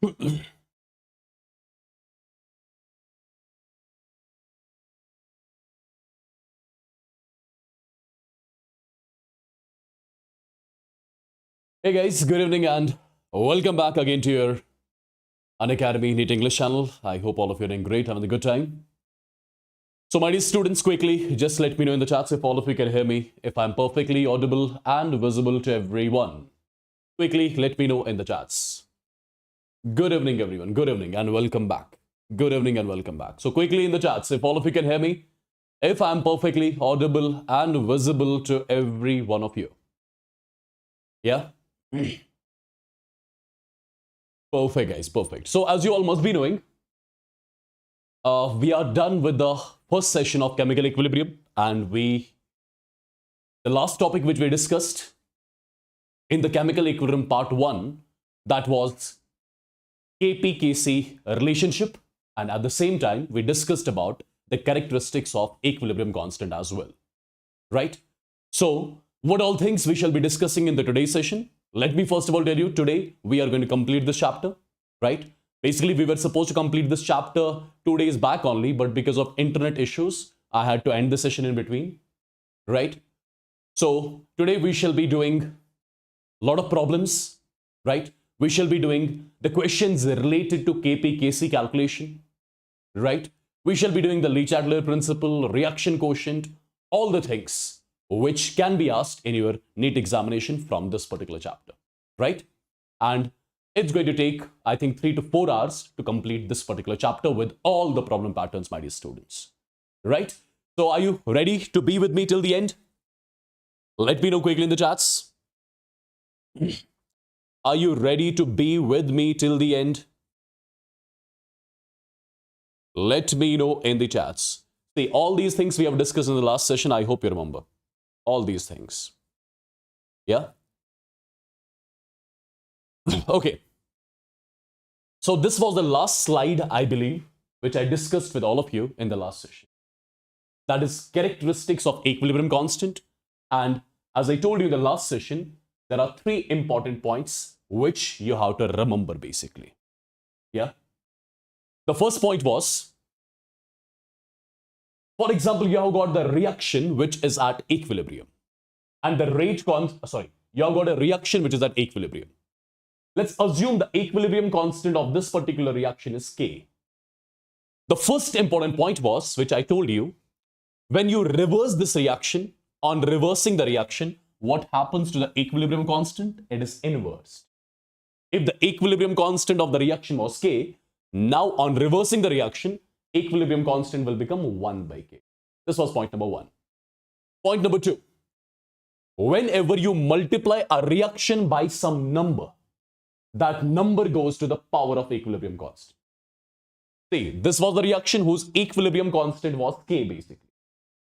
Hey guys, good evening and welcome back again to your Unacademy NEET English channel. I hope all of you are doing great, having a good time. So my dear students, quickly, just let me know in the chats if all of you can hear me, if I'm perfectly audible and visible to everyone. Quickly, let me know in the chats. Good evening, everyone. Good evening and welcome back. Good evening and welcome back. So quickly in the chats, if all of you can hear me, if I'm perfectly audible and visible to every one of you. Yeah? Perfect, guys. Perfect. So as you all must be knowing, we are done with the first session of chemical equilibrium, and the last topic which we discussed in the chemical equilibrium part 1, that was KP-Kc relationship, and at the same time we discussed about the characteristics of equilibrium constant as well, right? So what all things we shall be discussing in the today's session? Let me first of all tell you, today we are going to complete this chapter, right? Basically, we were supposed to complete this chapter 2 days back only, but because of internet issues, I had to end the session in between, right? So today we shall be doing a lot of problems, right? We shall be doing the questions related to KP-Kc calculation, right? We shall be doing the Le-Chatelier principle, reaction quotient, all the things which can be asked in your NEET examination from this particular chapter, right? And it's going to take, I think, 3 to 4 hours to complete this particular chapter with all the problem patterns, my dear students, right? So are you ready to be with me till the end? Let me know quickly in the chats. Are you ready to be with me till the end? Let me know in the chats. See, all these things we have discussed in the last session, I hope you remember. All these things. Yeah? Okay. So this was the last slide, I believe, which I discussed with all of you in the last session. That is characteristics of equilibrium constant. And as I told you in the last session, there are 3 important points which you have to remember basically. Yeah. The first point was, for example, you have got the reaction which is at equilibrium. And the rate you have got a reaction which is at equilibrium. Let's assume the equilibrium constant of this particular reaction is K. The first important point was, which I told you, when you reverse this reaction, on reversing the reaction, what happens to the equilibrium constant? It is inversed. If the equilibrium constant of the reaction was K, now on reversing the reaction, equilibrium constant will become 1 by K. This was point number 1. Point number 2. Whenever you multiply a reaction by some number, that number goes to the power of equilibrium constant. See, this was the reaction whose equilibrium constant was K basically.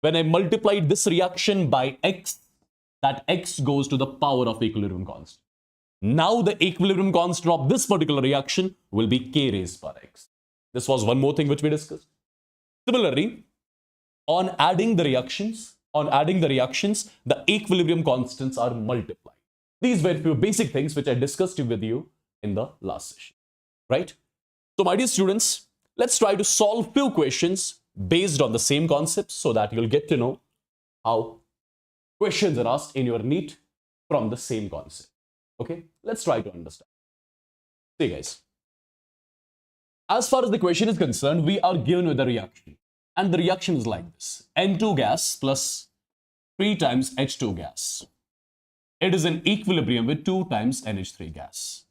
When I multiplied this reaction by X, that X goes to the power of equilibrium constant. Now the equilibrium constant of this particular reaction will be K raised by X. This was one more thing which we discussed. Similarly, on adding the reactions, the equilibrium constants are multiplied. These were few basic things which I discussed with you in the last session, right? So my dear students, let's try to solve few questions based on the same concepts so that you'll get to know how questions are asked in your NEET from the same concept. Okay, let's try to understand. See guys, as far as the question is concerned, we are given with a reaction. And the reaction is like this. N2 gas plus 3 times H2 gas. It is in equilibrium with 2 times NH3 gas.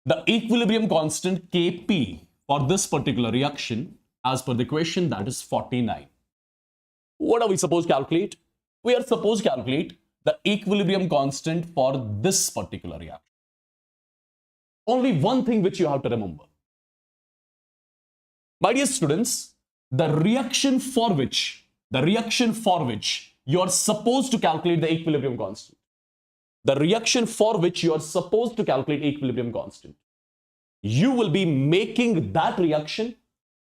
The equilibrium constant Kp for this particular reaction, as per the question, that is 49. What are we supposed to calculate? We are supposed to calculate the equilibrium constant for this particular reaction. Only one thing which you have to remember. My dear students, the reaction for which you are supposed to calculate the equilibrium constant. The reaction for which you are supposed to calculate equilibrium constant. You will be making that reaction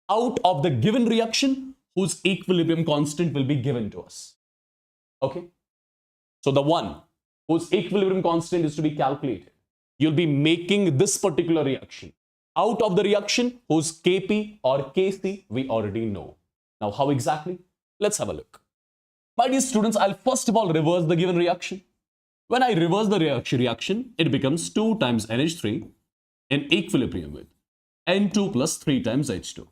out of the given reaction whose equilibrium constant will be given to us. Okay? So the one whose equilibrium constant is to be calculated. you'll be making this particular reaction out of the reaction whose Kp or Kc we already know. Now, how exactly? Let's have a look. My dear students, I'll first of all reverse the given reaction. When I reverse the reaction, it becomes 2 times NH3 in equilibrium with N2 plus 3 times H2.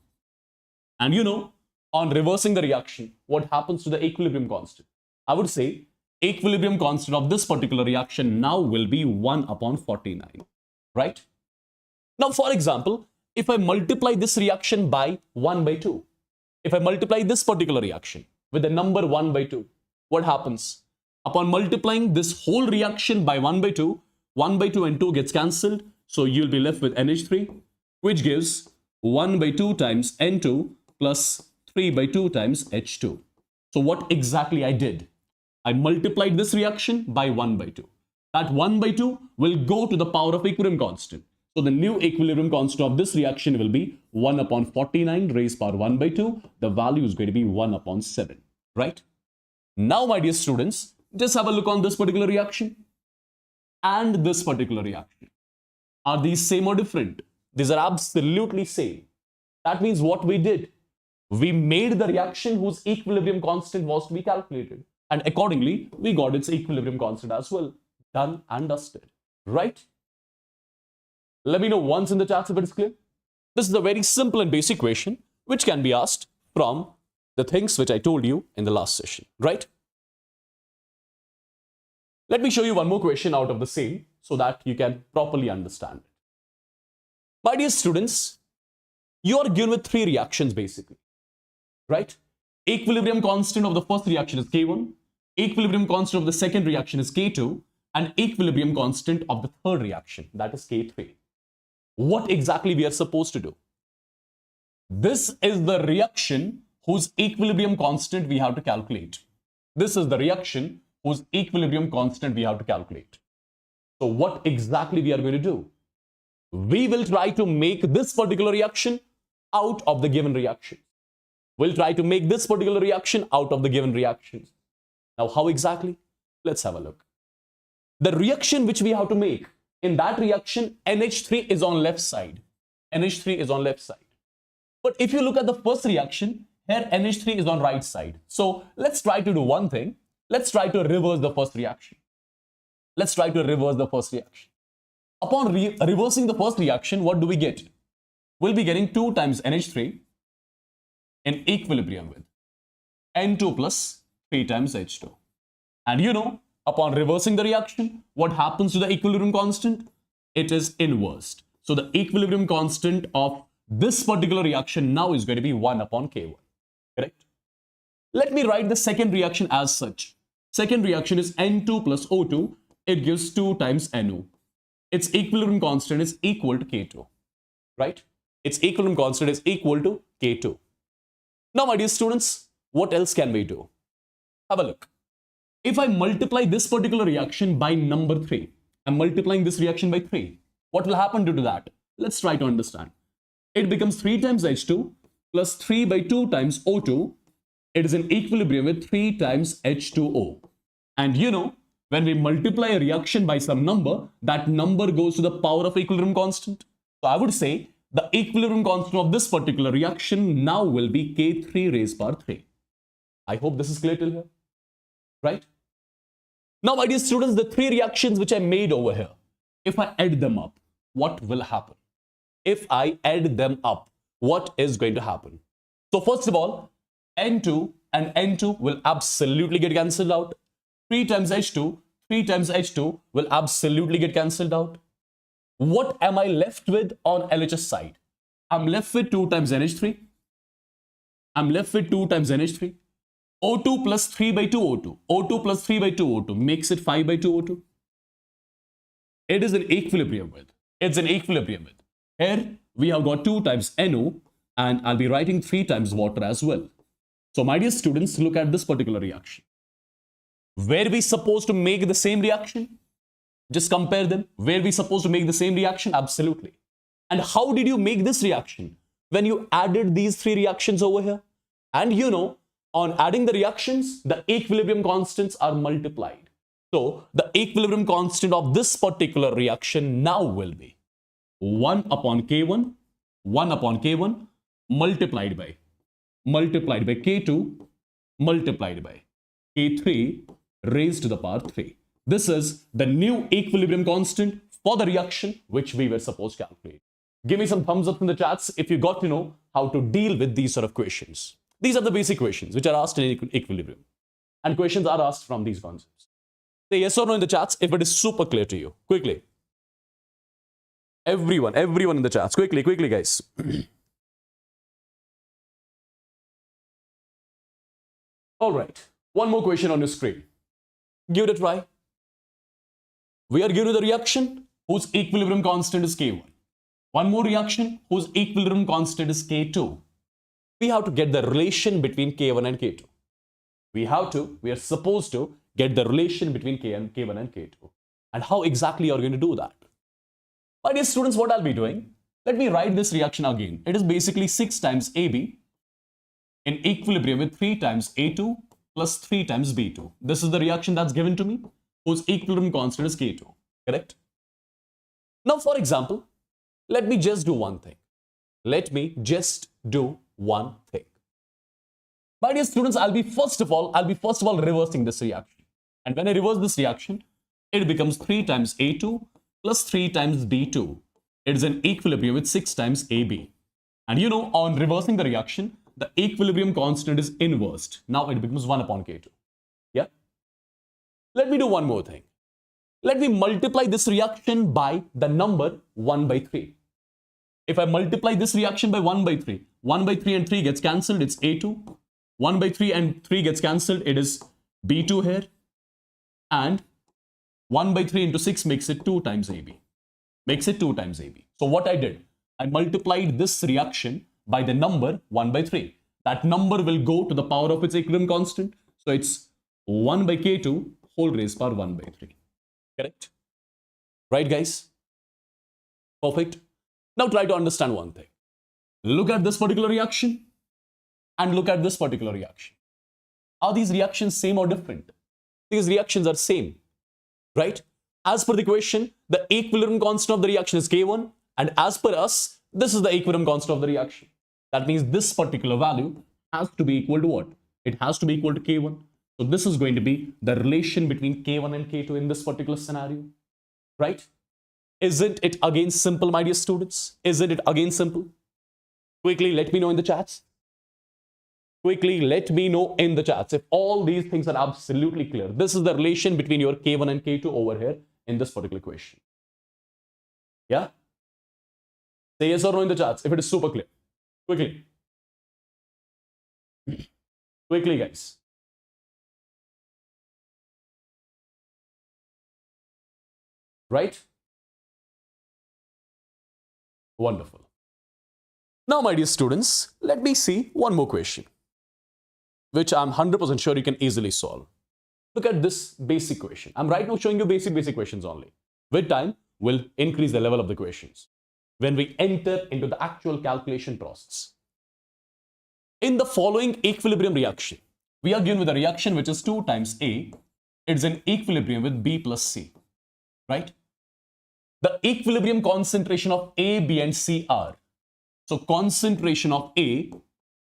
And you know, on reversing the reaction, what happens to the equilibrium constant? I would say equilibrium constant of this particular reaction now will be 1 upon 49, right? Now, for example, if I multiply this reaction by 1 by 2, if I multiply this particular reaction with the number 1 by 2, what happens? Upon multiplying this whole reaction by 1 by 2, 1 by 2 and 2 gets cancelled. So you'll be left with NH3, which gives 1 by 2 times N2 plus 3 by 2 times H2. So what exactly I did? I multiplied this reaction by 1 by 2. That 1 by 2 will go to the power of equilibrium constant. So the new equilibrium constant of this reaction will be 1 upon 49 raised power 1 by 2. The value is going to be 1 upon 7, right? Now, my dear students, just have a look on this particular reaction and this particular reaction. Are these same or different? These are absolutely same. That means what we did, we made the reaction whose equilibrium constant was to be calculated. And accordingly, we got its equilibrium constant as well. Done and dusted, right? Let me know once in the chat if it is clear. This is a very simple and basic question which can be asked from the things which I told you in the last session, right? Let me show you one more question out of the same so that you can properly understand it. My dear students, you are given with 3 reactions basically, right? Equilibrium constant of the first reaction is K1, equilibrium constant of the second reaction is K2, and equilibrium constant of the third reaction, that is K3. What exactly we are supposed to do? This is the reaction whose equilibrium constant we have to calculate. This is the reaction whose equilibrium constant we have to calculate. So what exactly we are going to do? We will try to make this particular reaction out of the given reaction. We'll try to make this particular reaction out of the given reactions. Now, how exactly? Let's have a look. The reaction which we have to make, in that reaction, NH3 is on left side. NH3 is on left side. But if you look at the first reaction, here NH3 is on right side. So let's try to do one thing. Let's try to reverse the first reaction. Let's try to reverse the first reaction. Upon reversing the first reaction, what do we get? We'll be getting 2 times NH3 in equilibrium with N2 plus 3 times H2. And you know, upon reversing the reaction, what happens to the equilibrium constant? It is inversed. So the equilibrium constant of this particular reaction now is going to be 1 upon K1. Correct? Let me write the second reaction as such. Second reaction is N2 plus O2. It gives 2 times NO. Its equilibrium constant is equal to K2. Right? Its equilibrium constant is equal to K2. Now, my dear students, what else can we do? Have a look. If I multiply this particular reaction by number 3, I'm multiplying this reaction by 3. What will happen due to that? Let's try to understand. It becomes 3 times H2 plus 3 by 2 times O2. It is in equilibrium with 3 times H2O. And you know, when we multiply a reaction by some number, that number goes to the power of equilibrium constant. So I would say the equilibrium constant of this particular reaction now will be K3 raised power 3. I hope this is clear till here, right? Now, my dear students, the 3 reactions which I made over here, if I add them up, what will happen? If I add them up, what is going to happen? So first of all, N2 and N2 will absolutely get cancelled out. 3 times H2, 3 times H2 will absolutely get cancelled out. What am I left with on LHS side? I'm left with 2 times NH3. I'm left with 2 times NH3. O2 plus 3 by 2 O2. O2 plus 3 by 2 O2 makes it 5 by 2 O2. It is in equilibrium with. It's in equilibrium with. Here we have got 2 times NO and I'll be writing 3 times water as well. So my dear students, look at this particular reaction. Were we supposed to make the same reaction? Just compare them. Were we supposed to make the same reaction? Absolutely. And how did you make this reaction? When you added these 3 reactions over here. And you know, on adding the reactions, the equilibrium constants are multiplied. So the equilibrium constant of this particular reaction now will be 1 upon K1, 1 upon K1 multiplied by K2 multiplied by K3 raised to the power 3. This is the new equilibrium constant for the reaction which we were supposed to calculate. Give me some thumbs up in the chats if you got to know how to deal with these sort of questions. These are the basic questions which are asked in equilibrium. And questions are asked from these concepts. Say yes or no in the chats if it is super clear to you. Quickly. Everyone in the chats. Quickly, guys. All right. One more question on your screen. Give it a try. We are given the reaction whose equilibrium constant is K1. One more reaction whose equilibrium constant is K2. We have to get the relation between K1 and K2. We are supposed to get the relation between K1 and K2. And how exactly are you going to do that? My dear students, what I'll be doing, let me write this reaction again. It is basically 6 times AB in equilibrium with 3 times A2 plus 3 times B2. This is the reaction that's given to me, whose equilibrium constant is K2, correct? Now, for example, let me just do one thing. My dear students, I'll be first of all reversing this reaction. And when I reverse this reaction, it becomes 3 times A2 plus 3 times B2. It is an equilibrium with 6 times AB. And you know, on reversing the reaction, the equilibrium constant is inversed. Now it becomes 1 upon K2. Yeah? Let me do one more thing. Let me multiply this reaction by the number 1 by 3. If I multiply this reaction by 1 by 3, 1 by 3 and 3 gets cancelled, it's A2. 1 by 3 and 3 gets cancelled, it is B2 here. And 1 by 3 into 6 makes it 2 times AB. So what I did, I multiplied this reaction by the number 1 by 3. That number will go to the power of its equilibrium constant. So it's 1 by K2 whole raised power 1 by 3. Correct? Right, guys? Perfect. Now try to understand one thing. Look at this particular reaction and look at this particular reaction. Are these reactions same or different? These reactions are same, right? As per the equation, the equilibrium constant of the reaction is K1, and as per us, this is the equilibrium constant of the reaction. That means this particular value has to be equal to what? It has to be equal to K1. So this is going to be the relation between K1 and K2 in this particular scenario, right? Isn't it again simple, my dear students? Isn't it again simple? Quickly, let me know in the chats. If all these things are absolutely clear. This is the relation between your K1 and K2 over here in this particular equation. Yeah? Say yes or no in the chats if it is super clear. Quickly. Quickly, guys. Right? Wonderful. Now, my dear students, let me see one more question, which I'm 100% sure you can easily solve. Look at this basic question. I'm right now showing you basic questions only. With time, we'll increase the level of the questions when we enter into the actual calculation process. In the following equilibrium reaction, we are given with a reaction which is 2 times A. It's an equilibrium with B plus C, right? The equilibrium concentration of A, B, and C are. So concentration of A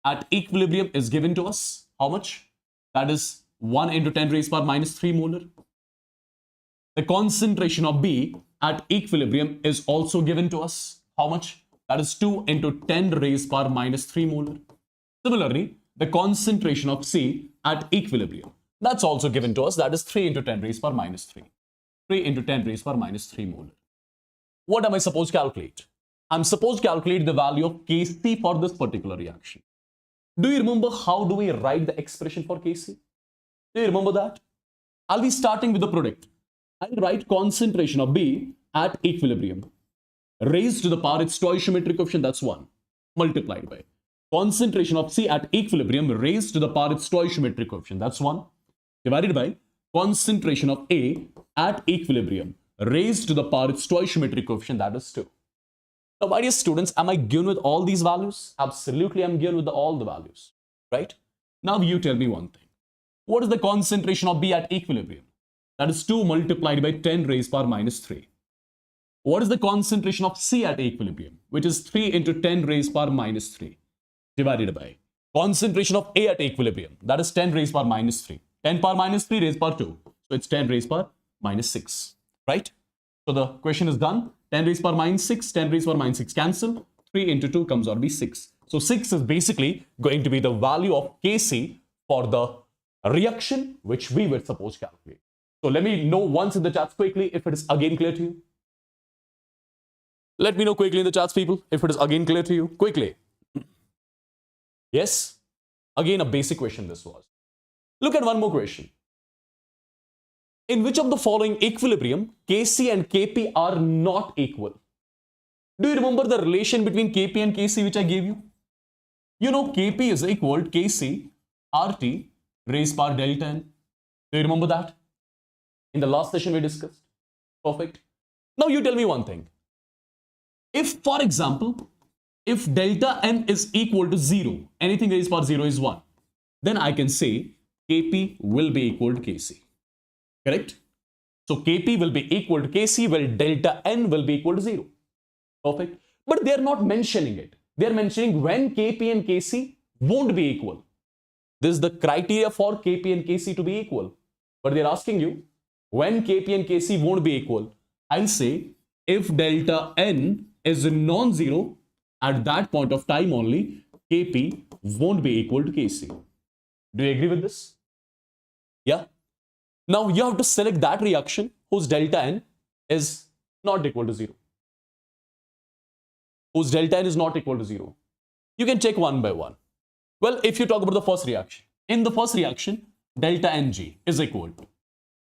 at equilibrium is given to us. How much? That is 1 into 10 raised power minus 3 molar. The concentration of B at equilibrium is also given to us. How much? That is 2 into 10 raised power minus 3 molar. Similarly, the concentration of C at equilibrium, that's also given to us. That is 3 into 10 raised power minus 3. 3 into 10 raised power minus 3 molar. What am I supposed to calculate? I'm supposed to calculate the value of Kc for this particular reaction. Do you remember how do we write the expression for Kc? Do you remember that? I'll be starting with the product. I'll write concentration of B at equilibrium raised to the power its stoichiometric coefficient, that's 1, multiplied by concentration of C at equilibrium raised to the power its stoichiometric coefficient, that's 1, divided by concentration of A at equilibrium raised to the power its stoichiometric coefficient, that is 2. Now, my dear students, am I given with all these values? Absolutely, I'm given with all the values, right? Now, you tell me one thing. What is the concentration of B at equilibrium? That is 2 multiplied by 10 raised power minus 3. What is the concentration of C at equilibrium? Which is 3 into 10 raised power minus 3 divided by concentration of A at equilibrium. That is 10 raised power minus 3. 10 power minus 3 raised power 2. So it's 10 raised power minus 6. Right? So the question is done. 10 raised power minus 6, 10 raised power minus 6 cancel. 3 into 2 comes out to be 6. So 6 is basically going to be the value of Kc for the reaction which we were supposed to calculate. So let me know once in the chats quickly if it is again clear to you. Let me know quickly in the chats, people, if it is again clear to you. Quickly. Yes? Again, a basic question this was. Look at one more question. In which of the following equilibrium, Kc and Kp are not equal? Do you remember the relation between Kp and Kc which I gave you? You know Kp is equal to Kc RT raised power delta n. Do you remember that? In the last session we discussed. Perfect. Now you tell me one thing. If, for example, if delta n is equal to 0, anything raised power 0 is 1, then I can say Kp will be equal to Kc. Correct? So Kp will be equal to Kc, while delta n will be equal to 0. Perfect. But they are not mentioning it. They are mentioning when Kp and Kc won't be equal. This is the criteria for Kp and Kc to be equal. But they are asking you, when Kp and Kc won't be equal, I'll say if delta n is non-zero, at that point of time only, Kp won't be equal to Kc. Do you agree with this? Yeah? Now you have to select that reaction whose delta n is not equal to 0. Whose delta n is not equal to 0. You can check one by one. Well, if you talk about the first reaction, in the first reaction, delta Ng is equal to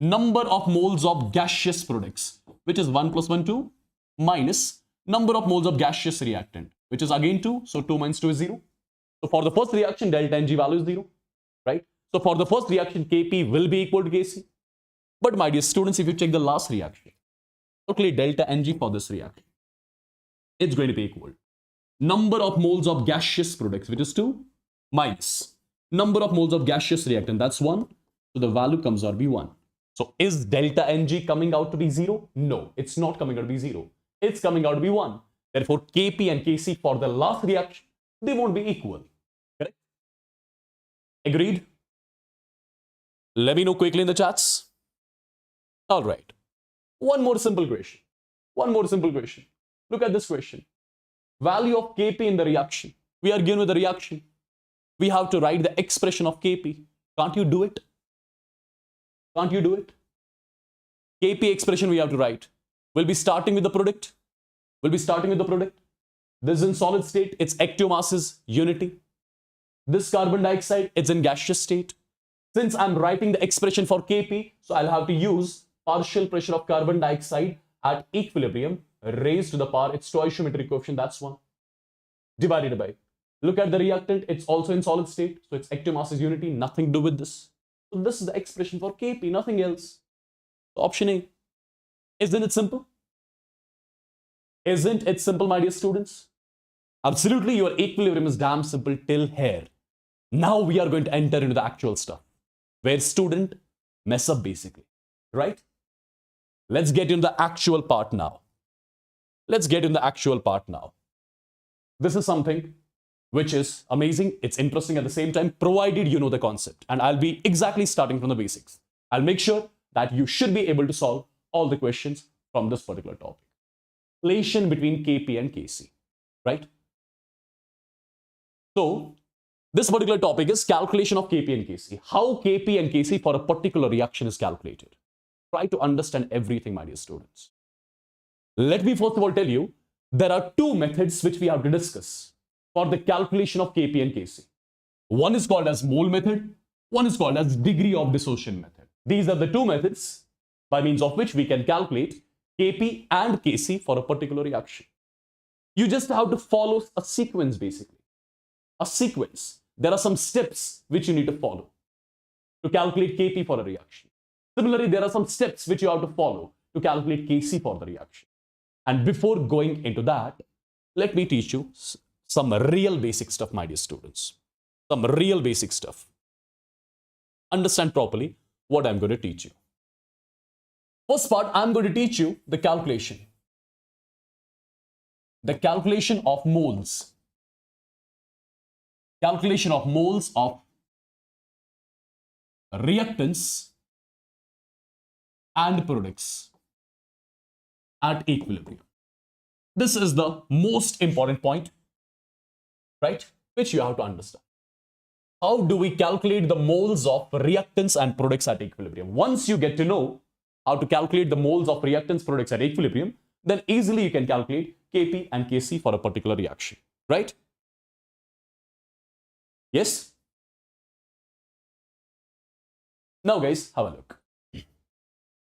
number of moles of gaseous products, which is 1 plus 1, 2, minus number of moles of gaseous reactant, which is again 2. So 2 minus 2 is 0. So for the first reaction, delta Ng value is 0. Right? So for the first reaction, Kp will be equal to Kc. But my dear students, if you check the last reaction, okay, delta Ng for this reaction, it's going to be equal to number of moles of gaseous products, which is 2, minus number of moles of gaseous reactant, that's 1. So the value comes out to be 1. So is delta Ng coming out to be 0? No, it's not coming out to be 0. It's coming out to be 1. Therefore, Kp and Kc for the last reaction, they won't be equal. Correct? Agreed? Let me know quickly in the chats. All right. One more simple question. One more simple question. Look at this question. Value of Kp in the reaction. We are given with the reaction. We have to write the expression of Kp. Can't you do it? Can't you do it? Kp expression we have to write. We'll be starting with the product. We'll be starting with the product. This is in solid state. Its active mass is unity. This carbon dioxide, it's in gaseous state. Since I'm writing the expression for Kp, so I'll have to use partial pressure of carbon dioxide at equilibrium raised to the power its stoichiometric coefficient, that's 1, divided by, look at the reactant, it's also in solid state, so its active mass is unity, nothing to do with this. So this is the expression for Kp, nothing else. So option A. Isn't it simple? Isn't it simple, my dear students? Absolutely, your equilibrium is damn simple till here. Now we are going to enter into the actual stuff, where student mess up basically, right? Let's get into the actual part now. Let's get in the actual part now. This is something which is amazing. It's interesting at the same time, provided you know the concept. And I'll be exactly starting from the basics. I'll make sure that you should be able to solve all the questions from this particular topic. Relation between Kp and Kc, right? So, this particular topic is calculation of Kp and Kc. How Kp and Kc for a particular reaction is calculated. Try to understand everything, my dear students. Let me first of all tell you, there are two methods which we have to discuss for the calculation of Kp and Kc. One is called as mole method, one is called as degree of dissociation method. These are the two methods by means of which we can calculate Kp and Kc for a particular reaction. You just have to follow a sequence basically. A sequence. There are some steps which you need to follow to calculate Kp for a reaction. Similarly, there are some steps which you have to follow to calculate Kc for the reaction. And before going into that, let me teach you some real basic stuff, my dear students. Some real basic stuff. Understand properly what I'm going to teach you. First part, I'm going to teach you the calculation. The calculation of moles. Calculation of moles of reactants and products at equilibrium. This is the most important point, right? Which you have to understand. How do we calculate the moles of reactants and products at equilibrium? Once you get to know how to calculate the moles of reactants products at equilibrium, then easily you can calculate Kp and Kc for a particular reaction, right? Yes? Now guys, have a look.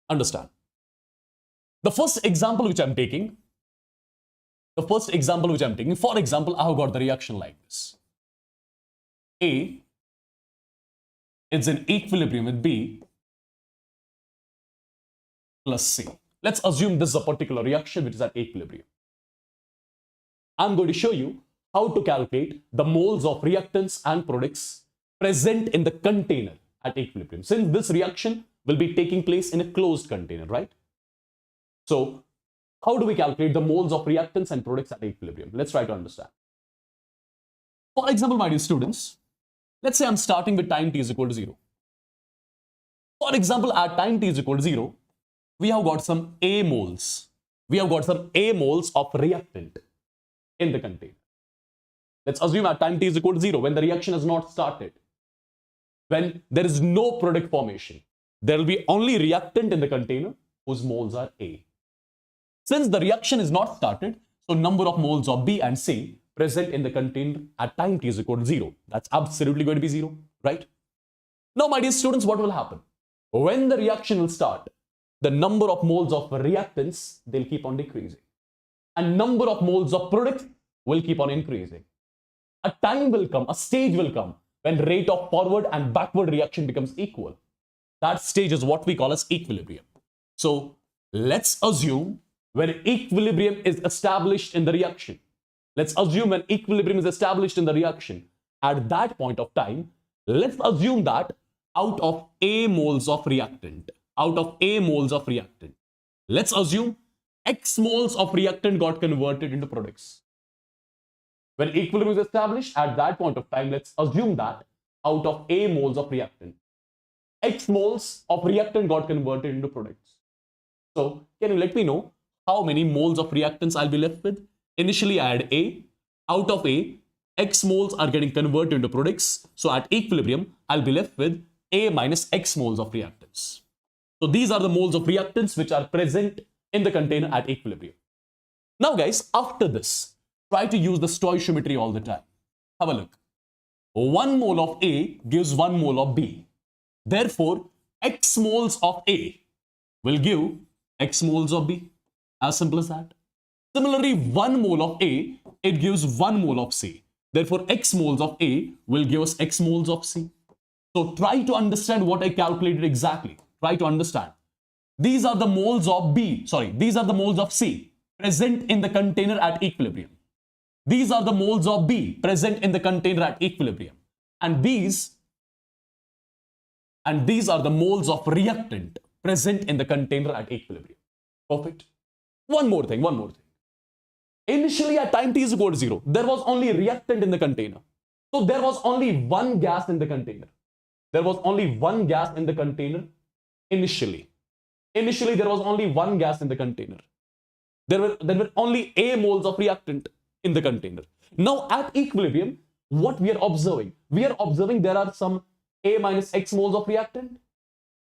Understand. The first example which I'm taking, for example, I have got the reaction like this. A is in equilibrium with B plus C. Let's assume this is a particular reaction which is at equilibrium. I'm going to show you how to calculate the moles of reactants and products present in the container at equilibrium. Since this reaction will be taking place in a closed container, right? So, how do we calculate the moles of reactants and products at equilibrium? Let's try to understand. For example, my dear students, let's say I'm starting with time t is equal to 0. For example, at time t is equal to 0, we have got some A moles. We have got some A moles of reactant in the container. Let's assume at time t is equal to 0, when the reaction has not started, when there is no product formation, there will be only reactant in the container whose moles are A. Since the reaction is not started, so number of moles of B and C present in the container at time t is equal to 0. That's absolutely going to be 0, right? Now, my dear students, what will happen? When the reaction will start, the number of moles of reactants, they'll keep on decreasing. And number of moles of product will keep on increasing. A time will come, a stage will come, when rate of forward and backward reaction becomes equal. That stage is what we call as equilibrium. So, let's assume when equilibrium is established in the reaction. Let's assume when equilibrium is established in the reaction. At that point of time, let's assume that out of A moles of reactant, let's assume X moles of reactant got converted into products. When equilibrium is established, at that point of time, let's assume that out of A moles of reactant, X moles of reactant got converted into products. So, can you let me know how many moles of reactants I'll be left with? Initially, I had A. Out of A, X moles are getting converted into products. So, at equilibrium, I'll be left with A minus X moles of reactants. So, these are the moles of reactants which are present in the container at equilibrium. Now, guys, after this, try to use the stoichiometry all the time. Have a look. 1 mole of A gives 1 mole of B. Therefore, X moles of A will give X moles of B. As simple as that. Similarly, 1 mole of A, it gives 1 mole of C. Therefore, X moles of A will give us X moles of C. So, try to understand what I calculated exactly. Try to understand. These are the moles of these are the moles of C present in the container at equilibrium. These are the moles of B present in the container at equilibrium. And these are the moles of reactant present in the container at equilibrium. Perfect. One more thing. Initially at time t is equal to 0, there was only reactant in the container. So there was only one gas in the container. Initially. There was only one gas in the container. There were only A moles of reactant in the container. Now at equilibrium, what we are observing? We are observing there are some A minus X moles of reactant,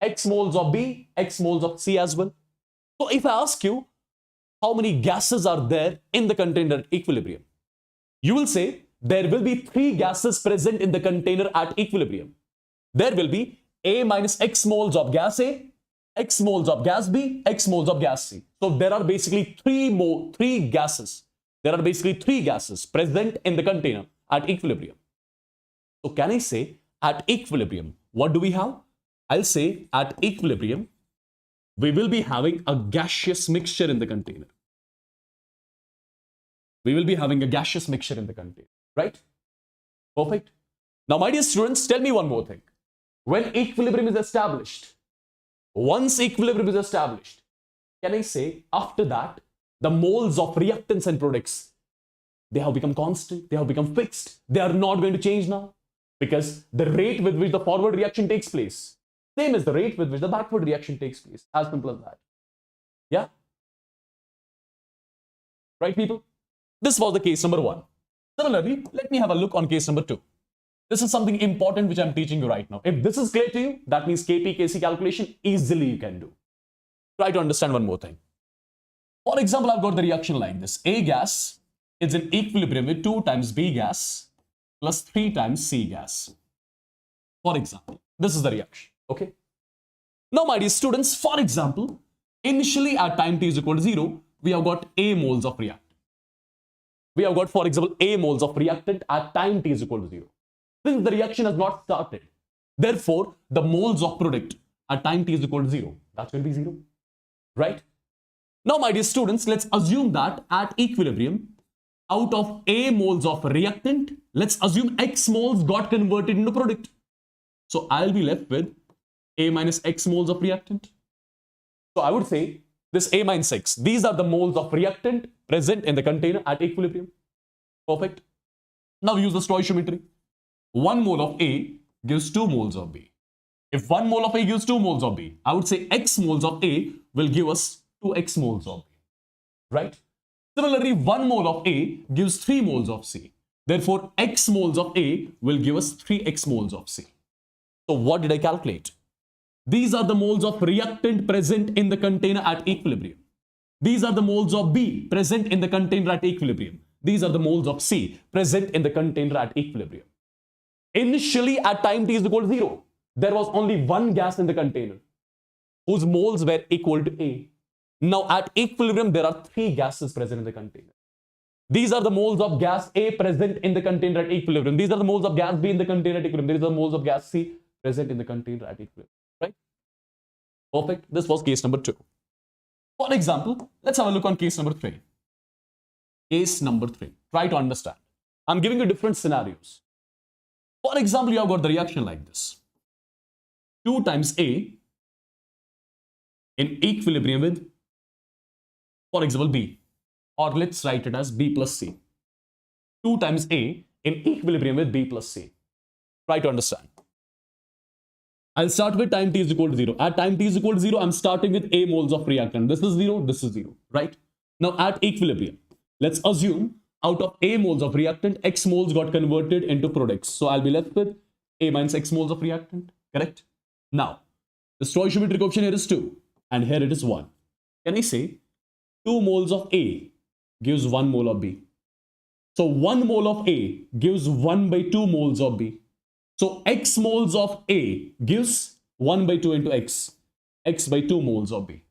X moles of B, X moles of C as well. So if I ask you, how many gases are there in the container at equilibrium? You will say there will be 3 gases present in the container at equilibrium. There will be A minus X moles of gas A, X moles of gas B, X moles of gas C. So there are basically 3 gases. There are basically 3 gases present in the container at equilibrium. So can I say at equilibrium, what do we have? I'll say at equilibrium, we will be having a gaseous mixture in the container. Right? Perfect. Now, my dear students, tell me one more thing. When equilibrium is established, once equilibrium is established, can I say after that, the moles of reactants and products, they have become constant, they have become fixed. They are not going to change now because the rate with which the forward reaction takes place, same as the rate with which the backward reaction takes place. As simple as that. Yeah? Right, people? This was the case number 1. Similarly, let me have a look on case number 2. This is something important which I'm teaching you right now. If this is clear to you, that means Kp, Kc calculation easily you can do. Try to understand one more thing. For example, I've got the reaction like this. A gas is in equilibrium with 2 times B gas plus 3 times C gas. For example, this is the reaction. Okay. Now, my dear students, for example, initially at time t is equal to 0, we have got A moles of reactant. We have got, for example, A moles of reactant at time t is equal to 0. Since the reaction has not started, therefore, the moles of product at time t is equal to 0. That's going to be 0. Right? Now, my dear students, let's assume that at equilibrium, out of A moles of reactant, let's assume X moles got converted into product. So, I'll be left with A minus X moles of reactant. So, I would say this A minus X, these are the moles of reactant present in the container at equilibrium. Perfect. Now, use the stoichiometry. 1 mole of A gives 2 moles of B. If 1 mole of A gives 2 moles of B, I would say X moles of A will give us 2X moles of B. Right? Similarly, 1 mole of A gives 3 moles of C. Therefore, X moles of A will give us 3X moles of C. So, what did I calculate? These are the moles of reactant present in the container at equilibrium. These are the moles of B present in the container at equilibrium. These are the moles of C present in the container at equilibrium. Initially, at time t is equal to 0, there was only one gas in the container whose moles were equal to A. Now, at equilibrium, there are 3 gases present in the container. These are the moles of gas A present in the container at equilibrium. These are the moles of gas B in the container at equilibrium. These are the moles of gas C present in the container at equilibrium. Right? Perfect. This was case number 2. For example, let's have a look on case number 3. Case number 3. Try to understand. I'm giving you different scenarios. For example, you have got the reaction like this. 2 times A in equilibrium with, for example, B. Or let's write it as B plus C. 2 times A in equilibrium with B plus C. Try to understand. I'll start with time t is equal to 0. At time t is equal to 0, I'm starting with A moles of reactant. This is 0, this is 0, right? Now at equilibrium, let's assume out of A moles of reactant, X moles got converted into products. So I'll be left with A minus X moles of reactant, correct? Now, the stoichiometric coefficient here is 2 and here it is 1. Can I say 2 moles of A gives 1 mole of B? So 1 mole of A gives 1 by 2 moles of B. So X moles of A gives 1 by 2 into X. X by 2 moles of B.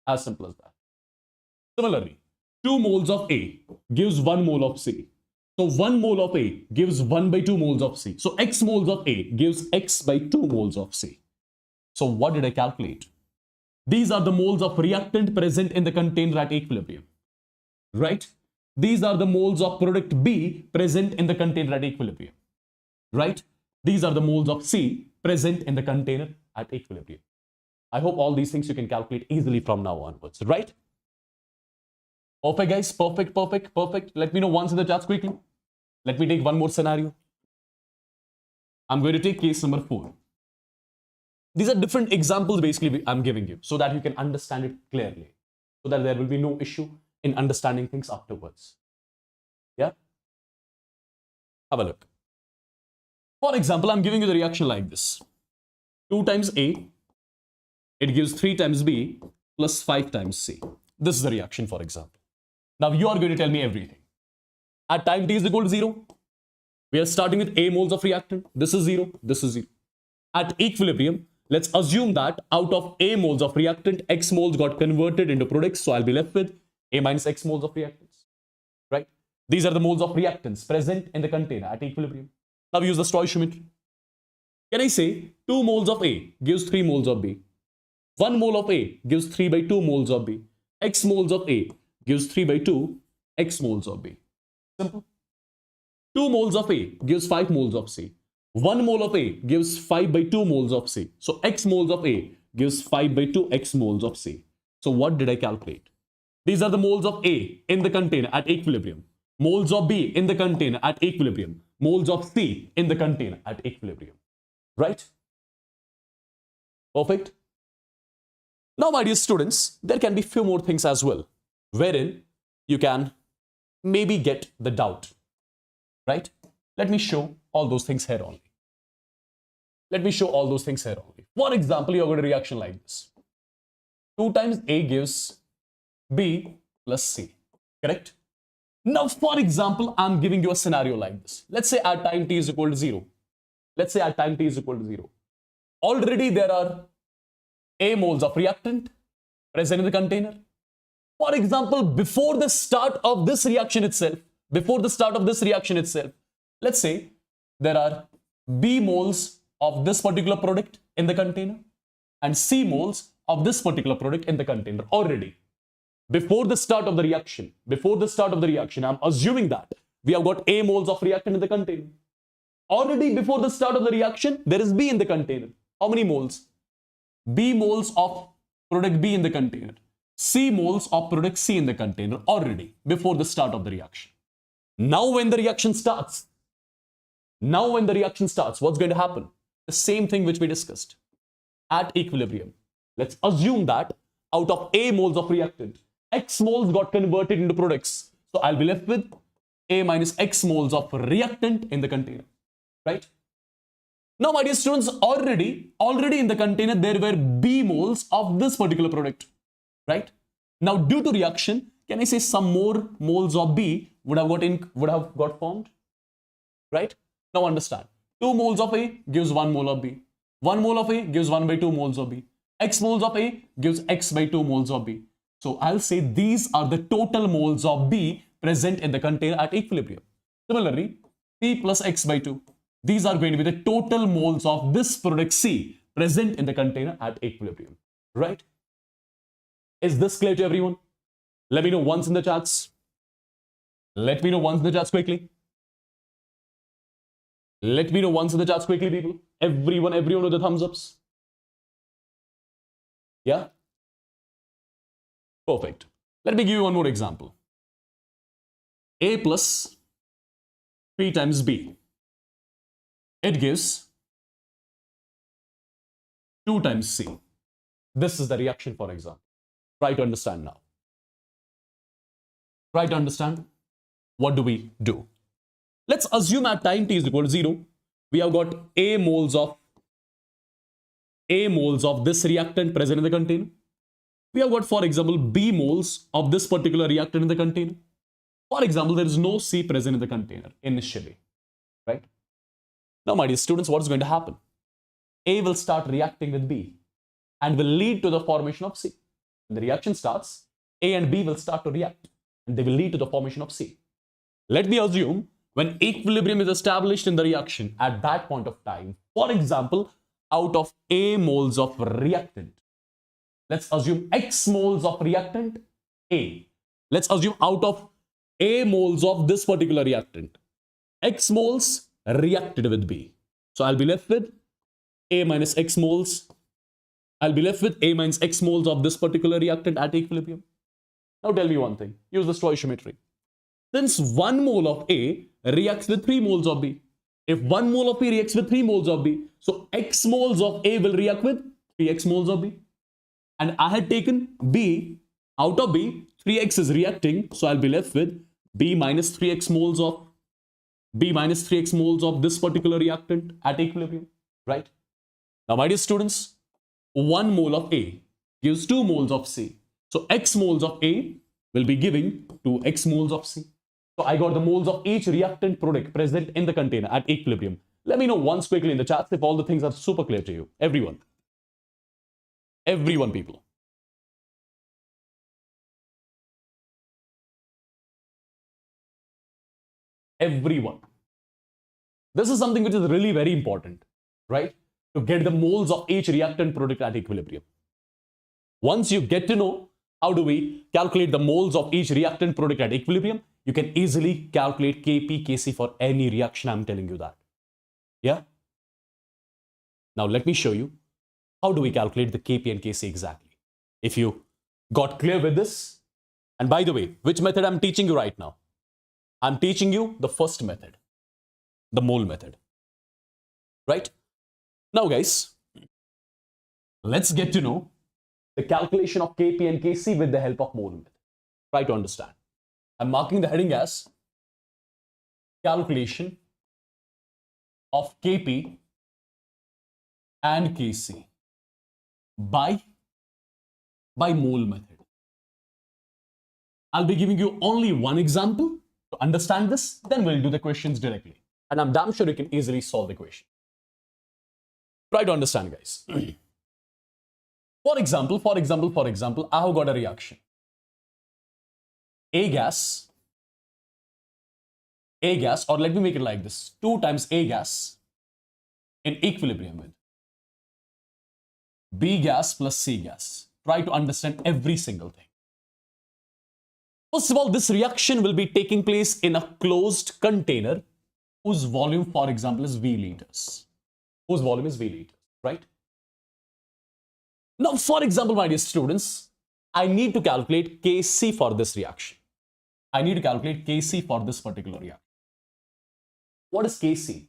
As simple as that. Similarly, 2 moles of A gives 1 mole of C. So 1 mole of A gives 1 by 2 moles of C. So X moles of A gives X by 2 moles of C. So what did I calculate? These are the moles of reactant present in the container at equilibrium. Right? These are the moles of product B present in the container at equilibrium. Right? These are the moles of C present in the container at equilibrium. I hope all these things you can calculate easily from now onwards, right? Perfect, guys. Perfect, perfect, perfect. Let me know once in the chats quickly. Let me take one more scenario. I'm going to take case number 4. These are different examples basically I'm giving you so that you can understand it clearly, so that there will be no issue in understanding things afterwards. Yeah? Have a look. For example, I'm giving you the reaction like this. 2 times A, it gives 3 times B plus 5 times C. This is the reaction, for example. Now, you are going to tell me everything. At time t is equal to 0, we are starting with A moles of reactant. This is 0, this is 0. At equilibrium, let's assume that out of A moles of reactant, X moles got converted into products. So, I'll be left with A minus X moles of reactants. Right? These are the moles of reactants present in the container at equilibrium. Now use the stoichiometry. Can I say 2 moles of A gives 3 moles of B? 1 mole of A gives 3 by 2 moles of B. X moles of A gives 3 by 2 X moles of B. Simple. 2 moles of A gives 5 moles of C. 1 mole of A gives 5 by 2 moles of C. So X moles of A gives 5 by 2 X moles of C. So what did I calculate? These are the moles of A in the container at equilibrium. Moles of B in the container at equilibrium. Moles of C in the container at equilibrium. Right? Perfect. Now, my dear students, there can be few more things as well, wherein you can maybe get the doubt. Right? Let me show all those things here only. Let me show all those things here only. For example, you've got a reaction like this. 2 times A gives B plus C. Correct? Now, for example, I'm giving you a scenario like this. Let's say at time t is equal to 0. Let's say at time t is equal to 0. Already there are A moles of reactant present in the container. For example, before the start of this reaction itself, let's say there are B moles of this particular product in the container and C moles of this particular product in the container already. Before the start of the reaction, I'm assuming that we have got A moles of reactant in the container. Already before the start of the reaction, there is B in the container. How many moles? B moles of product B in the container. C moles of product C in the container already before the start of the reaction. Now when the reaction starts, what's going to happen? The same thing which we discussed. At equilibrium, let's assume that out of A moles of reactant, X moles got converted into products. So I'll be left with A minus X moles of reactant in the container. Right? Now, my dear students, already in the container, there were B moles of this particular product. Right? Now, due to reaction, can I say some more moles of B would have got formed? Right? Now, understand. 2 moles of A gives 1 mole of B. 1 mole of A gives 1 by 2 moles of B. X moles of A gives X by 2 moles of B. So, I'll say these are the total moles of B present in the container at equilibrium. Similarly, P plus X by 2. These are going to be the total moles of this product C present in the container at equilibrium. Right? Is this clear to everyone? Let me know once in the chats. Let me know once in the chats quickly. Let me know once in the chats quickly, people. Everyone with the thumbs ups. Yeah? Perfect. Let me give you one more example. A plus P times B. It gives 2 times C. This is the reaction, for example. Try to understand now. Try to understand. What do we do? Let's assume at time t is equal to 0, we have got A moles of this reactant present in the container. We have got, for example, B moles of this particular reactant in the container. For example, there is no C present in the container initially. Right? Now, my dear students, what is going to happen? A will start reacting with B and will lead to the formation of C. When the reaction starts, A and B will start to react and they will lead to the formation of C. Let me assume when equilibrium is established in the reaction at that point of time, for example, out of A moles of reactant, let's assume X moles of reactant A. Let's assume out of A moles of this particular reactant, X moles reacted with B. So I'll be left with A minus X moles. I'll be left with A minus X moles of this particular reactant at equilibrium. Now tell me one thing. Use the stoichiometry. Since 1 mole of A reacts with 3 moles of B. If 1 mole of B reacts with 3 moles of B, so X moles of A will react with 3X moles of B. And I had taken B, out of B, 3X is reacting, so I'll be left with B minus 3X moles of this particular reactant at equilibrium. Right? Now, my dear students, 1 mole of A gives 2 moles of C. So X moles of A will be giving 2X moles of C. So I got the moles of each reactant product present in the container at equilibrium. Let me know once quickly in the chat if all the things are super clear to you. Everyone, people. Everyone. This is something which is really very important, right? To get the moles of each reactant product at equilibrium. Once you get to know how do we calculate the moles of each reactant product at equilibrium, you can easily calculate Kp, Kc for any reaction. I'm telling you that. Yeah? Now let me show you how do we calculate the Kp and Kc exactly. If you Got clear with this? And by the way, which method I'm teaching you right now? I'm teaching you the first method, the mole method. Right? Now, guys, let's get to know the calculation of Kp and Kc with the help of mole method. Try to understand. I'm marking the heading as calculation of Kp and Kc by mole method. I'll be giving you only one example to understand this, then we'll do the questions directly. And I'm damn sure you can easily solve the question. Try to understand, guys. For example, I have got a reaction. A gas, or let me make it like this, 2 times A gas in equilibrium with B gas plus C gas. Try to understand every single thing. First of all, this reaction will be taking place in a closed container whose volume, for example, is V liters. Whose volume is V liters, right? Now, for example, my dear students, I need to calculate Kc for this reaction. I need to calculate Kc for this particular reaction. What is Kc?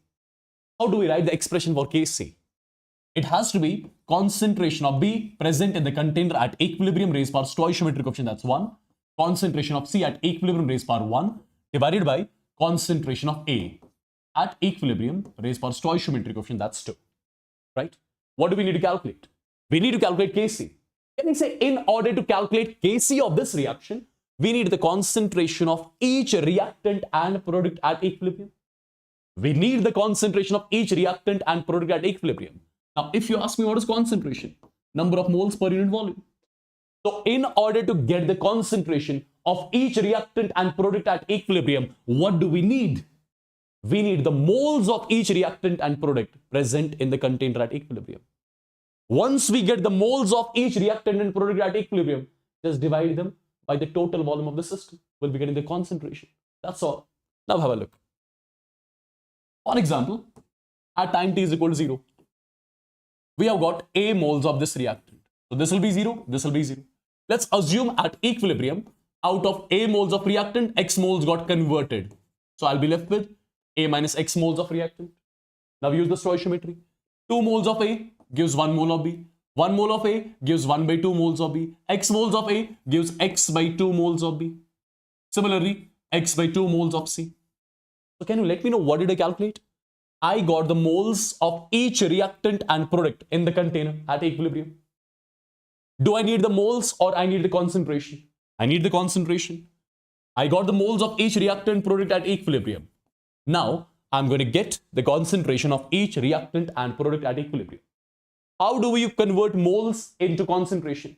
How do we write the expression for Kc? It has to be concentration of B present in the container at equilibrium raised power stoichiometric coefficient, that's 1. Concentration of C at equilibrium raised power 1 divided by concentration of A at equilibrium raised power stoichiometric coefficient, that's 2. Right? What do we need to calculate? We need to calculate Kc. Can I say in order to calculate Kc of this reaction, we need the concentration of each reactant and product at equilibrium. We need the concentration of each reactant and product at equilibrium. Now, if you ask me what is concentration, number of moles per unit volume. So, in order to get the concentration of each reactant and product at equilibrium, what do we need? We need the moles of each reactant and product present in the container at equilibrium. Once we get the moles of each reactant and product at equilibrium, just divide them by the total volume of the system. We'll be getting the concentration. That's all. Now have a look. For example, at time t is equal to 0, we have got A moles of this reactant. So this will be 0, this will be 0. Let's assume at equilibrium, out of A moles of reactant, X moles got converted. So I'll be left with A minus X moles of reactant. Now use the stoichiometry. 2 moles of A gives 1 mole of B. 1 mole of A gives 1 by 2 moles of B. X moles of A gives X by 2 moles of B. Similarly, X by 2 moles of C. So can you let me know what did I calculate? I got the moles of each reactant and product in the container at equilibrium. Do I need the moles or I need the concentration? I need the concentration. I got the moles of each reactant product at equilibrium. Now, I'm going to get the concentration of each reactant and product at equilibrium. How do we convert moles into concentration?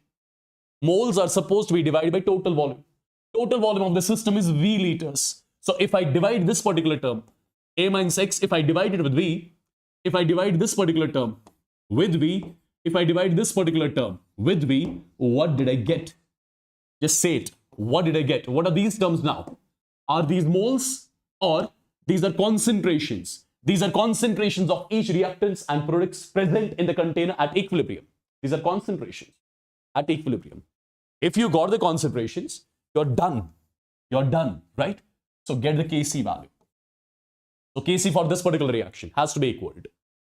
Moles are supposed to be divided by total volume. Total volume of the system is V liters. So if I divide this particular term, A minus X, if I divide it with V, if I divide this particular term with V, if I divide this particular term with V, what did I get? Just say it. What did I get? What are these terms now? Are these moles or these are concentrations? These are concentrations of each reactants and products present in the container at equilibrium. These are concentrations at equilibrium. If you got the concentrations, you're done. You're done, right? So get the Kc value. So Kc for this particular reaction has to be equal to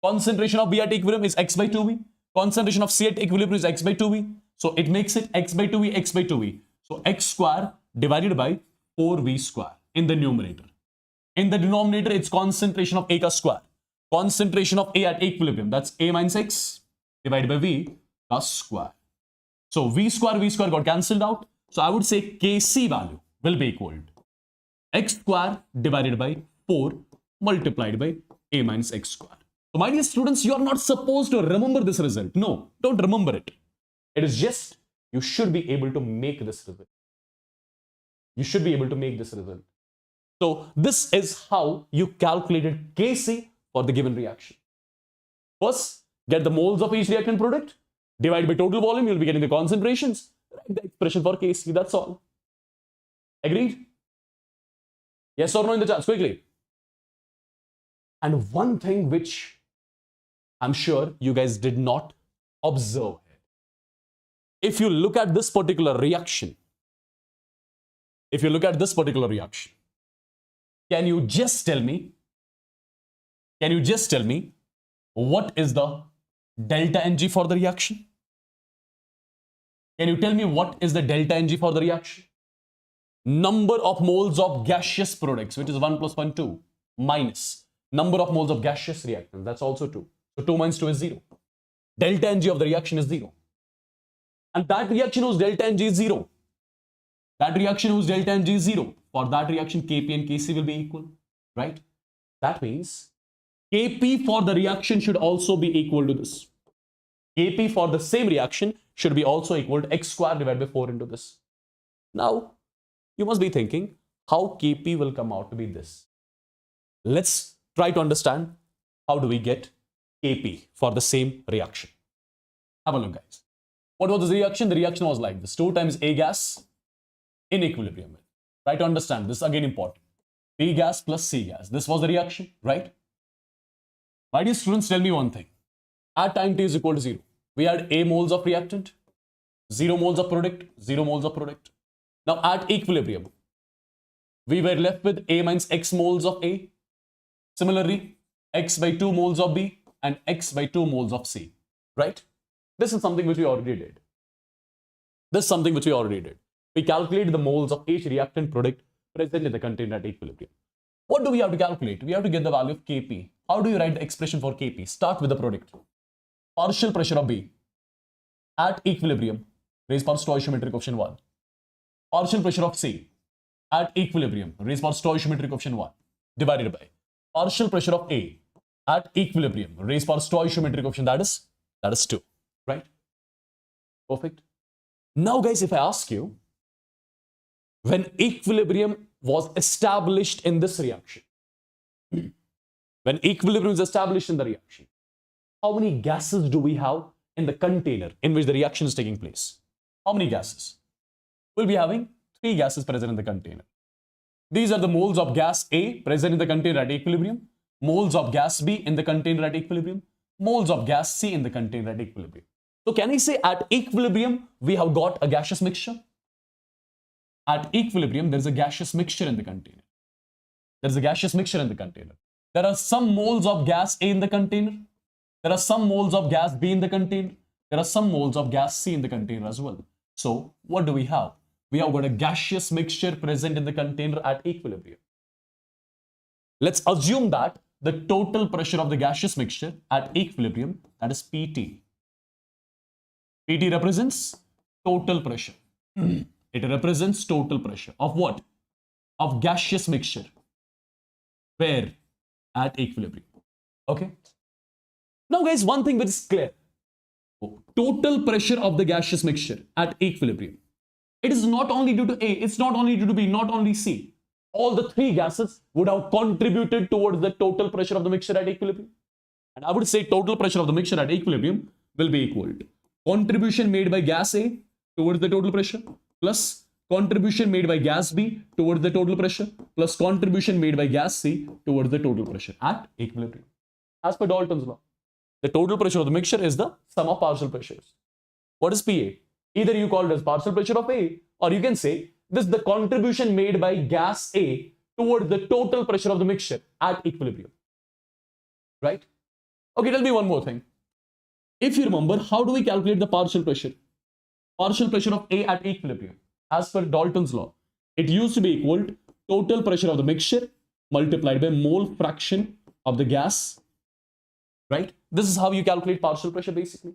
concentration of B at equilibrium is X by 2V. Concentration of C at equilibrium is X by 2V. So it makes it X by 2V, X by 2V. So X square divided by 4V square in the numerator. In the denominator, it's concentration of A ka square. Concentration of A at equilibrium, that's A minus X divided by V ka square. So V square got cancelled out. So I would say Kc value will be equal to X square divided by 4 multiplied by A minus X square. So my dear students, you are not supposed to remember this result. No, don't remember it. It is just, you should be able to make this result. You should be able to make this result. So this is how you calculated Kc for the given reaction. First, get the moles of each reactant product, divide by total volume, you'll be getting the concentrations. Write the expression for Kc, that's all. Agreed? Yes or no in the chat, quickly. And one thing which I'm sure you guys did not observe. if you look at this particular reaction, can you just tell me what is the delta Ng for the reaction? Can you tell me what is the delta Ng for the reaction? Number of moles of gaseous products, which is 1 plus 1, 2, minus number of moles of gaseous reactant, that's also 2. So 2 minus 2 is 0. Delta Ng of the reaction is 0. And that reaction whose delta Ng is 0. For that reaction, Kp and Kc will be equal, right? That means Kp for the reaction should also be equal to this. Kp for the same reaction should be also equal to x square divided by 4 into this. Now, you must be thinking how Kp will come out to be this. Let's try to understand how do we get Kp for the same reaction. Have a look, guys. What was the reaction? The reaction was like this. 2 times A gas in equilibrium. Try to understand. This is again important. B gas plus C gas. This was the reaction, right? My dear students, tell me one thing. At time t is equal to 0, we had A moles of reactant, 0 moles of product, 0 moles of product. Now at equilibrium, we were left with A minus X moles of A. Similarly, X by 2 moles of B and X by 2 moles of C, right? This is something which we already did. We calculated the moles of each reactant product present in the container at equilibrium. What do we have to calculate? We have to get the value of Kp. How do you write the expression for Kp? Start with the product. Partial pressure of B at equilibrium, raised power stoichiometric coefficient 1. Partial pressure of C at equilibrium, raised power stoichiometric coefficient 1, divided by partial pressure of A at equilibrium, raised power stoichiometric coefficient, that is 2, right? Perfect. Now, guys, if I ask you, when equilibrium was established in this reaction, when equilibrium is established in the reaction, how many gases do we have in the container in which the reaction is taking place? How many gases? We'll be having 3 gases present in the container. These are the moles of gas A present in the container at equilibrium, moles of gas B in the container at equilibrium, moles of gas C in the container at equilibrium. So can I say at equilibrium we have got a gaseous mixture? At equilibrium there is a gaseous mixture in the container. There are some moles of gas A in the container. There are some moles of gas B in the container. There are some moles of gas C in the container as well. So what do we have? We have got a gaseous mixture present in the container at equilibrium. Let's assume that the total pressure of the gaseous mixture at equilibrium, that is Pt. Pt represents total pressure. It represents total pressure of what? Of gaseous mixture. Where? At equilibrium. Okay. Now, guys, one thing which is clear. Total pressure of the gaseous mixture at equilibrium. It is not only due to A, it's not only due to B, not only C. All the 3 gases would have contributed towards the total pressure of the mixture at equilibrium. And I would say total pressure of the mixture at equilibrium will be equal to contribution made by gas A towards the total pressure plus contribution made by gas B towards the total pressure plus contribution made by gas C towards the total pressure at equilibrium. As per Dalton's law, the total pressure of the mixture is the sum of partial pressures. What is PA? Either you call it as partial pressure of A, or you can say this is the contribution made by gas A towards the total pressure of the mixture at equilibrium. Right? Okay, tell me one more thing. If you remember, how do we calculate the partial pressure? Partial pressure of A at equilibrium. As per Dalton's law, it used to be equal to total pressure of the mixture multiplied by mole fraction of the gas. Right? This is how you calculate partial pressure basically.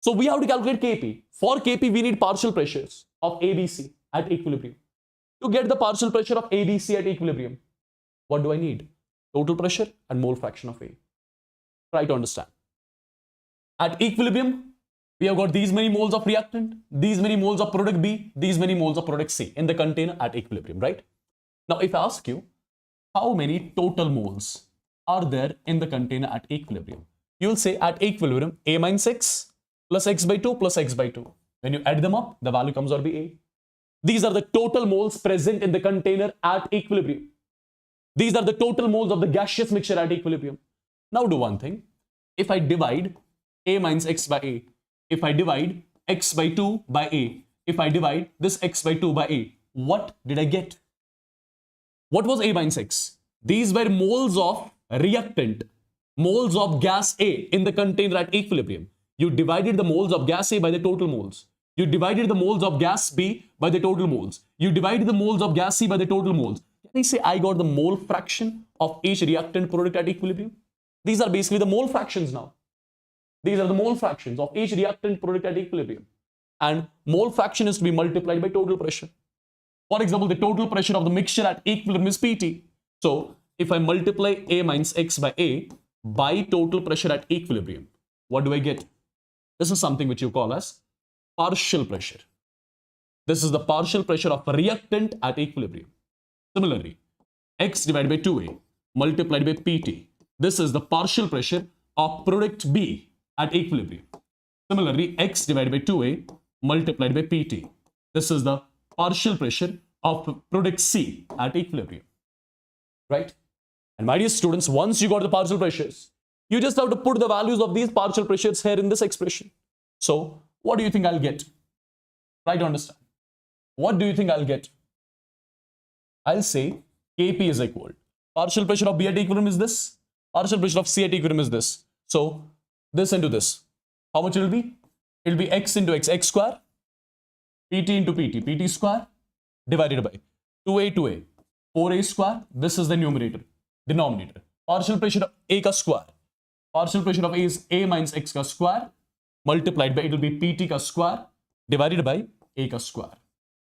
So we have to calculate Kp. For Kp, we need partial pressures of ABC at equilibrium. To get the partial pressure of ABC at equilibrium, what do I need? Total pressure and mole fraction of A. Try to understand. At equilibrium, we have got these many moles of reactant, these many moles of product B, these many moles of product C in the container at equilibrium, right? Now, if I ask you, how many total moles are there in the container at equilibrium? You will say at equilibrium, A minus X plus X by 2 plus X by 2. When you add them up, the value comes out to be A. These are the total moles present in the container at equilibrium. These are the total moles of the gaseous mixture at equilibrium. Now do one thing. If I divide A minus X by A, if I divide x by 2 by A. If I divide this x by 2 by A, what did I get? What was A minus X? These were moles of reactant, moles of gas A in the container at equilibrium. You divided the moles of gas A by the total moles. You divided the moles of gas B by the total moles. You divided the moles of gas C by the total moles. Can I say I got the mole fraction of each reactant product at equilibrium? These are basically the mole fractions now. These are the mole fractions of each reactant product at equilibrium. And mole fraction is to be multiplied by total pressure. For example, the total pressure of the mixture at equilibrium is PT. So, if I multiply A minus X by A by total pressure at equilibrium, what do I get? This is something which you call as partial pressure. This is the partial pressure of a reactant at equilibrium. Similarly, X divided by 2A multiplied by PT. This is the partial pressure of product B at equilibrium. Similarly, X divided by 2A multiplied by PT. This is the partial pressure of product C at equilibrium. Right? And my dear students, once you got the partial pressures, you just have to put the values of these partial pressures here in this expression. So, what do you think I'll get? Try to understand. What do you think I'll get? I'll say Kp is equal. Partial pressure of B at equilibrium is this. Partial pressure of C at equilibrium is this. So, this into this. How much it will be? It will be x into x, x square, pt into pt, pt square, divided by 2a, 2a, 4a square. This is the numerator, denominator. Partial pressure of A ka square. Partial pressure of A is A minus x ka square, multiplied by, it will be pt ka square, divided by A ka square.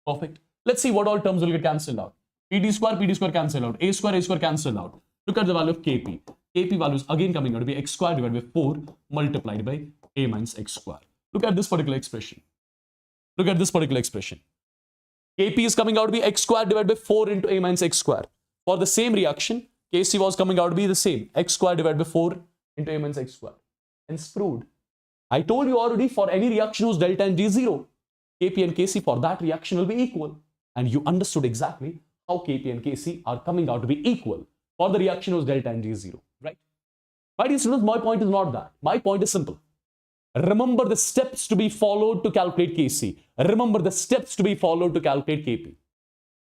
Perfect. Let's see what all terms will get cancelled out. pt square cancelled out. A square cancelled out. Look at the value of Kp. Kp value is again coming out to be x square divided by 4 multiplied by A minus x square. Look at this particular expression. Look at this particular expression. Kp is coming out to be x square divided by 4 into A minus x square. For the same reaction, Kc was coming out to be the same, x square divided by 4 into A minus x square. Hence proved. I told you already, for any reaction whose delta and G is 0, Kp and Kc for that reaction will be equal. And you understood exactly how Kp and Kc are coming out to be equal for the reaction whose delta and G is 0. Right? My dear students, my point is not that. My point is simple. Remember the steps to be followed to calculate Kc. Remember the steps to be followed to calculate Kp.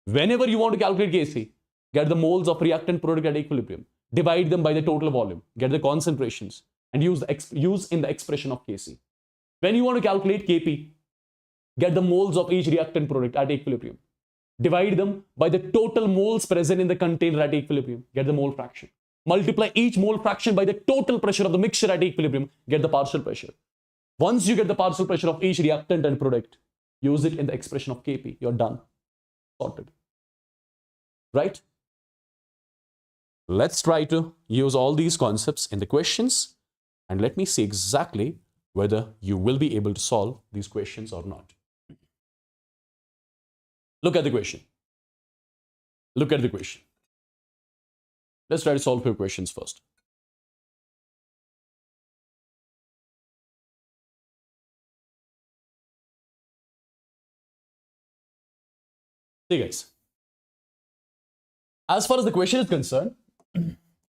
Whenever you want to calculate Kc, get the moles of reactant product at equilibrium. Divide them by the total volume. Get the concentrations and use in the expression of Kc. When you want to calculate Kp, get the moles of each reactant product at equilibrium. Divide them by the total moles present in the container at equilibrium. Get the mole fraction. Multiply each mole fraction by the total pressure of the mixture at equilibrium. Get the partial pressure. Once you get the partial pressure of each reactant and product, use it in the expression of Kp. You're done. Sorted. Right? Let's try to use all these concepts in the questions and let me see exactly whether you will be able to solve these questions or not. Look at the question. Look at the question. Let's try to solve a few questions first. See guys, as far as the question is concerned,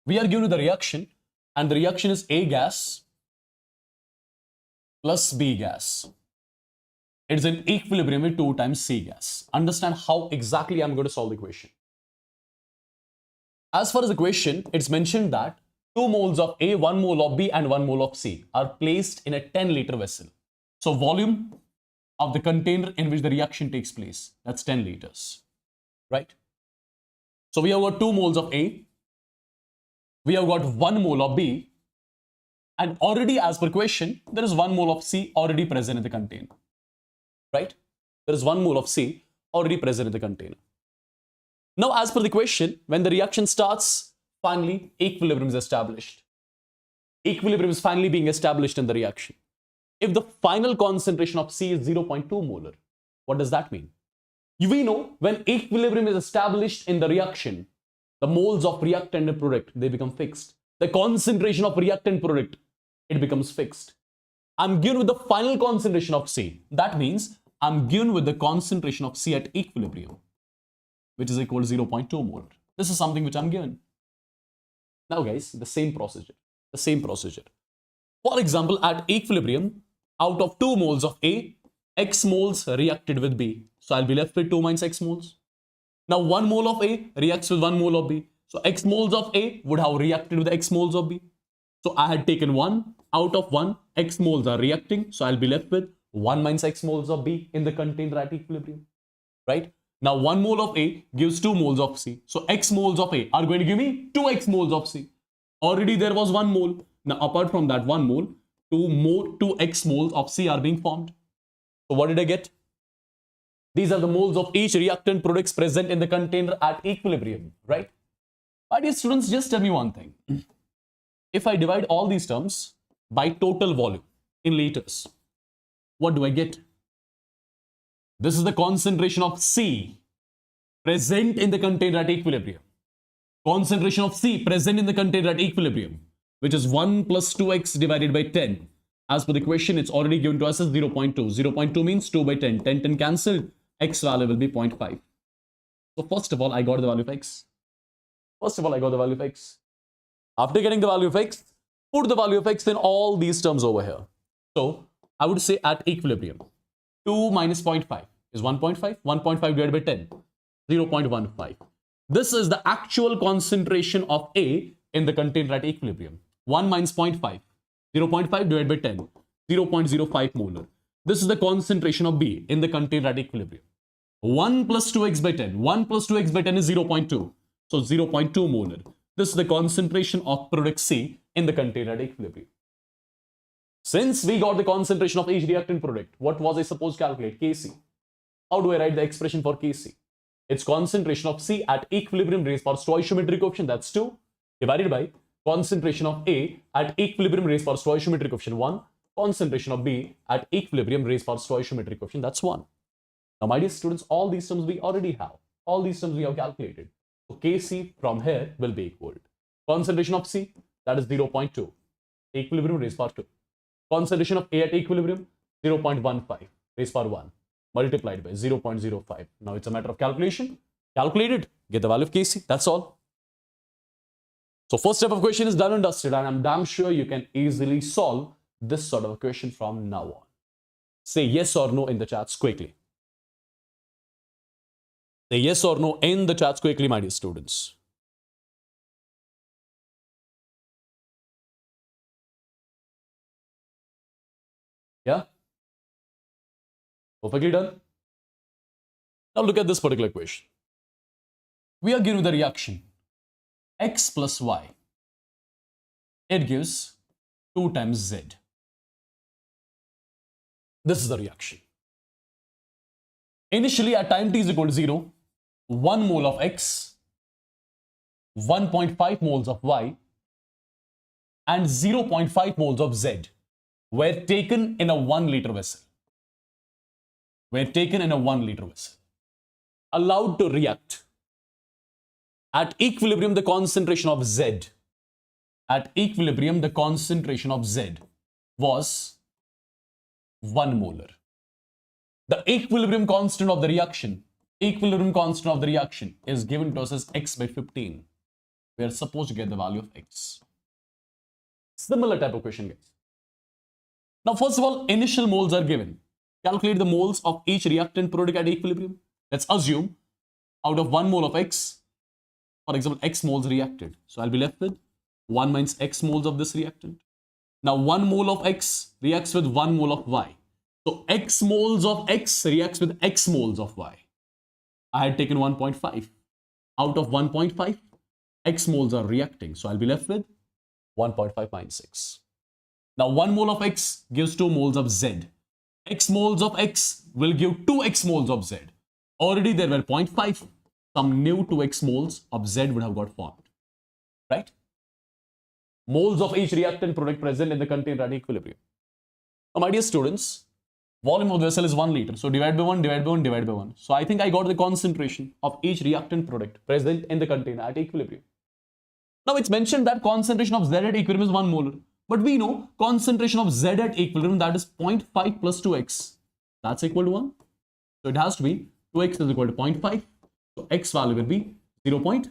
we are given the reaction and the reaction is A gas plus B gas. It is in equilibrium with 2 times C gas. Understand how exactly I'm going to solve the equation. As far as the question, it's mentioned that 2 moles of A, 1 mole of B and 1 mole of C are placed in a 10-liter vessel. So volume of the container in which the reaction takes place, that's 10 liters, right? So we have got 2 moles of A, we have got 1 mole of B, and already as per question, there is 1 mole of C already present in the container, right? There is 1 mole of C already present in the container. Now, as per the question, when the reaction starts, finally, equilibrium is established. Equilibrium is finally being established in the reaction. If the final concentration of C is 0.2 molar, what does that mean? We know when equilibrium is established in the reaction, the moles of reactant and product, they become fixed. The concentration of reactant product, it becomes fixed. I'm given with the final concentration of C. That means I'm given with the concentration of C at equilibrium, which is equal to 0.2 molar. This is something which I'm given. Now guys, the same procedure. For example, at equilibrium, out of 2 moles of A, X moles reacted with B. So I'll be left with 2 minus X moles. Now 1 mole of A reacts with 1 mole of B. So X moles of A would have reacted with X moles of B. So I had taken 1 out of 1. X moles are reacting. So I'll be left with 1 minus X moles of B in the container at equilibrium. Right? Now 1 mole of A gives 2 moles of C. So X moles of A are going to give me 2X moles of C. Already there was 1 mole. Now apart from that 1 mole, 2X moles of C are being formed. So what did I get? These are the moles of each reactant products present in the container at equilibrium, right? My dear students, just tell me one thing. If I divide all these terms by total volume in liters, what do I get? This is the concentration of C present in the container at equilibrium. Concentration of C present in the container at equilibrium, which is 1 plus 2x divided by 10. As per the question, it's already given to us as 0.2. 0.2 means 2 by 10. 10 cancelled. X value will be 0.5. So first of all, I got the value of X. After getting the value of X, put the value of X in all these terms over here. So I would say at equilibrium, 2 minus 0.5 is 1.5. 1.5 divided by 10, 0.15. This is the actual concentration of A in the container at equilibrium. 1 minus 0.5. 0.5 divided by 10, 0.05 molar. This is the concentration of B in the container at equilibrium. 1 plus 2x by 10. 1 plus 2x by 10 is 0.2. So 0.2 molar. This is the concentration of product C in the container at equilibrium. Since we got the concentration of each reactant product, what was I supposed to calculate? Kc. How do I write the expression for Kc? It's concentration of C at equilibrium raised power stoichiometric coefficient, that's 2, divided by concentration of A at equilibrium raised power stoichiometric coefficient 1, concentration of B at equilibrium raised power stoichiometric coefficient, that's 1. Now, my dear students, all these terms we already have. All these terms we have calculated. So Kc from here will be equal to concentration of C, that is 0.2, equilibrium raised power 2. Concentration of A at equilibrium, 0.15 raised power 1, multiplied by 0.05. Now it's a matter of calculation. Calculate it, get the value of Kc, that's all. So first step of question is done and dusted, and I'm damn sure you can easily solve this sort of a question from now on. Say yes or no in the chats quickly. Say yes or no in the chats quickly, my dear students. Yeah? Perfectly done. Now look at this particular question. We are given the reaction X plus Y. It gives 2 times Z. This is the reaction. Initially at time t is equal to 0, 1 mole of X, 1.5 moles of Y, and 0.5 moles of Z were taken in a 1 liter vessel. Allowed to react. At equilibrium, the concentration of Z. At equilibrium, the concentration of Z was 1 molar. The equilibrium constant of the reaction is given to us as X by 15. We are supposed to get the value of X. Similar type of question, guys. Now, first of all, initial moles are given. Calculate the moles of each reactant product at equilibrium. Let's assume out of 1 mole of X, for example, X moles reacted. So I'll be left with 1 minus X moles of this reactant. Now 1 mole of X reacts with 1 mole of Y. So X moles of X reacts with X moles of Y. I had taken 1.5. Out of 1.5, X moles are reacting. So I'll be left with 1.5 minus 6. Now 1 mole of X gives 2 moles of Z. X moles of X will give 2 X moles of Z. Already there were 0.5. Some new 2X moles of Z would have got formed. Right? Moles of each reactant product present in the container at equilibrium. Now, my dear students, volume of the vessel is 1 liter. So divide by 1, divide by 1, divide by 1. So I think I got the concentration of each reactant product present in the container at equilibrium. Now it's mentioned that concentration of Z at equilibrium is 1 molar. But we know concentration of Z at equilibrium, that is 0.5 plus 2x. That's equal to 1. So it has to be 2x is equal to 0.5. So X value will be 0.25.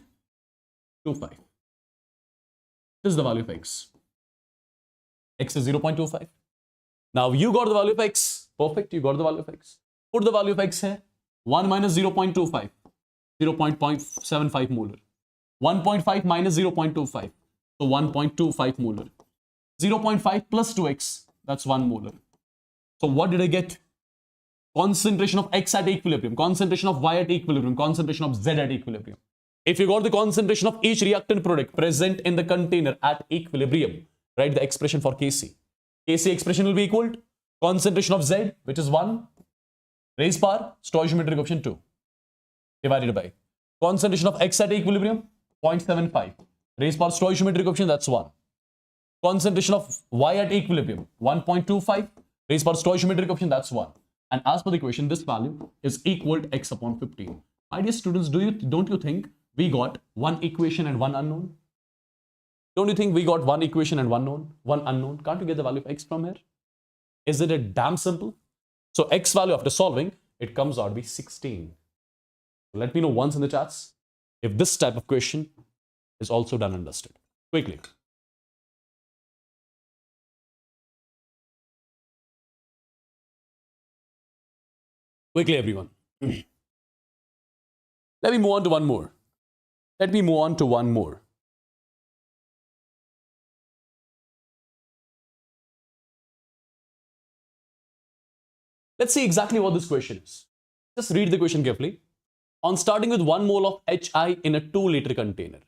This is the value of X. X is 0.25. Now you got the value of X. Perfect, you got the value of x. Put the value of x here. 1 minus 0.25, 0.75 molar. 1.5 minus 0.25, so 1.25 molar. 0.5 plus 2x, that's 1 molar. So what did I get? Concentration of x at equilibrium, concentration of y at equilibrium, concentration of z at equilibrium. If you got the concentration of each reactant product present in the container at equilibrium, write the expression for Kc. Kc expression will be equal to concentration of Z, which is 1, raised power stoichiometric coefficient 2, divided by concentration of X at equilibrium, 0.75, raised power stoichiometric coefficient, that's 1. Concentration of Y at equilibrium, 1.25, raised power stoichiometric coefficient, that's 1. And as per the equation, this value is equal to x upon 15. My dear students, don't you think we got one equation and one unknown? Don't you think we got one equation and one unknown? Can't you get the value of x from here? Isn't it damn simple? So x value after solving, it comes out to be 16. Let me know once in the chats if this type of question is also done and dusted. Quickly. Quickly, everyone. Let me move on to one more. Let's see exactly what this question is. Just read the question carefully. On starting with 1 mole of HI in a 2-liter container,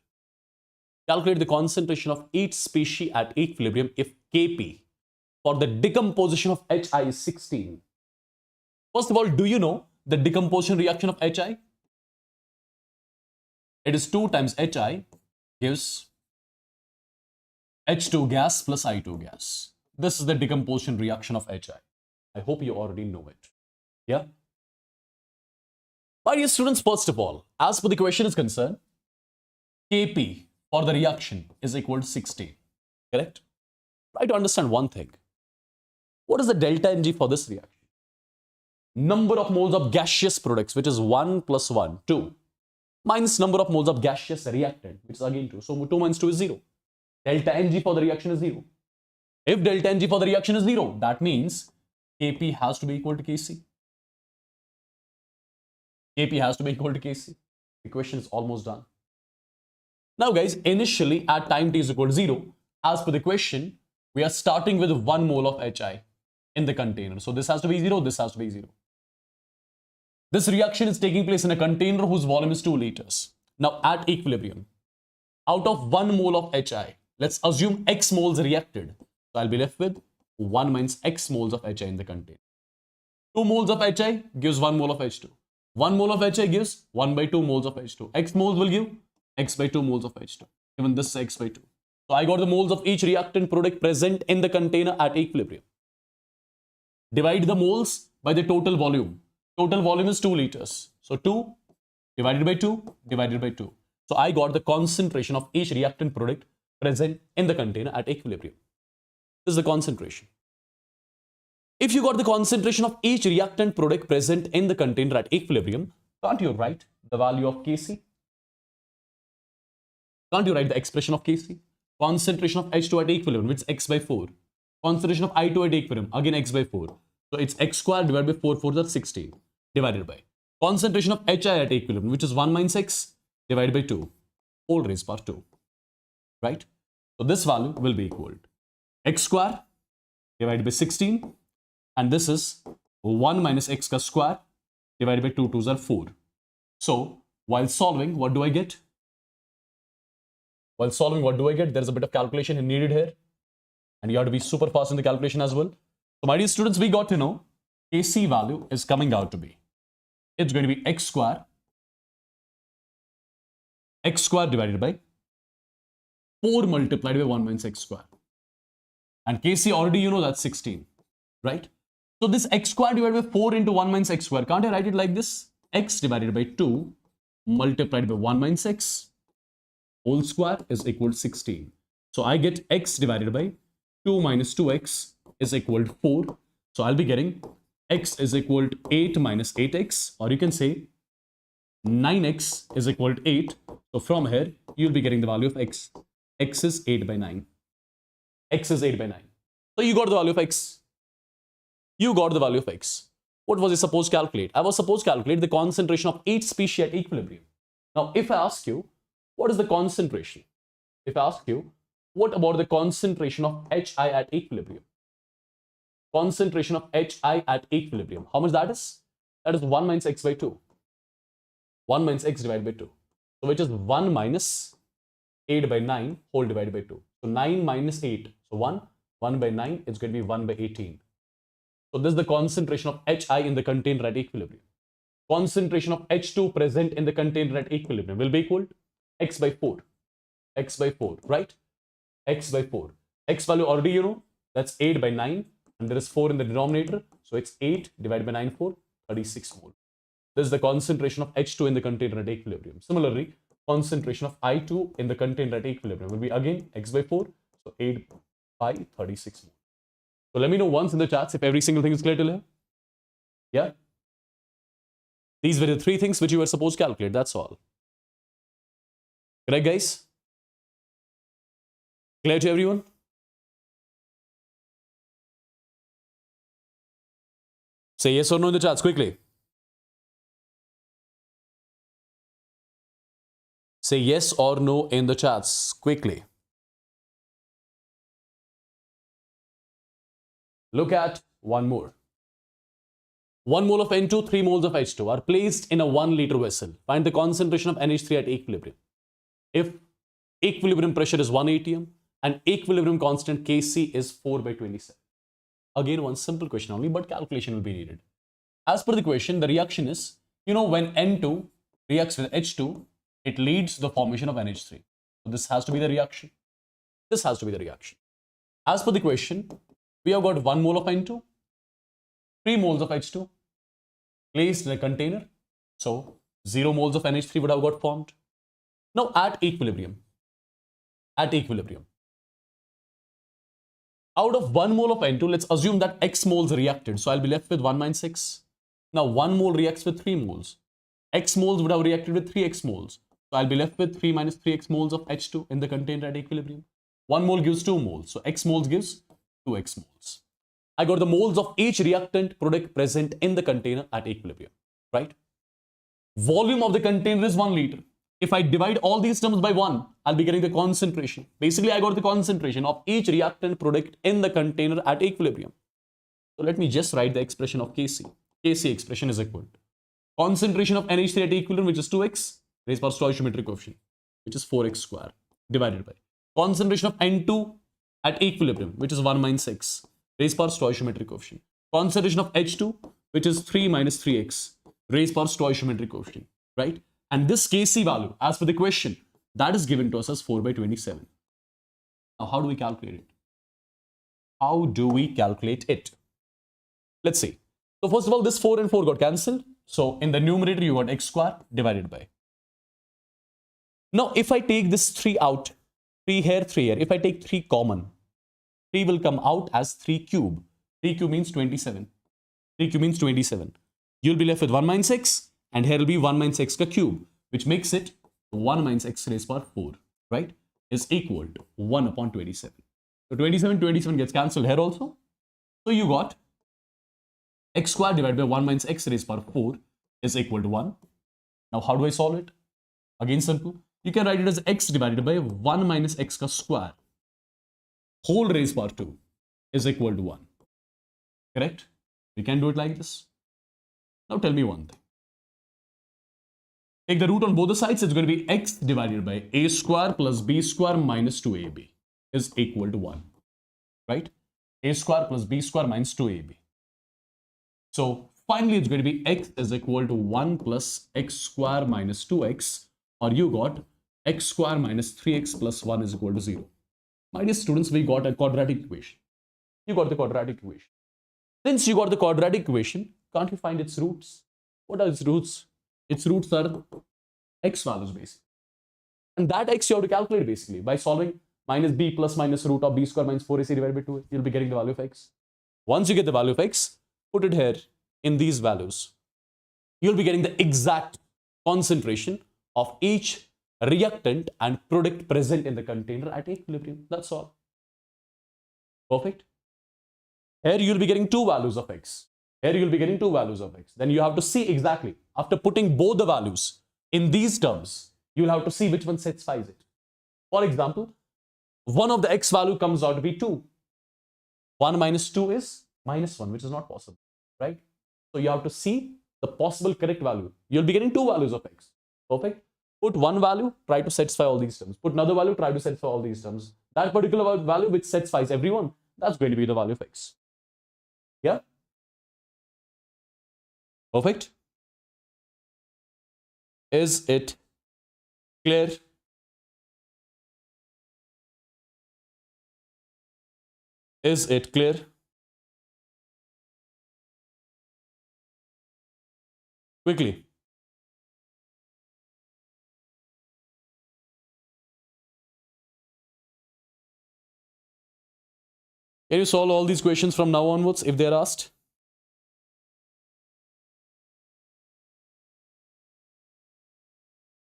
calculate the concentration of each species at equilibrium if Kp for the decomposition of HI is 16. First of all, do you know the decomposition reaction of HI? It is 2 times HI gives H2 gas plus I2 gas. This is the decomposition reaction of HI. I hope you already know it. Yeah? My dear students, first of all, as per the question is concerned, Kp for the reaction is equal to 16. Correct? Try to understand one thing. What is the delta Ng for this reaction? Number of moles of gaseous products, which is 1 plus 1, 2, minus number of moles of gaseous reactant, which is again 2. So 2 minus 2 is 0. Delta Ng for the reaction is 0. If delta Ng for the reaction is 0, that means Kp has to be equal to Kc. Kp has to be equal to Kc. The question is almost done. Now guys, initially at time t is equal to 0, as per the question, we are starting with 1 mole of HI in the container. So this has to be 0, this has to be 0. This reaction is taking place in a container whose volume is 2 liters. Now at equilibrium, out of 1 mole of HI, let's assume X moles reacted. So I'll be left with 1 minus X moles of HI in the container. 2 moles of HI gives 1 mole of H2. 1 mole of HI gives 1 by 2 moles of H2. X moles will give X by 2 moles of H2. Even this is X by 2. So I got the moles of each reactant product present in the container at equilibrium. Divide the moles by the total volume. Total volume is 2 liters. So 2 divided by 2 divided by 2. So I got the concentration of each reactant product present in the container at equilibrium. This is the concentration. If you got the concentration of each reactant product present in the container at equilibrium, can't you write the value of Kc? Can't you write the expression of Kc? Concentration of H2 at equilibrium, which is x by 4. Concentration of I2 at equilibrium, again x by 4. So it's x squared divided by 4, 4 that's 16, divided by concentration of HI at equilibrium, which is 1 minus x divided by 2, whole raised power 2. Right? So this value will be equal to x square divided by 16, and this is 1 minus x square divided by 2 2s are 4. So while solving, what do I get? While solving, what do I get? There's a bit of calculation needed here, and you have to be super fast in the calculation as well. So my dear students, we got to know Kc value is coming out to be, it's going to be x square divided by 4 multiplied by 1 minus x square. And Kc already you know that's 16, right? So this x square divided by 4 into 1 minus x square, can't I write it like this? X divided by 2 multiplied by 1 minus x whole square is equal to 16. So I get x divided by 2 minus 2x is equal to 4. So I'll be getting x is equal to 8 minus 8x, or you can say 9x is equal to 8. So from here, you'll be getting the value of x. X is 8 by 9. X is 8 by 9. So you got the value of x. You got the value of X. What was it supposed to calculate? I was supposed to calculate the concentration of each species at equilibrium. Now, if I ask you, what is the concentration? If I ask you, what about the concentration of HI at equilibrium? Concentration of HI at equilibrium. How much that is? That is 1 minus X by 2. 1 minus X divided by 2. So which is 1 minus 8 by 9 whole divided by 2. So 9 minus 8. So 1 by 9 is going to be 1 by 18. So this is the concentration of HI in the container at equilibrium. Concentration of H2 present in the container at equilibrium will be equal to X by 4. X by 4, right? X by 4. X value already you know. That's 8 by 9. And there is 4 in the denominator. So it's 8 divided by 9, 4, 36 mole. This is the concentration of H2 in the container at equilibrium. Similarly, concentration of I2 in the container at equilibrium will be again X by 4. So 8 by 36 mole. So let me know once in the chats if every single thing is clear till here. Yeah? These were the 3 things which you were supposed to calculate. That's all. Correct, guys? Clear to everyone? Say yes or no in the chats quickly. Say yes or no in the chats quickly. Look at one more. 1 mole of N2, 3 moles of H2 are placed in a 1 liter vessel. Find the concentration of NH3 at equilibrium. If equilibrium pressure is 1 atm and equilibrium constant Kc is 4 by 27. Again, one simple question only, but calculation will be needed. As per the question, the reaction is, when N2 reacts with H2, it leads to the formation of NH3. So this has to be the reaction. This has to be the reaction. As per the question, we have got 1 mole of N2, 3 moles of H2 placed in a container. So 0 moles of NH3 would have got formed. Now at equilibrium, out of 1 mole of N2, let's assume that X moles reacted. So I'll be left with 1 minus X. Now 1 mole reacts with 3 moles. X moles would have reacted with 3X moles. So I'll be left with 3 minus 3X moles of H2 in the container at equilibrium. 1 mole gives 2 moles. So X moles gives 2X moles. I got the moles of each reactant product present in the container at equilibrium, right? Volume of the container is 1 liter. If I divide all these terms by 1, I'll be getting the concentration. Basically, I got the concentration of each reactant product in the container at equilibrium. So let me just write the expression of Kc. Kc expression is equal to concentration of NH3 at equilibrium, which is 2x, raised by stoichiometric coefficient, which is 4x square, divided by concentration of N2 at equilibrium, which is 1 minus x, raised by stoichiometric coefficient. Concentration of H2, which is 3 minus 3x, raised by stoichiometric coefficient, right? And this Kc value, as per the question, that is given to us as 4 by 27. Now, how do we calculate it? How do we calculate it? Let's see. So first of all, this 4 and 4 got cancelled. So in the numerator, you got x square divided by. Now, if I take this 3 out, 3 here, 3 here, if I take 3 common, 3 will come out as 3 cube. 3 cube means 27. 3 cube means 27. You'll be left with 1 minus x, and here will be 1 minus x ka cube, which makes it 1 minus x raised power 4, right? Is equal to 1 upon 27. So 27 gets cancelled here also. So you got x square divided by 1 minus x raised power 4 is equal to 1. Now, how do I solve it? Again, simple. You can write it as x divided by 1 minus x ka square whole raised power 2 is equal to 1. Correct? We can do it like this. Now, tell me one thing. Take the root on both the sides. It's going to be x divided by a square plus b square minus 2ab is equal to 1. Right? A square plus b square minus 2ab. So finally, it's going to be x is equal to 1 plus x square minus 2x, or you got x square minus 3x plus 1 is equal to 0. My dear students, we got a quadratic equation. You got the quadratic equation. Since you got the quadratic equation, can't you find its roots? What are its roots? Its roots are x values basically. And that x you have to calculate basically by solving minus b plus minus root of b square minus 4ac divided by 2. You'll be getting the value of x. Once you get the value of x, put it here in these values. You'll be getting the exact concentration of each reactant and product present in the container at equilibrium. That's all. Perfect. Here you'll be getting two values of x. Here you'll be getting two values of x. Then you have to see exactly, after putting both the values in these terms, you'll have to see which one satisfies it. For example, one of the x value comes out to be 2. 1 minus 2 is minus 1, which is not possible, right? So you have to see the possible correct value. You'll be getting two values of x. Perfect. Put one value, try to satisfy all these terms. Put another value, try to satisfy all these terms. That particular value which satisfies everyone, that's going to be the value of x. Yeah? Perfect. Is it clear? Is it clear? Quickly. Can you solve all these questions from now onwards if they are asked?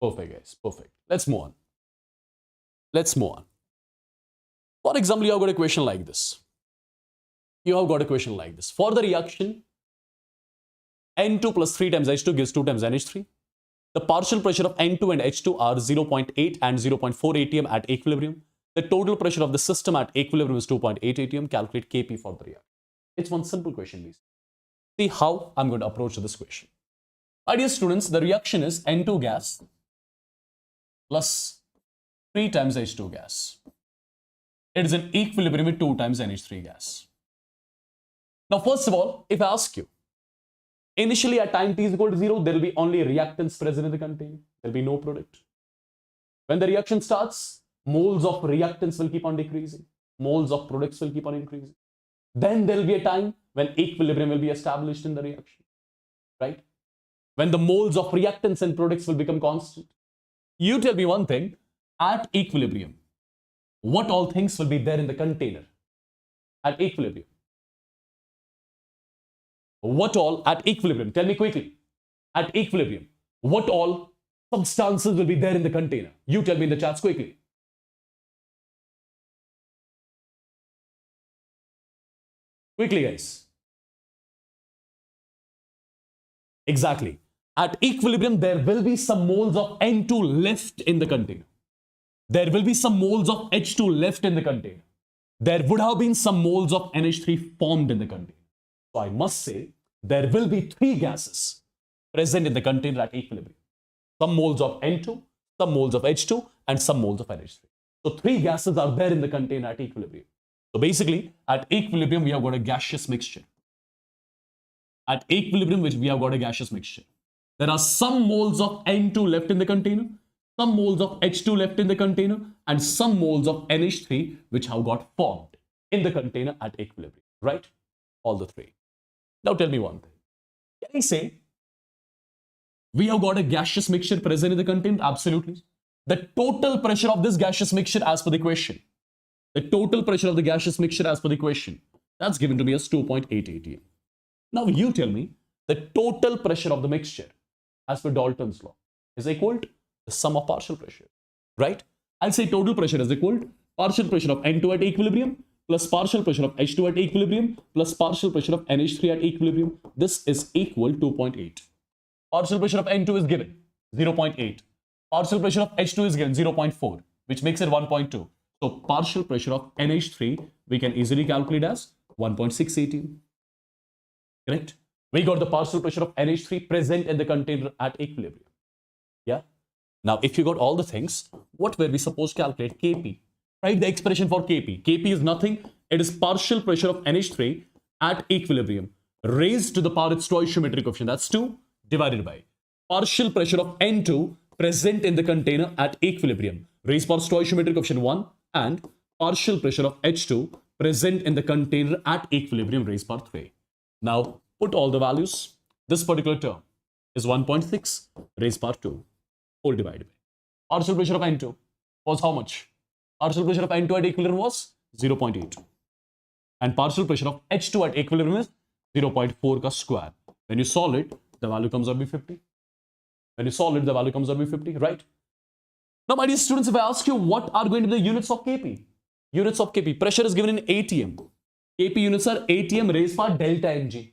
Perfect, guys. Perfect. Let's move on. Let's move on. For example, you have got a question like this. You have got a question like this. For the reaction, N2 plus 3 times H2 gives 2 times NH3. The partial pressure of N2 and H2 are 0.8 and 0.4 atm at equilibrium. The total pressure of the system at equilibrium is 2.8 atm. Calculate Kp for the reaction. It's one simple question, please. See how I'm going to approach this question. My dear students, the reaction is N2 gas plus 3 times H2 gas. It is in equilibrium with 2 times NH3 gas. Now, first of all, if I ask you, initially at time t is equal to 0, there will be only reactants present in the container. There will be no product. When the reaction starts, moles of reactants will keep on decreasing. Moles of products will keep on increasing. Then there will be a time when equilibrium will be established in the reaction. Right? When the moles of reactants and products will become constant. You tell me one thing, at equilibrium, what all things will be there in the container at equilibrium? What all at equilibrium? Tell me quickly. At equilibrium, what all substances will be there in the container? You tell me in the chats quickly. Quickly, guys. Exactly. At equilibrium, there will be some moles of N2 left in the container. There will be some moles of H2 left in the container. There would have been some moles of NH3 formed in the container. So I must say, there will be 3 gases present in the container at equilibrium. Some moles of N2, some moles of H2, and some moles of NH3. So 3 gases are there in the container at equilibrium. So basically, at equilibrium, we have got a gaseous mixture. At equilibrium, we have got a gaseous mixture. There are some moles of N2 left in the container, some moles of H2 left in the container, and some moles of NH3 which have got formed in the container at equilibrium, right? All the 3. Now tell me one thing. Can I say we have got a gaseous mixture present in the container? Absolutely. The total pressure of this gaseous mixture as per the equation, the total pressure of the gaseous mixture as per the equation, that's given to me as 2.8 atm. Now you tell me the total pressure of the mixture as per Dalton's law is equal to the sum of partial pressure, right? I'll say total pressure is equal to partial pressure of N2 at equilibrium plus partial pressure of H2 at equilibrium plus partial pressure of NH3 at equilibrium. This is equal to 2.8. Partial pressure of N2 is given 0.8. Partial pressure of H2 is given 0.4, which makes it 1.2. So partial pressure of NH3 we can easily calculate as 1.618. Correct? We got the partial pressure of NH3 present in the container at equilibrium. Yeah. Now, if you got all the things, what were we supposed to calculate? Kp. Write the expression for Kp. Kp is nothing. It is partial pressure of NH3 at equilibrium raised to the power its stoichiometric coefficient. That's 2 divided by partial pressure of N2 present in the container at equilibrium raised power stoichiometric coefficient 1 and partial pressure of H2 present in the container at equilibrium raised power 3. Now, put all the values. This particular term is 1.6 raised power 2 whole divided by partial pressure of N2 was how much? Partial pressure of N2 at equilibrium was 0.8 and partial pressure of H2 at equilibrium is 0.4 ka square. When you solve it, the value comes out to be 50. When you solve it, the value comes out to be 50, right? Now, my dear students, if I ask you what are going to be the units of Kp? Units of Kp. Pressure is given in atm. Kp units are atm raised by delta Ng.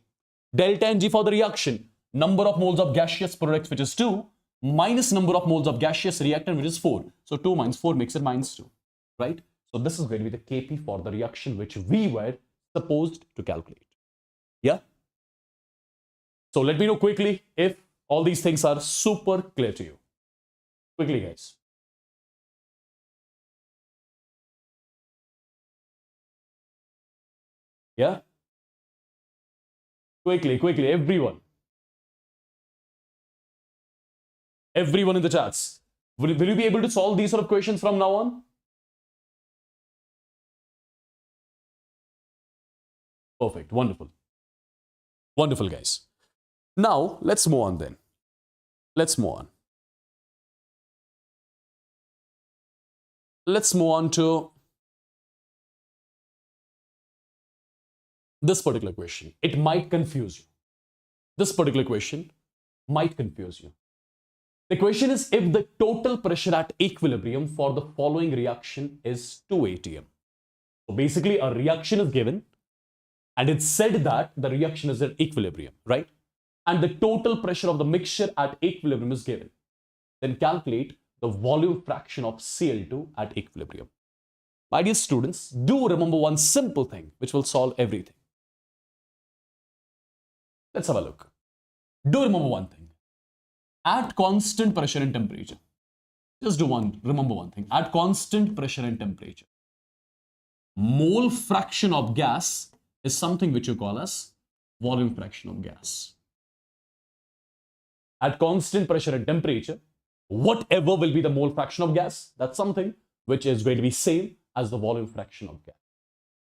Delta Ng for the reaction. Number of moles of gaseous products, which is 2, minus number of moles of gaseous reactant, which is 4. So 2 minus 4 makes it minus 2, right? So this is going to be the Kp for the reaction which we were supposed to calculate. Yeah? So let me know quickly if all these things are super clear to you. Quickly, guys. Yeah? Quickly, everyone. Everyone in the chats. Will you be able to solve these sort of questions from now on? Perfect. Wonderful. Wonderful, guys. Now, let's move on then. Let's move on. Let's move on to this particular question. It might confuse you. This particular question might confuse you. The question is, if the total pressure at equilibrium for the following reaction is 2 atm. So basically, a reaction is given, and it's said that the reaction is at equilibrium, right? And the total pressure of the mixture at equilibrium is given. Then calculate the volume fraction of Cl2 at equilibrium. My dear students, do remember one simple thing which will solve everything. Let's have a look. Do remember one thing. At constant pressure and temperature, remember one thing. At constant pressure and temperature, mole fraction of gas is something which you call as volume fraction of gas. At constant pressure and temperature, whatever will be the mole fraction of gas, that's something which is going to be same as the volume fraction of gas.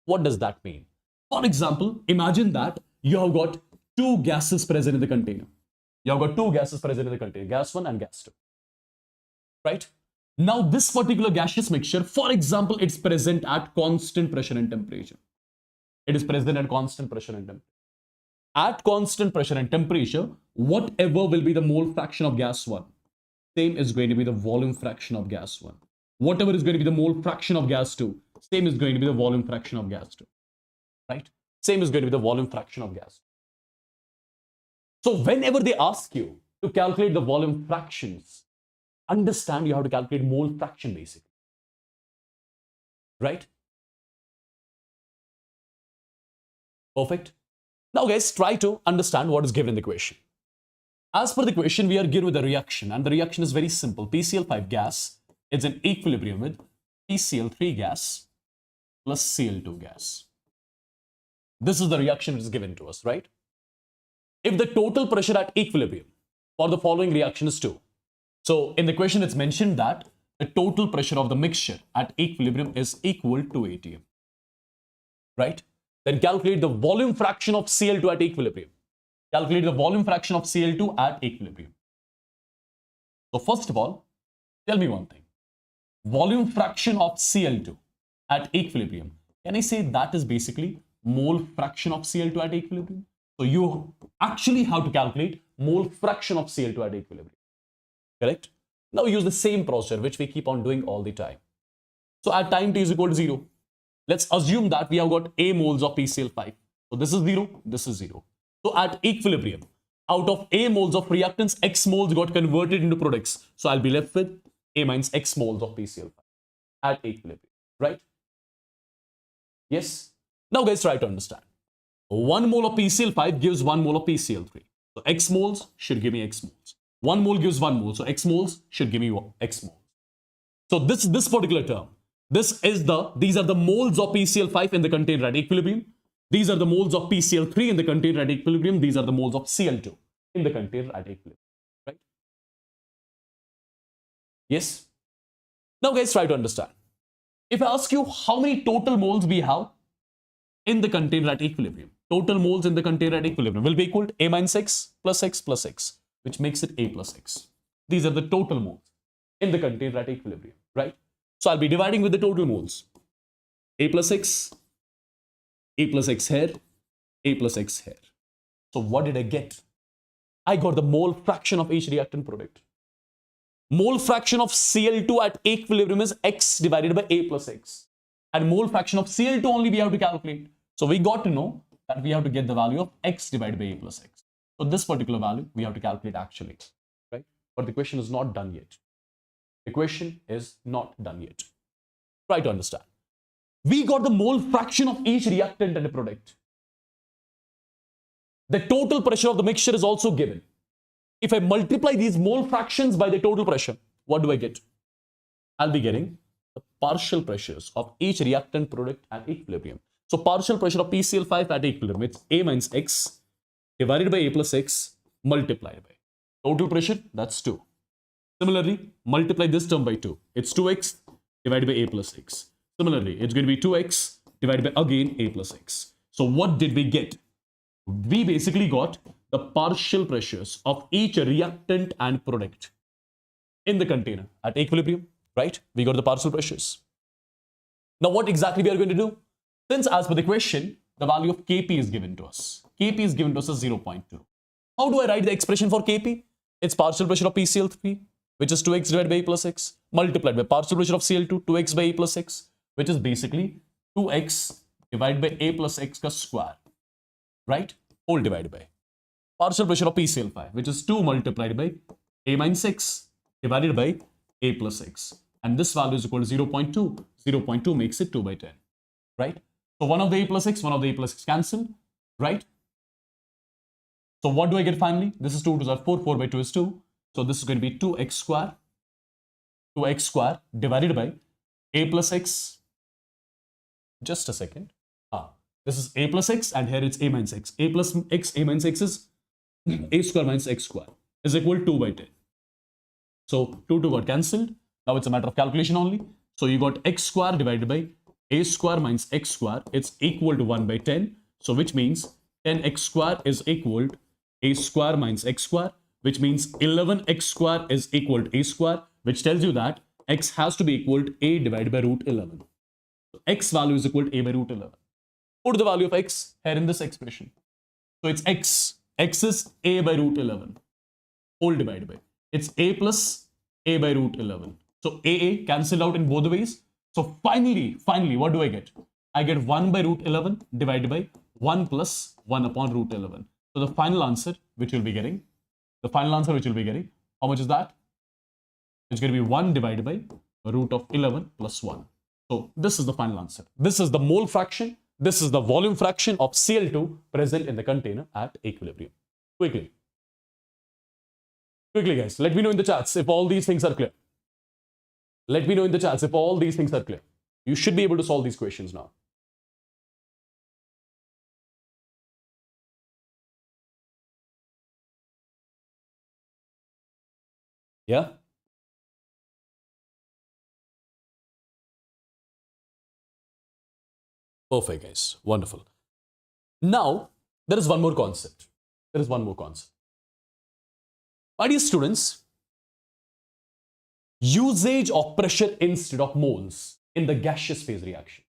What does that mean? For example, imagine that you have got two gases present in the container. You have got two gases present in the container, gas 1 and gas 2. Right? Now, this particular gaseous mixture, for example, it's present at constant pressure and temperature. It is present at constant pressure and temperature. At constant pressure and temperature, whatever will be the mole fraction of gas 1, same is going to be the volume fraction of gas 1. Whatever is going to be the mole fraction of gas 2, same is going to be the volume fraction of gas 2. Right? Same is going to be the volume fraction of gas 2. So whenever they ask you to calculate the volume fractions, understand you have to calculate mole fraction basically. Right? Perfect. Now guys, try to understand what is given in the question. As per the question, we are given with a reaction, and the reaction is very simple. PCl5 gas is in equilibrium with PCl3 gas plus Cl2 gas. This is the reaction which is given to us, right? If the total pressure at equilibrium for the following reaction is 2. So in the question, it's mentioned that the total pressure of the mixture at equilibrium is equal to atm. Right? Then calculate the volume fraction of Cl2 at equilibrium. Calculate the volume fraction of Cl2 at equilibrium. So first of all, tell me one thing. Volume fraction of Cl2 at equilibrium. Can I say that is basically mole fraction of Cl2 at equilibrium? So you actually have to calculate mole fraction of Cl2 at equilibrium. Correct? Now use the same procedure which we keep on doing all the time. So at time t is equal to 0. Let's assume that we have got A moles of PCl5. So this is 0, this is 0. So at equilibrium, out of A moles of reactants, X moles got converted into products. So I'll be left with A minus X moles of PCl5 at equilibrium. Right? Yes? Now guys, try to understand. 1 mole of PCl5 gives 1 mole of PCl3. So X moles should give me X moles. 1 mole gives 1 mole. So X moles should give me X moles. So this particular term, these are the moles of PCl5 in the container at equilibrium. These are the moles of PCl3 in the container at equilibrium. These are the moles of Cl2 in the container at equilibrium. Right? Yes? Now guys, try to understand. If I ask you how many total moles we have in the container at equilibrium, total moles in the container at equilibrium will be equal to A minus X plus X plus X, which makes it A plus X. These are the total moles in the container at equilibrium, right? So I'll be dividing with the total moles. A plus X here, A plus X here. So what did I get? I got the mole fraction of each reactant product. Mole fraction of Cl2 at equilibrium is X divided by A plus X. And mole fraction of Cl2 only we have to calculate. So we got to know that we have to get the value of x divided by a plus x. So this particular value we have to calculate actually, right? But the question is not done yet. The question is not done yet. Try to understand. We got the mole fraction of each reactant and a product. The total pressure of the mixture is also given. If I multiply these mole fractions by the total pressure, what do I get? I'll be getting the partial pressures of each reactant, product and equilibrium. So partial pressure of PCl5 at equilibrium, it's A minus X divided by A plus X multiplied by total pressure, that's 2. Similarly, multiply this term by 2. It's 2x divided by A plus X. Similarly, it's going to be 2x divided by again A plus X. So what did we get? We basically got the partial pressures of each reactant and product in the container at equilibrium, right? We got the partial pressures. Now what exactly we are going to do? Since as per the question, the value of Kp is given to us. Kp is given to us as 0.2. How do I write the expression for Kp? It's partial pressure of PCl3, which is 2x divided by A plus X, multiplied by partial pressure of Cl2, 2x by A plus X, which is basically 2x divided by A plus X ka square, right? Whole divided by partial pressure of PCl5, which is 2 multiplied by A minus X divided by A plus X. And this value is equal to 0.2. 0.2 makes it 2 by 10, right? So one of the A plus X, one of the A plus X cancel, right? So what do I get finally? This is 2 to the 4, 4 by 2 is 2. So this is going to be 2x square divided by A plus X. Just a second. This is A plus X and here it's A minus X. A plus X, A minus X is A square minus X square is equal to 2 by 10. So 2 got cancelled. Now it's a matter of calculation only. So you got x square divided by A square minus X square. It's equal to 1 by 10. So which means 10x square is equal to A square minus X square, which means 11x square is equal to A square, which tells you that x has to be equal to A divided by root 11. So x value is equal to A by root 11. Put the value of x here in this expression. So it's x. X is A by root 11. Whole divided by. It's A plus A by root 11. So A cancelled out in both the ways. So finally, what do I get? I get 1 by root 11 divided by 1 plus 1 upon root 11. So the final answer which you'll be getting, how much is that? It's going to be 1 divided by root of 11 plus 1. So this is the final answer. This is the mole fraction. This is the volume fraction of Cl2 present in the container at equilibrium. Quickly guys, let me know in the chats if all these things are clear. Let me know in the chats if all these things are clear. You should be able to solve these questions now. Yeah? Perfect, guys. Wonderful. Now, there is one more concept. My dear students, usage of pressure instead of moles in the gaseous phase reaction.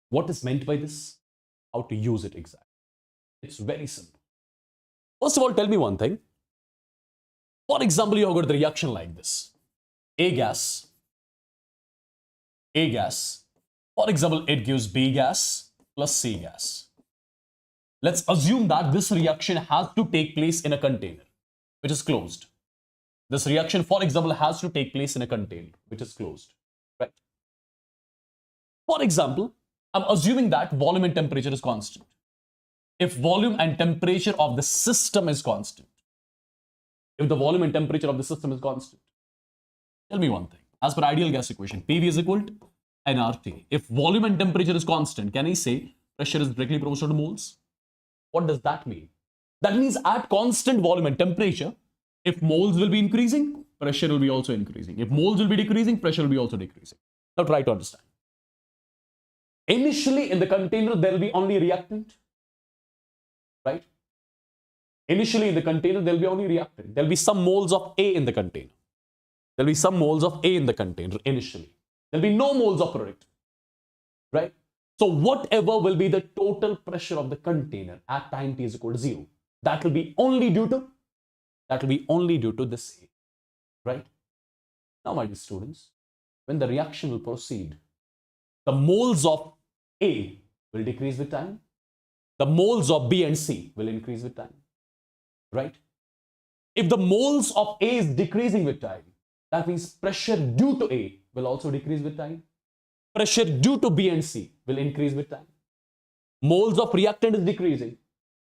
What is meant by this? How to use it exactly? It's very simple. First of all, tell me one thing. For example, you have got the reaction like this. A gas. For example, it gives B gas plus C gas. Let's assume that this reaction has to take place in a container which is closed. This reaction, for example, has to take place in a container which is closed, right? For example, I'm assuming that volume and temperature is constant. If volume and temperature of the system is constant, tell me one thing. As per ideal gas equation, PV is equal to nRT. If volume and temperature is constant, can I say pressure is directly proportional to moles? What does that mean? That means at constant volume and temperature, if moles will be increasing, pressure will be also increasing. If moles will be decreasing, pressure will be also decreasing. Now try to understand. Initially in the container, there will be only reactant, right? Initially in the container, there will be only reactant. There will be some moles of A in the container. Initially. There will be no moles of product, right? So whatever will be the total pressure of the container at time t is equal to 0, that will be only due to this A, right? Now, my dear students, when the reaction will proceed, the moles of A will decrease with time. The moles of B and C will increase with time, right? If the moles of A is decreasing with time, that means pressure due to A will also decrease with time. Pressure due to B and C will increase with time. Moles of reactant is decreasing.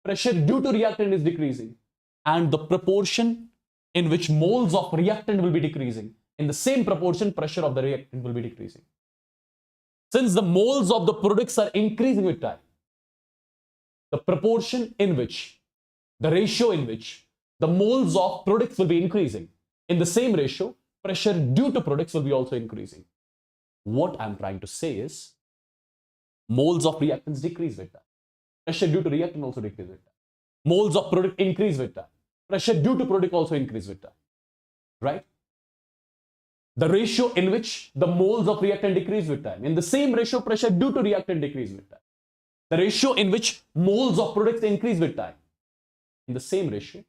Pressure due to reactant is decreasing. And the proportion in which moles of reactant will be decreasing, in the same proportion, pressure of the reactant will be decreasing. Since the moles of the products are increasing with time, the proportion in which, the ratio in which the moles of products will be increasing, in the same ratio, pressure due to products will be also increasing. What I'm trying to say is, moles of reactants decrease with time. Pressure due to reactant also decrease with time. Moles of product increase with time. Pressure due to product also increase with time. Right? The ratio in which the moles of reactant decrease with time. In the same ratio, pressure due to reactant decrease with time. The ratio in which moles of products increase with time. In the same ratio,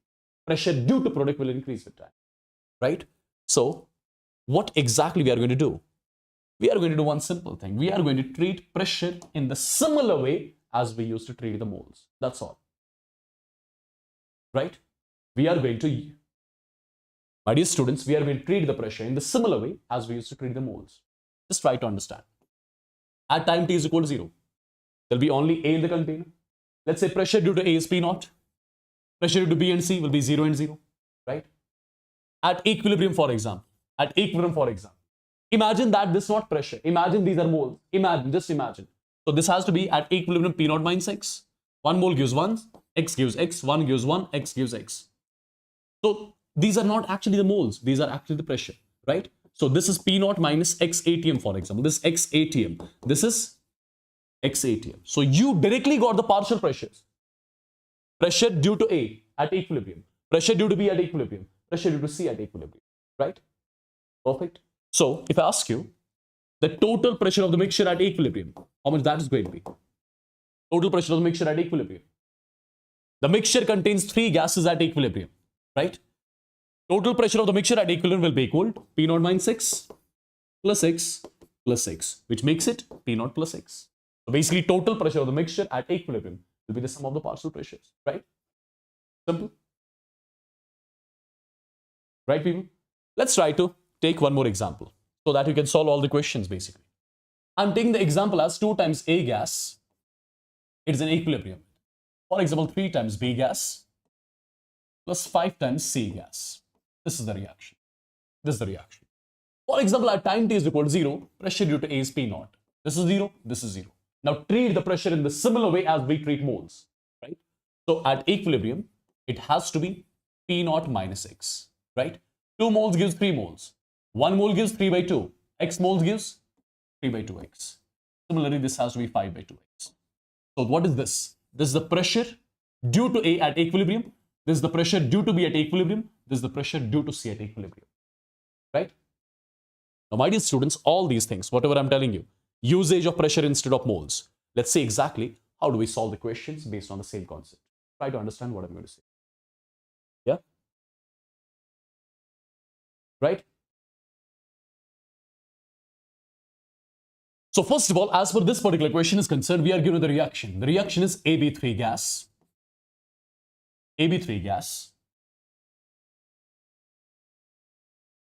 pressure due to product will increase with time. Right? So, what exactly we are going to do? We are going to do one simple thing. We are going to treat pressure in the similar way as we used to treat the moles. That's all. Right? We are going to, my dear students, we are going to treat the pressure in the similar way as we used to treat the moles. Just try to understand. At time t is equal to 0, there will be only A in the container. Let's say pressure due to A is P naught. Pressure due to B and C will be 0 and 0. Right? At equilibrium, for example. Imagine that this is not pressure. Imagine these are moles. Just imagine. So this has to be at equilibrium P naught minus X. 1 mole gives 1, X gives X, 1 gives 1, X gives X. So these are not actually the moles. These are actually the pressure, right? So this is P naught minus X ATM, for example. This is X ATM. This is X ATM. So you directly got the partial pressures. Pressure due to A at equilibrium. Pressure due to B at equilibrium. Pressure due to C at equilibrium, right? Perfect. So if I ask you the total pressure of the mixture at equilibrium, how much that is going to be? Total pressure of the mixture at equilibrium. The mixture contains 3 gases at equilibrium, right? Total pressure of the mixture at equilibrium will be equal to P naught minus X plus X plus X, which makes it P naught plus X. So basically, total pressure of the mixture at equilibrium will be the sum of the partial pressures, right? Simple. Right, people? Let's try to take one more example so that you can solve all the questions basically. I'm taking the example as 2 times A gas. It is an equilibrium. For example, 3 times B gas plus 5 times C gas. This is the reaction. This is the reaction. For example, at time t is equal to 0, pressure due to A is P naught. This is 0, this is 0. Now treat the pressure in the similar way as we treat moles, right? So at equilibrium, it has to be P naught minus X, right? 2 moles gives 3 moles. 1 mole gives 3 by 2. X moles gives 3 by 2x. Similarly, this has to be 5 by 2x. So what is this? This is the pressure due to A at equilibrium. This is the pressure due to B at equilibrium. This is the pressure due to C at equilibrium. Right? Now, my dear students, all these things, whatever I'm telling you, usage of pressure instead of moles. Let's see exactly how do we solve the questions based on the same concept. Try to understand what I'm going to say. Yeah? Right? So first of all, as per this particular question is concerned, we are given the reaction. The reaction is AB3 gas. AB3 gas.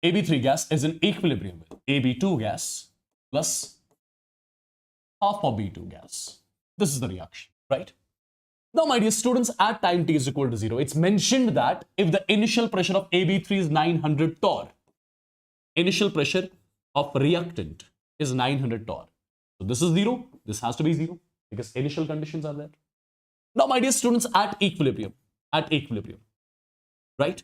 AB3 gas is in equilibrium with AB2 gas plus half of B2 gas. This is the reaction, right? Now, my dear students, at time t is equal to 0, it's mentioned that if the initial pressure of AB3 is 900 torr, initial pressure of reactant is 900 torr. So this is 0, this has to be 0 because initial conditions are there. Now, my dear students, at equilibrium, right?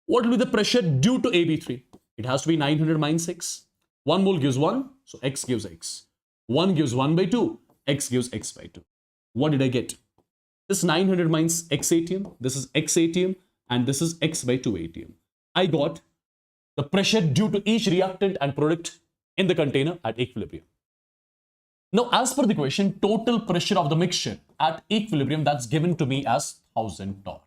What will be the pressure due to AB3? It has to be 900 minus X. 1 mole gives 1, so X gives X. 1 gives 1 by 2, X gives X by 2. What did I get? This 900 minus X ATM, this is X ATM, and this is X by 2 ATM. I got the pressure due to each reactant and product in the container at equilibrium. Now, as per the question, total pressure of the mixture at equilibrium, that's given to me as 1000 torr.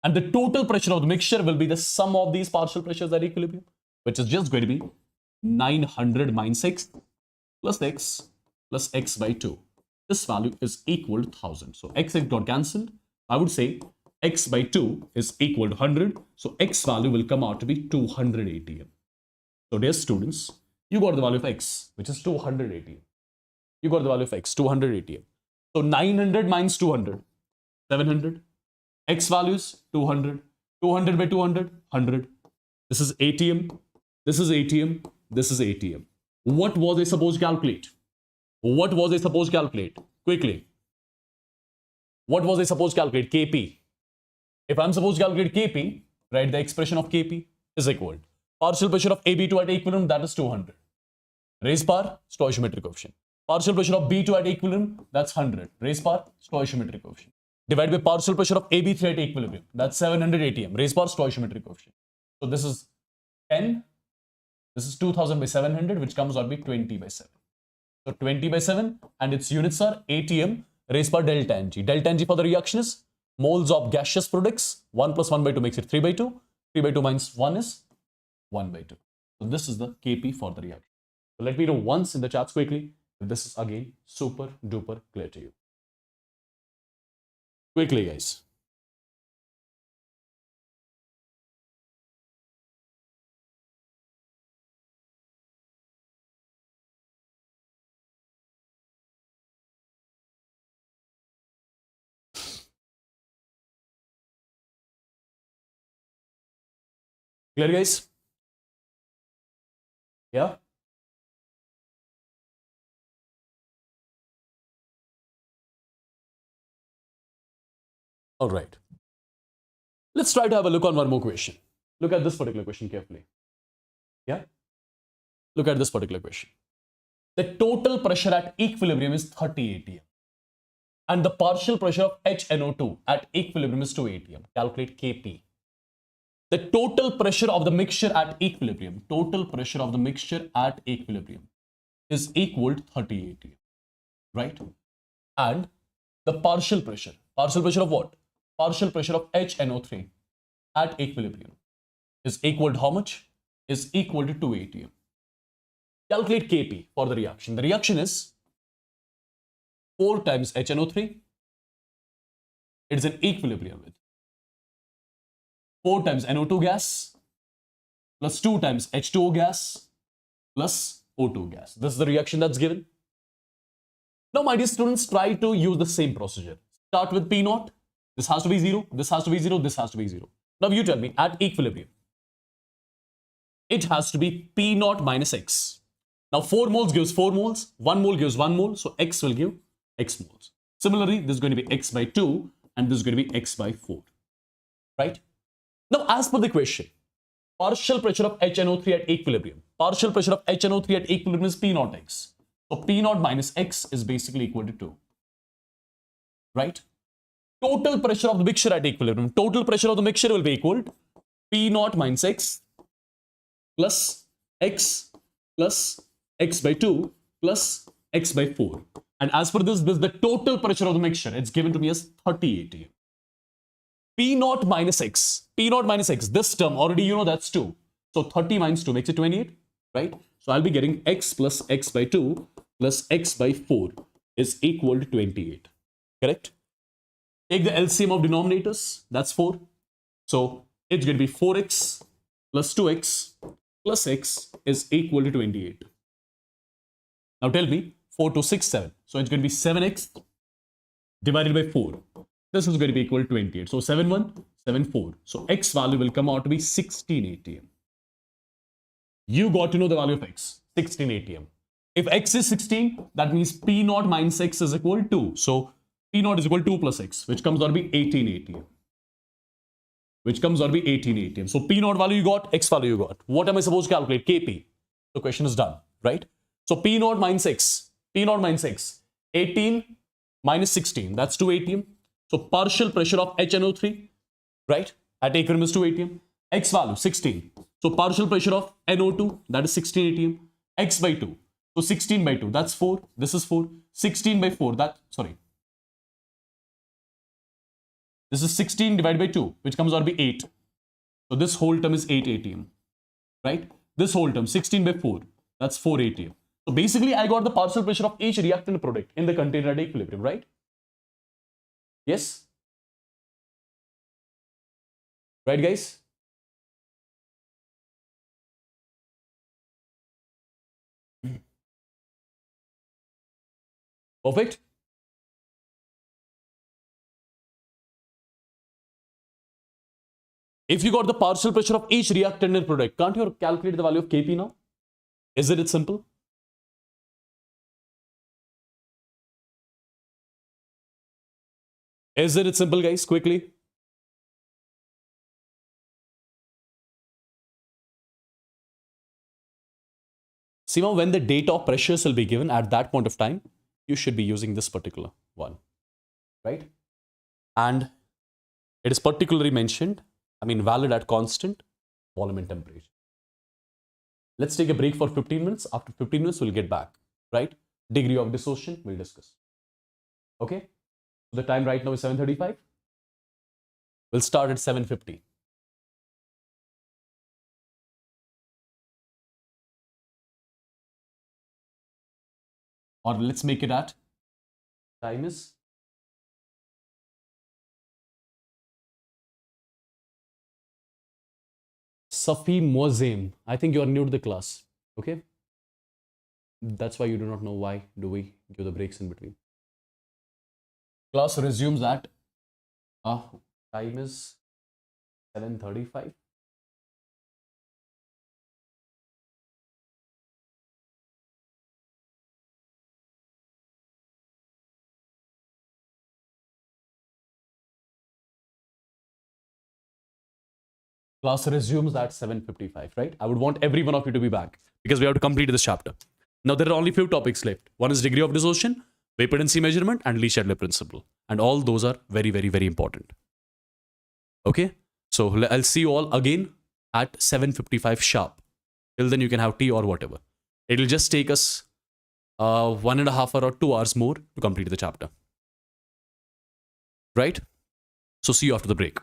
And the total pressure of the mixture will be the sum of these partial pressures at equilibrium, which is just going to be 900 minus X plus X by 2. this value is equal to 1000. So x got cancelled. I would say x by 2 is equal to 100. So x value will come out to be 200 ATM. So dear students, you got the value of x, which is 200 ATM. You got the value of x, 200 ATM. So 900 minus 200, 700. X values 200. 200 by 200, 100. This is ATM. This is ATM. This is ATM. What was I supposed to calculate? What was I supposed to calculate? Quickly. What was I supposed to calculate? KP. If I'm supposed to calculate KP, write the expression of KP is equal to partial pressure of AB2 at equilibrium, that is 200. Raise power, stoichiometric coefficient. Partial pressure of B2 at equilibrium, that's 100. Raise power, stoichiometric coefficient. Divided by partial pressure of AB3 at equilibrium, that's 700 ATM. Raise power, stoichiometric coefficient. So this is 10. This is 2000 by 700, which comes out to be 20 by 7. So 20 by 7, and its units are ATM raised by delta Ng. Delta Ng for the reaction is moles of gaseous products. 1 plus 1 by 2 makes it 3 by 2. 3 by 2 minus 1 is 1 by 2. So this is the Kp for the reaction. So let me know once in the charts quickly if this is again super duper clear to you. Quickly, guys. Clear, guys? Yeah? All right. Let's try to have a look on one more question. Look at this particular question carefully. Yeah? Look at this particular question. The total pressure at equilibrium is 30 atm. And the partial pressure of HNO2 at equilibrium is 2 atm. Calculate Kp. The total pressure of the mixture at equilibrium, is equal to 30 atm. Right? And the partial pressure of what? Partial pressure of HNO3 at equilibrium is equal to how much? Is equal to 2 atm. Calculate Kp for the reaction. The reaction is 4 times HNO3. It is in equilibrium with 4 times NO2 gas plus 2 times H2O gas plus O2 gas. This is the reaction that's given. Now, my dear students, try to use the same procedure. Start with P naught. This has to be 0. This has to be 0. This has to be 0. Now, you tell me at equilibrium, it has to be P naught minus X. Now, 4 moles gives 4 moles. 1 mole gives 1 mole. So, X will give X moles. Similarly, this is going to be X by 2 and this is going to be X by 4. Right? Now, as per the question, partial pressure of HNO3 at equilibrium. Partial pressure of HNO3 at equilibrium is P naught X. So, P naught minus X is basically equal to 2. Right? Total pressure of the mixture at equilibrium. Total pressure of the mixture will be equal to P naught minus X plus X by 2 plus X by 4. And as per this is the total pressure of the mixture. It's given to me as 30 atm. P naught minus X. P naught minus X. This term already you know that's 2. So 30 minus 2 makes it 28. Right? So I'll be getting X plus X by 2 plus X by 4 is equal to 28. Correct? Take the LCM of denominators. That's 4. So it's going to be 4x plus 2x plus x is equal to 28. Now tell me 4 to 6, 7. So it's going to be 7x divided by 4. This is going to be equal to 28. So 7, 1, 7, 4. So x value will come out to be 16 atm. You got to know the value of x, 16 atm. If x is 16, that means P naught minus x is equal to 2. So P naught is equal to 2 plus x, which comes out to be 18 atm. So P naught value you got, x value you got. What am I supposed to calculate? Kp. The question is done, right? So P naught minus x. 18 minus 16, that's 2 atm. So partial pressure of HNO3, right, at equilibrium is 2 atm. X value 16. So partial pressure of NO2, that is 16 atm. X by 2. So 16 by 2, that's 4. This is 4. 16 by 4, this is 16 divided by 2, which comes out to be 8. So this whole term is 8 atm, right? This whole term, 16 by 4, that's 4 atm. So basically, I got the partial pressure of each reactant product in the container at equilibrium, right? Yes? Right, guys? Perfect. If you got the partial pressure of each reactant in product, can't you calculate the value of Kp now? Isn't it simple? Isn't it simple, guys? Quickly. See now, when the data of pressures will be given at that point of time, you should be using this particular one, right? And it is particularly mentioned, valid at constant volume and temperature. Let's take a break for 15 minutes. After 15 minutes, we'll get back, right? Degree of dissociation, we'll discuss. Okay? The time right now is 7:35. We'll start at 7:50. Or let's make it at time is Safi Mozem. I think you are new to the class. Okay? That's why you do not know why do we give the breaks in between. Class resumes at time is 7:35. Class resumes at 7:55, right? I would want every one of you to be back because we have to complete this chapter. Now, there are only few topics left. One is degree of dissociation, vapor density measurement, and Lee-Shadler principle. And all those are very, very, very important. Okay? So, I'll see you all again at 7:55 sharp. Till then, you can have tea or whatever. It'll just take us 1.5 hour or 2 hours more to complete the chapter. Right? So, see you after the break.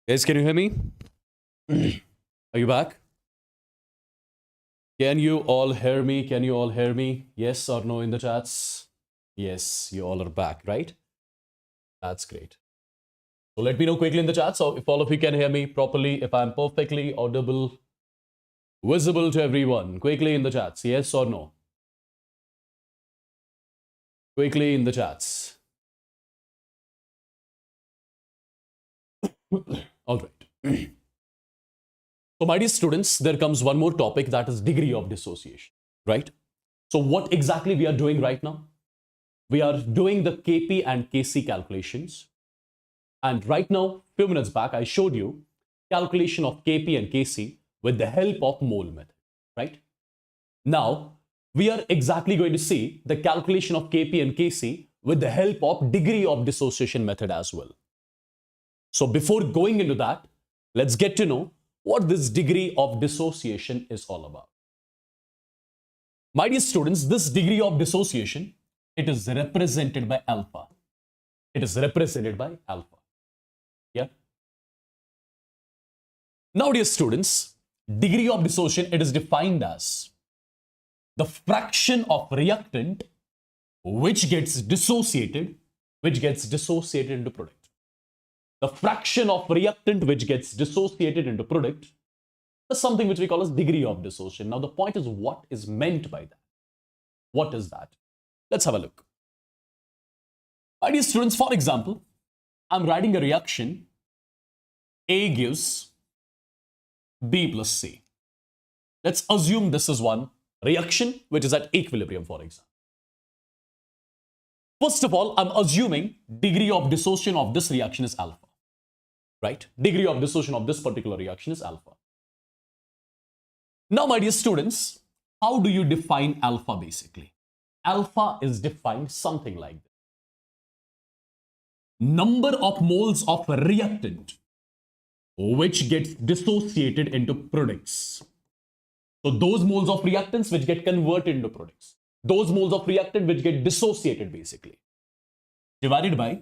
Guys, can you hear me? Are you back? Can you all hear me? Can you all hear me? Yes or no in the chats? Yes, you all are back, right? That's great. So let me know quickly in the chat. So if all of you can hear me properly, if I'm perfectly audible, visible to everyone, quickly in the chats, yes or no? Quickly in the chats. All right. So my dear students, there comes one more topic, that is degree of dissociation, right? So what exactly we are doing right now? We are doing the KP and KC calculations. And right now, few minutes back, I showed you calculation of KP and KC with the help of mole method, right? Now, we are exactly going to see the calculation of KP and KC with the help of degree of dissociation method as well. So before going into that, let's get to know what this degree of dissociation is all about. My dear students, this degree of dissociation, it is represented by alpha. It is represented by alpha. Yeah. Now, dear students, degree of dissociation, it is defined as the fraction of reactant which gets dissociated into product. The fraction of reactant which gets dissociated into product is something which we call as degree of dissociation. Now, the point is, what is meant by that? What is that? Let's have a look. My dear students, for example, I'm writing a reaction. A gives B plus C. Let's assume this is one reaction which is at equilibrium, for example. First of all, I'm assuming degree of dissociation of this reaction is alpha. Right? Degree of dissociation of this particular reaction is alpha. Now, my dear students, how do you define alpha basically? Alpha is defined something like this. Number of moles of reactant which gets dissociated into products. So those moles of reactants which get converted into products. Those moles of reactant which get dissociated basically. Divided by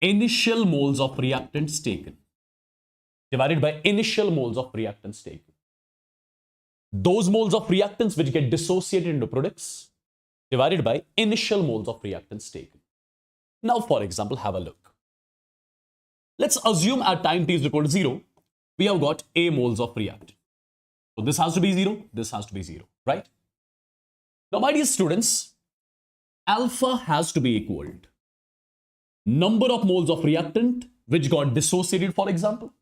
initial moles of reactants taken. Divided by initial moles of reactants taken. Those moles of reactants which get dissociated into products divided by initial moles of reactants taken. Now, for example, have a look. Let's assume at time t is equal to 0, we have got A moles of reactant. So this has to be 0, this has to be 0, right? Now, my dear students, alpha has to be equal to number of moles of reactant which got dissociated, for example.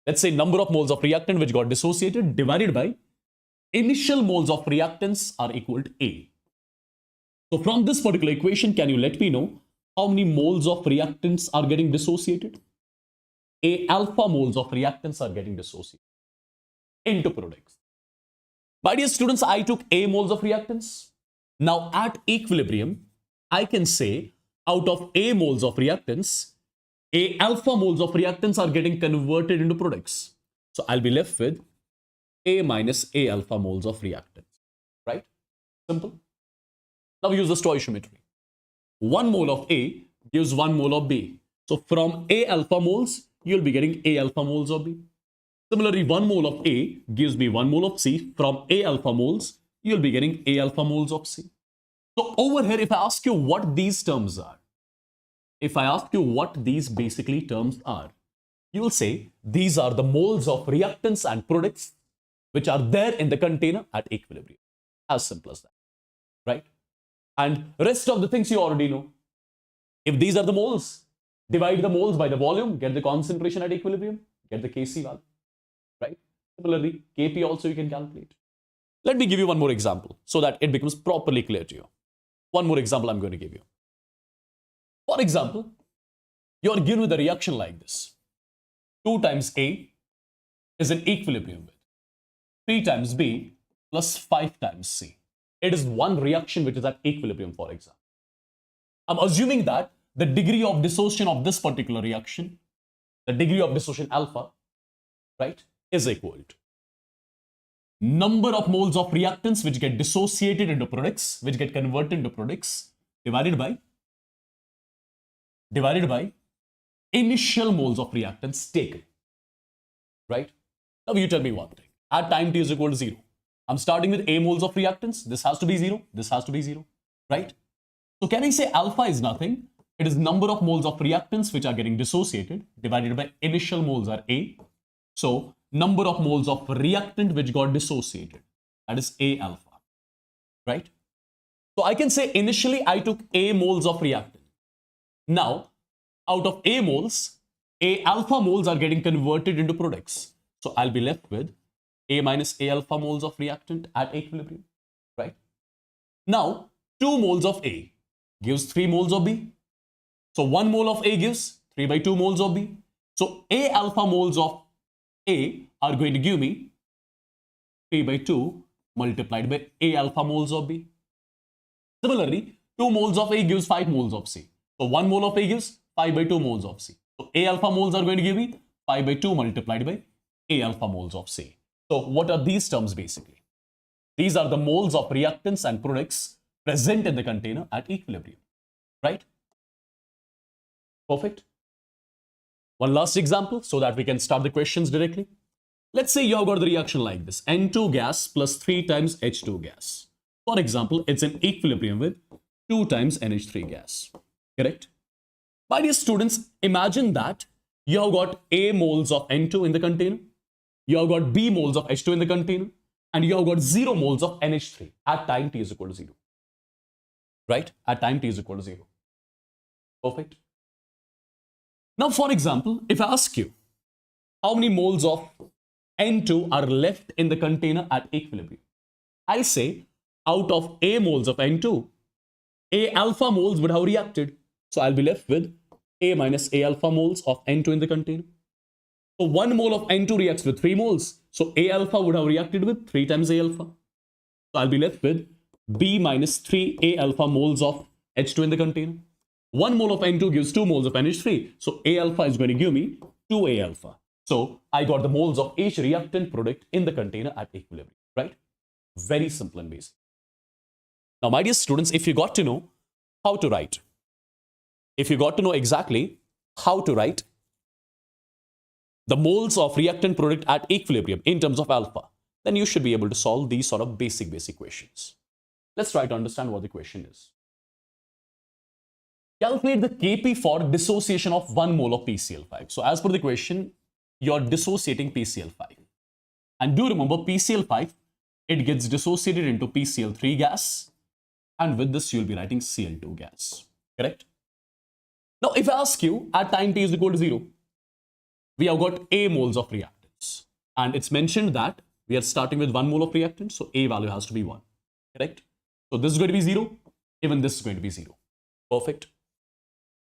Let's say number of moles of reactant which got dissociated divided by initial moles of reactants are equal to A. So from this particular equation, can you let me know how many moles of reactants are getting dissociated? A alpha moles of reactants are getting dissociated into products. My dear students, I took A moles of reactants. Now at equilibrium, I can say out of A moles of reactants, A alpha moles of reactants are getting converted into products. So I'll be left with A minus A alpha moles of reactants, right? Simple. Now we use the stoichiometry. 1 mole of A gives 1 mole of B. So from A alpha moles, you'll be getting A alpha moles of B. Similarly, 1 mole of A gives me 1 mole of C. From A alpha moles, you'll be getting A alpha moles of C. So over here, if I ask you what these terms are, if I ask you what these basically terms are, you will say these are the moles of reactants and products which are there in the container at equilibrium. As simple as that, right? And rest of the things you already know. If these are the moles, divide the moles by the volume, get the concentration at equilibrium, get the Kc value, right? Similarly, Kp also you can calculate. Let me give you one more example so that it becomes properly clear to you. One more example I'm going to give you. For example, you are given with a reaction like this. 2 times A is in equilibrium with 3 times B plus 5 times C. It is one reaction which is at equilibrium, for example. I'm assuming that the degree of dissociation of this particular reaction, the degree of dissociation alpha, right, is equal to number of moles of reactants which get dissociated into products, which get converted into products, divided by initial moles of reactants taken, right? Now you tell me one thing. At time t is equal to 0, I'm starting with A moles of reactants. This has to be 0. This has to be 0, right? So can I say alpha is nothing? It is number of moles of reactants which are getting dissociated divided by initial moles are A. So number of moles of reactant which got dissociated, that is A alpha, right? So I can say initially I took A moles of reactant. Now out of A moles, A alpha moles are getting converted into products. So I'll be left with A minus A alpha moles of reactant at equilibrium, right? Now 2 moles of A gives 3 moles of B. So 1 mole of A gives 3 by 2 moles of B. So A alpha moles of A are going to give me 3 by 2 multiplied by A alpha moles of B. Similarly, 2 moles of A gives 5 moles of C. So 1 mole of A gives 5 by 2 moles of C. So A alpha moles are going to give me 5 by 2 multiplied by A alpha moles of C. So what are these terms basically? These are the moles of reactants and products present in the container at equilibrium, right? Perfect. One last example so that we can start the questions directly. Let's say you have got the reaction like this. N2 gas plus 3 times H2 gas. For example, it's in equilibrium with 2 times NH3 gas. Correct? My dear students, imagine that you have got A moles of N2 in the container. You have got B moles of H2 in the container. And you have got 0 moles of NH3 at time t is equal to 0. Right? At time t is equal to 0. Perfect. Now, for example, if I ask you how many moles of N2 are left in the container at equilibrium, I'll say out of A moles of N2, A alpha moles would have reacted. So I'll be left with A minus A alpha moles of N2 in the container. So 1 mole of N2 reacts with 3 moles. So A alpha would have reacted with 3 times A alpha. So I'll be left with B minus 3 A alpha moles of H2 in the container. 1 mole of N2 gives 2 moles of NH3. So A alpha is going to give me 2A alpha. So I got the moles of each reactant product in the container at equilibrium, right? Very simple and basic. Now, my dear students, if you got to know how to write, if you got to know exactly how to write the moles of reactant product at equilibrium in terms of alpha, then you should be able to solve these sort of basic questions. Let's try to understand what the question is. Calculate the Kp for dissociation of 1 mole of PCl5. So as per the question, you're dissociating PCl5. And do remember PCl5, it gets dissociated into PCl3 gas. And with this, you'll be writing Cl2 gas. Correct? Now, if I ask you at time t is equal to 0, we have got A moles of reactants. And it's mentioned that we are starting with 1 mole of reactant. So A value has to be 1. Correct? So this is going to be 0. Even this is going to be 0. Perfect.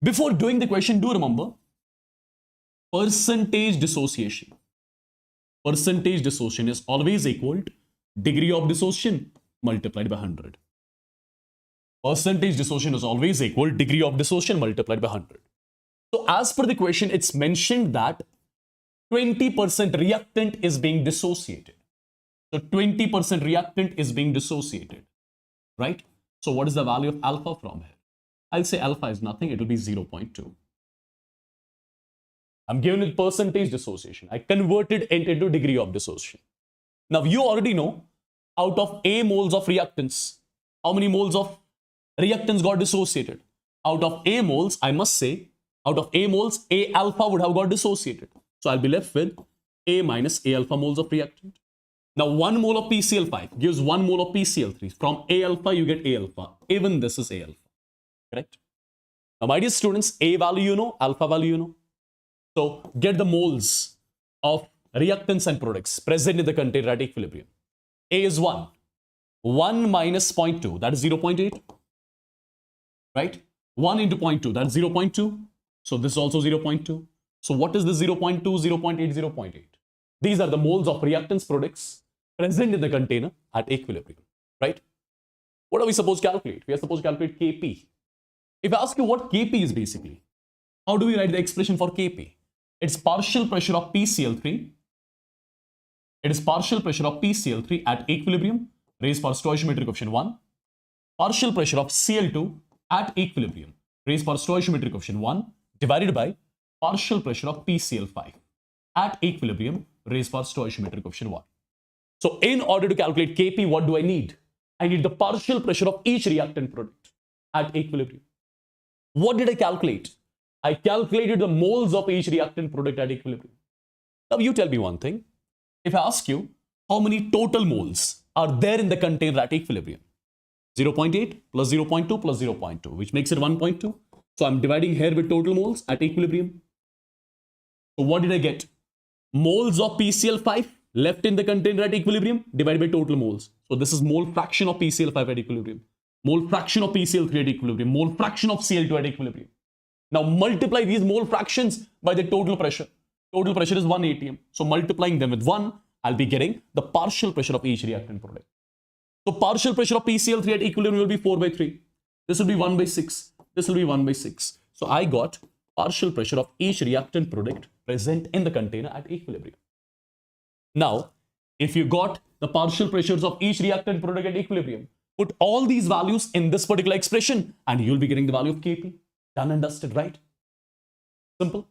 Before doing the question, do remember percentage dissociation. Percentage dissociation is always equal to degree of dissociation multiplied by 100. Percentage dissociation is always equal to degree of dissociation multiplied by 100. So as per the question, it's mentioned that 20% reactant is being dissociated. So 20% reactant is being dissociated, right? So what is the value of alpha from here? I'll say alpha is nothing, it will be 0.2. I'm given it percentage dissociation. I converted it into degree of dissociation. Now you already know out of A moles of reactants, how many moles of reactants got dissociated? Out of A moles, I must say, out of A moles, A alpha would have got dissociated. So I'll be left with A minus A alpha moles of reactant. Now 1 mole of PCl5 gives 1 mole of PCl3. From A alpha, you get A alpha. Even this is A alpha. Correct? Now, my dear students, A value you know, alpha value you know. So get the moles of reactants and products present in the container at equilibrium. A is 1. 1 minus 0.2, that is 0.8. Right? 1 into 0.2, that is 0.2. So this is also 0.2. So what is the 0.2, 0.8, 0.8? These are the moles of reactants products present in the container at equilibrium. Right? What are we supposed to calculate? We are supposed to calculate Kp. If I ask you what Kp is basically, how do we write the expression for Kp? It's partial pressure of PCl3. It is partial pressure of PCl3 at equilibrium raised for stoichiometric coefficient 1. Partial pressure of Cl2 at equilibrium raised for stoichiometric coefficient 1 divided by partial pressure of PCl5 at equilibrium raised for stoichiometric coefficient 1. So in order to calculate Kp, what do I need? I need the partial pressure of each reactant product at equilibrium. What did I calculate? I calculated the moles of each reactant product at equilibrium. Now you tell me one thing. If I ask you how many total moles are there in the container at equilibrium? 0.8 plus 0.2 plus 0.2, which makes it 1.2. So I'm dividing here with total moles at equilibrium. So what did I get? Moles of PCl5 left in the container at equilibrium divided by total moles. So this is mole fraction of PCl5 at equilibrium, mole fraction of PCl3 at equilibrium, mole fraction of Cl2 at equilibrium. Now multiply these mole fractions by the total pressure. Total pressure is 1 atm. So multiplying them with 1, I'll be getting the partial pressure of each reactant product. So partial pressure of PCl3 at equilibrium will be 4 by 3. This will be 1 by 6. This will be 1 by 6. So I got partial pressure of each reactant product present in the container at equilibrium. Now, if you got the partial pressures of each reactant product at equilibrium, put all these values in this particular expression and you'll be getting the value of Kp. Done and dusted, right? Simple.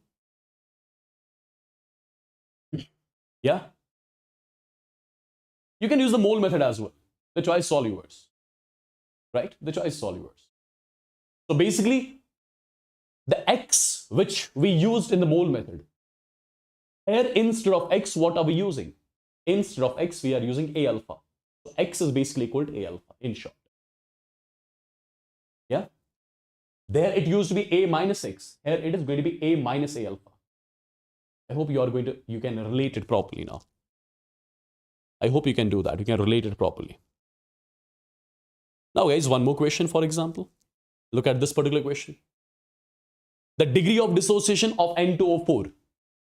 Yeah. You can use the mole method as well. The choice solvers, right? The choice solvers. So basically, the x which we used in the mole method, here instead of x, what are we using? Instead of x, we are using A alpha. So x is basically equal to A alpha in short. Yeah. There it used to be A minus x. Here it is going to be A minus A alpha. I hope you can relate it properly now. I hope you can do that. You can relate it properly. Now guys, one more question, for example. Look at this particular question. The degree of dissociation of N2O4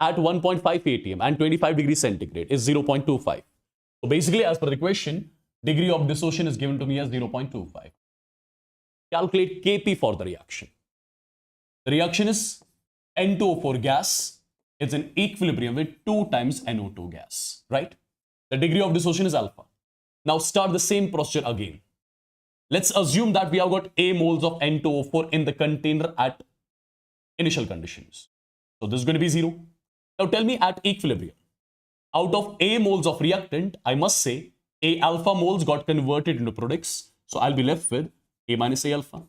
at 1.5 atm and 25 degrees centigrade is 0.25. So basically, as per the question, degree of dissociation is given to me as 0.25. Calculate Kp for the reaction. The reaction is N2O4 gas is in equilibrium with 2 times NO2 gas, right? The degree of dissociation is alpha. Now start the same procedure again. Let's assume that we have got A moles of N2O4 in the container at initial conditions. So this is going to be 0. Now tell me at equilibrium, out of A moles of reactant, I must say A alpha moles got converted into products. So I'll be left with A minus A alpha.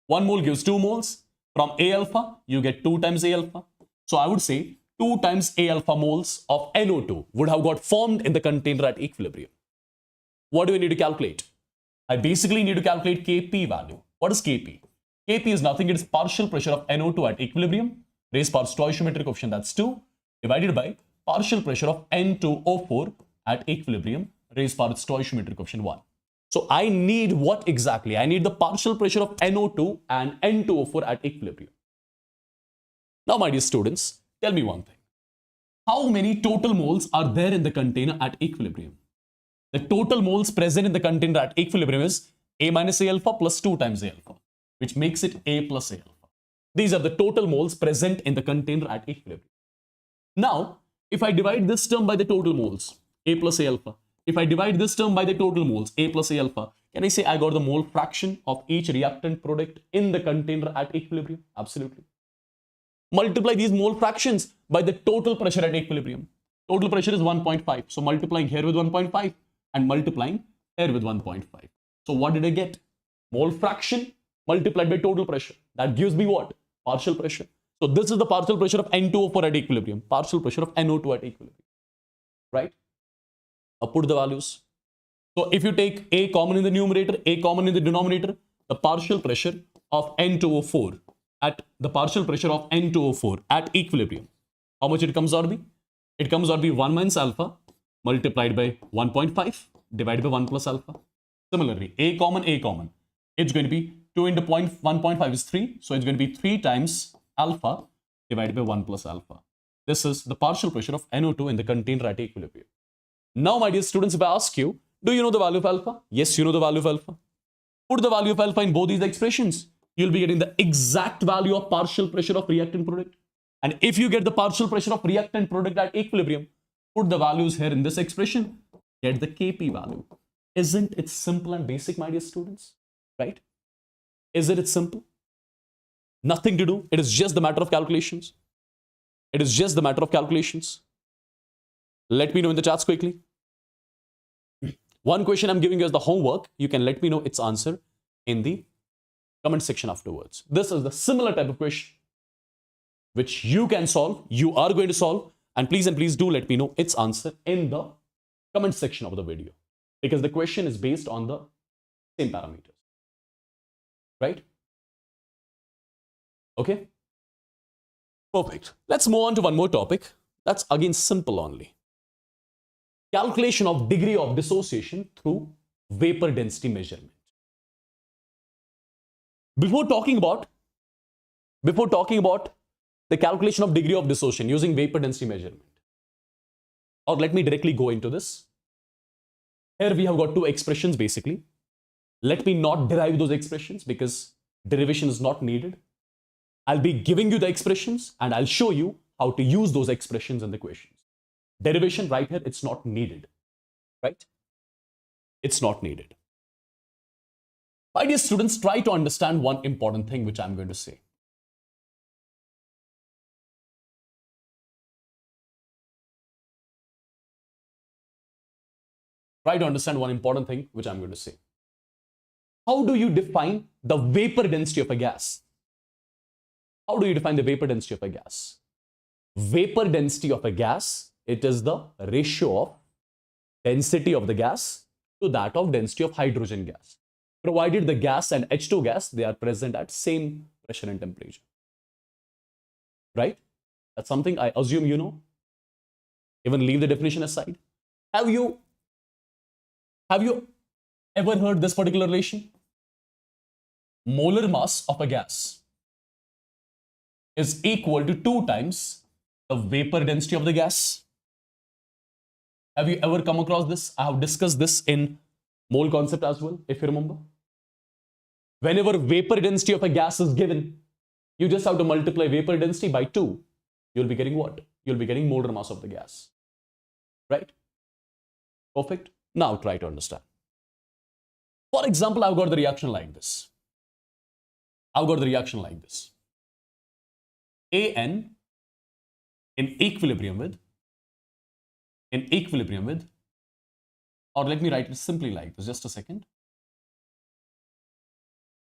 1 mole gives 2 moles. From A alpha, you get 2 times A alpha. So I would say 2 times A alpha moles of NO2 would have got formed in the container at equilibrium. What do we need to calculate? I basically need to calculate Kp value. What is Kp? Kp is nothing, it is partial pressure of NO2 at equilibrium raised by stoichiometric coefficient, that's 2, divided by partial pressure of N2O4 at equilibrium raised by stoichiometric coefficient 1. So I need what exactly? I need the partial pressure of NO2 and N2O4 at equilibrium. Now my dear students, tell me one thing. How many total moles are there in the container at equilibrium? The total moles present in the container at equilibrium is A minus A alpha plus 2 times A alpha, which makes it A plus A alpha. These are the total moles present in the container at equilibrium. Now, if I divide this term by the total moles, A plus A alpha, if I divide this term by the total moles, A plus A alpha, can I say I got the mole fraction of each reactant product in the container at equilibrium? Absolutely. Multiply these mole fractions by the total pressure at equilibrium. Total pressure is 1.5. So multiplying here with 1.5 and multiplying here with 1.5. So what did I get? Mole fraction multiplied by total pressure. That gives me what? Partial pressure. So this is the partial pressure of N2O4 at equilibrium, partial pressure of NO2 at equilibrium, right? Now put the values. So if you take A common in the numerator, A common in the denominator, the partial pressure of N2O4 at equilibrium, how much it comes out to be? It comes out to be 1 minus alpha multiplied by 1.5 divided by 1 plus alpha. Similarly, A common, it's going to be 2 into 1.5 is 3. So it's going to be 3 times alpha divided by 1 plus alpha. This is the partial pressure of NO2 in the container at equilibrium. Now, my dear students, if I ask you, do you know the value of alpha? Yes, you know the value of alpha. Put the value of alpha in both these expressions. You'll be getting the exact value of partial pressure of reactant product. And if you get the partial pressure of reactant product at equilibrium, put the values here in this expression, get the Kp value. Isn't it simple and basic, my dear students? Right? Isn't it simple? Nothing to do. It is just the matter of calculations. It is just the matter of calculations. Let me know in the chats quickly. One question I'm giving you as the homework. You can let me know its answer in the comment section afterwards. This is the similar type of question which you can solve, you are going to solve, and please do let me know its answer in the comment section of the video, because the question is based on the same parameters, right? Okay, perfect. Let's move on to one more topic. That's again simple only. Calculation of degree of dissociation through vapor density measurement. Before talking about the calculation of degree of dissociation using vapor density measurement, or let me directly go into this. Here we have got two expressions basically. Let me not derive those expressions because derivation is not needed. I'll be giving you the expressions and I'll show you how to use those expressions in the questions. Derivation right here, it's not needed, right? It's not needed. My dear students, try to understand one important thing which I'm going to say. Try to understand one important thing which I'm going to say. How do you define the vapor density of a gas? How do you define the vapor density of a gas? Vapor density of a gas, it is the ratio of density of the gas to that of density of hydrogen gas, provided the gas and H2 gas, they are present at same pressure and temperature. Right? That's something I assume you know. Even leave the definition aside. Have you ever heard this particular relation? Molar mass of a gas is equal to 2 times the vapor density of the gas. Have you ever come across this? I have discussed this in mole concept as well, if you remember. Whenever vapor density of a gas is given, you just have to multiply vapor density by 2. You'll be getting what? You'll be getting molar mass of the gas. Right? Perfect. Now try to understand. For example, I've got the reaction like this. AN in equilibrium with, or let me write it simply like this, just a second.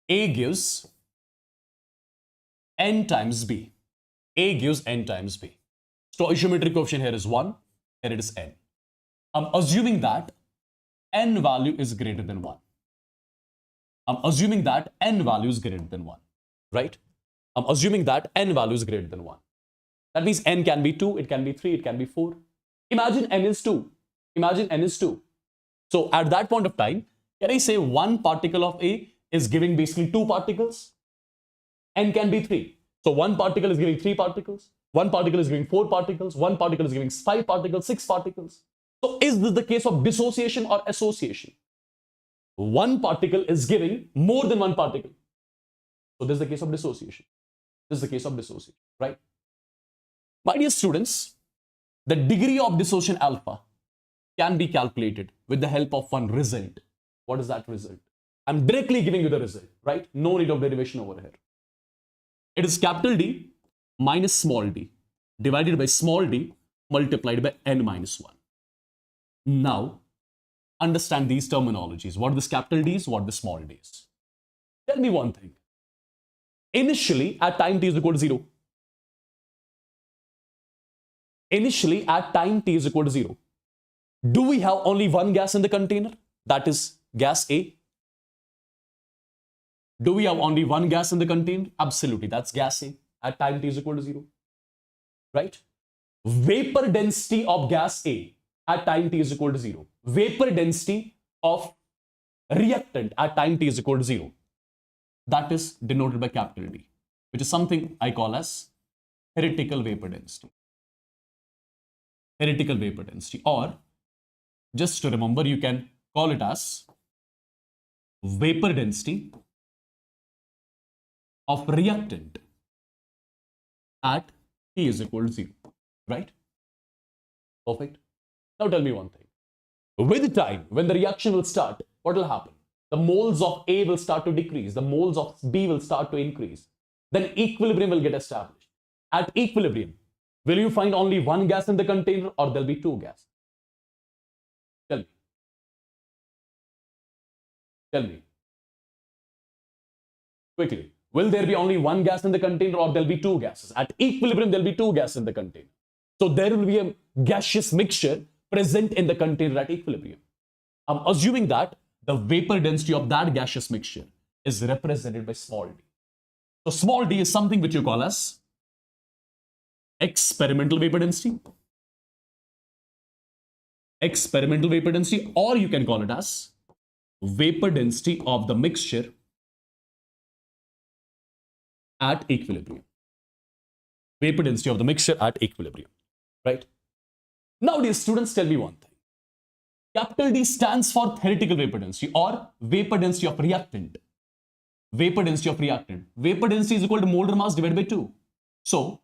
A gives N times B. A gives N times B. Stoichiometric coefficient here is 1, here it is N. I'm assuming that N value is greater than 1. Right? I'm assuming that N value is greater than 1. That means N can be 2, it can be 3, it can be 4. Imagine N is 2. So at that point of time, can I say one particle of A is giving basically 2 particles? N can be 3. So one particle is giving 3 particles, one particle is giving 4 particles, one particle is giving 5 particles, 6 particles. So is this the case of dissociation or association? One particle is giving more than one particle. So this is the case of dissociation. Right? My dear students, the degree of dissociation alpha can be calculated with the help of one result. What is that result? I'm directly giving you the result, right? No need of derivation over here. It is capital D minus small d divided by small d multiplied by N minus 1. Now, understand these terminologies. What are the capital D's? What are the small d's? Tell me one thing. Initially, at time t is equal to 0. Do we have only one gas in the container? That is gas A. Do we have only one gas in the container? Absolutely, that's gas A at time t is equal to 0. Right? Vapor density of gas A at time t is equal to 0. Vapor density of reactant at time t is equal to 0. That is denoted by capital D, which is something I call as theoretical vapor density. Or just to remember, you can call it as vapor density of reactant at T is equal to 0, right? Perfect. Now tell me one thing. With time, when the reaction will start, what will happen? The moles of A will start to decrease. The moles of B will start to increase. Then equilibrium will get established. At equilibrium, Will you find only one gas in the container or there'll be two gas? Tell me. Tell me. Quickly. Will there be only one gas in the container or there'll be two gases? At equilibrium, there'll be two gases in the container. So there will be a gaseous mixture present in the container at equilibrium. I'm assuming that the vapor density of that gaseous mixture is represented by small d. So small d is something which you call as experimental vapor density. Experimental vapor density, or you can call it as vapor density of the mixture at equilibrium. Vapor density of the mixture at equilibrium, right? Now, dear students, tell me one thing. Capital D stands for theoretical vapor density or vapor density of reactant. Vapor density of reactant. Vapor density is equal to molar mass divided by 2. So,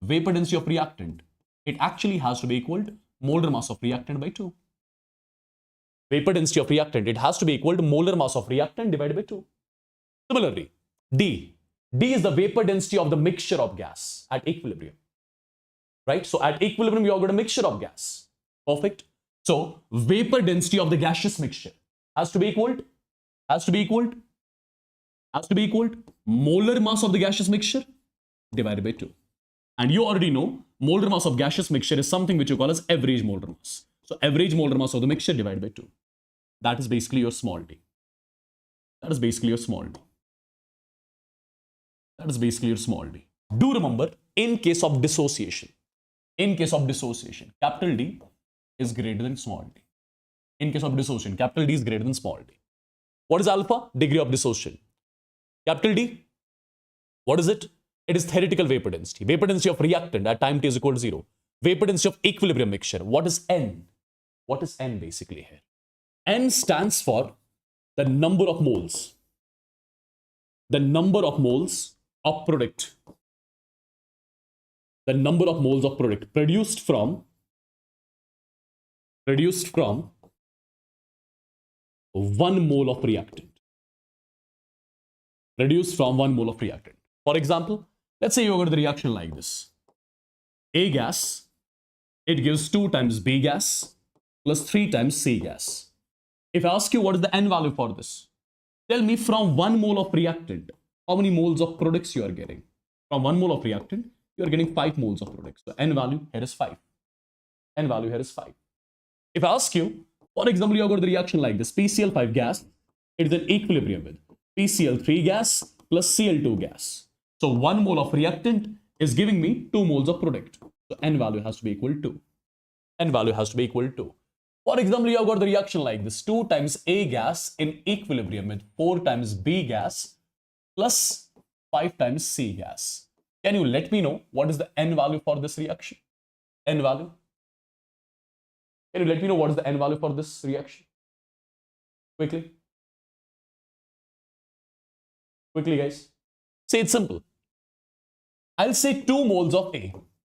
vapor density of reactant, it actually has to be equal to molar mass of reactant by 2. Vapor density of reactant, it has to be equal to molar mass of reactant divided by 2. Similarly, D. D is the vapor density of the mixture of gas at equilibrium. Right? So at equilibrium, you have got a mixture of gas. Perfect. So vapor density of the gaseous mixture has to be equal to molar mass of the gaseous mixture divided by 2. And you already know molar mass of gaseous mixture is something which you call as average molar mass. So average molar mass of the mixture divided by 2. That is basically your small d. That is basically your small d. That is basically your small d. Do remember, in case of dissociation, capital D is greater than small d. In case of dissociation, capital D is greater than small d. What is alpha? Degree of dissociation. Capital D, what is it? It is theoretical vapor density. Vapor density of reactant at time t is equal to 0. Vapor density of equilibrium mixture. What is N? What is N basically here? N stands for the number of moles. The number of moles of product. The number of moles of product produced from 1 mole of reactant. Produced from 1 mole of reactant. For example, let's say you go to the reaction like this. A gas, it gives 2 times B gas plus 3 times C gas. If I ask you what is the N value for this, tell me from 1 mole of reactant, how many moles of products you are getting? From 1 mole of reactant, you are getting 5 moles of products. So N value here is 5. N value here is 5. If I ask you, for example, you have got the reaction like this. PCl5 gas, it is an equilibrium with PCl3 gas plus Cl2 gas. So 1 mole of reactant is giving me 2 moles of product. So N value has to be equal to 2. N value has to be equal to 2. For example, you have got the reaction like this. 2 times A gas in equilibrium with 4 times B gas plus 5 times C gas. Can you let me know what is the N value for this reaction? N value? Can you let me know what is the N value for this reaction? Quickly. Quickly, guys. Say it's simple. I'll say 2 moles of A,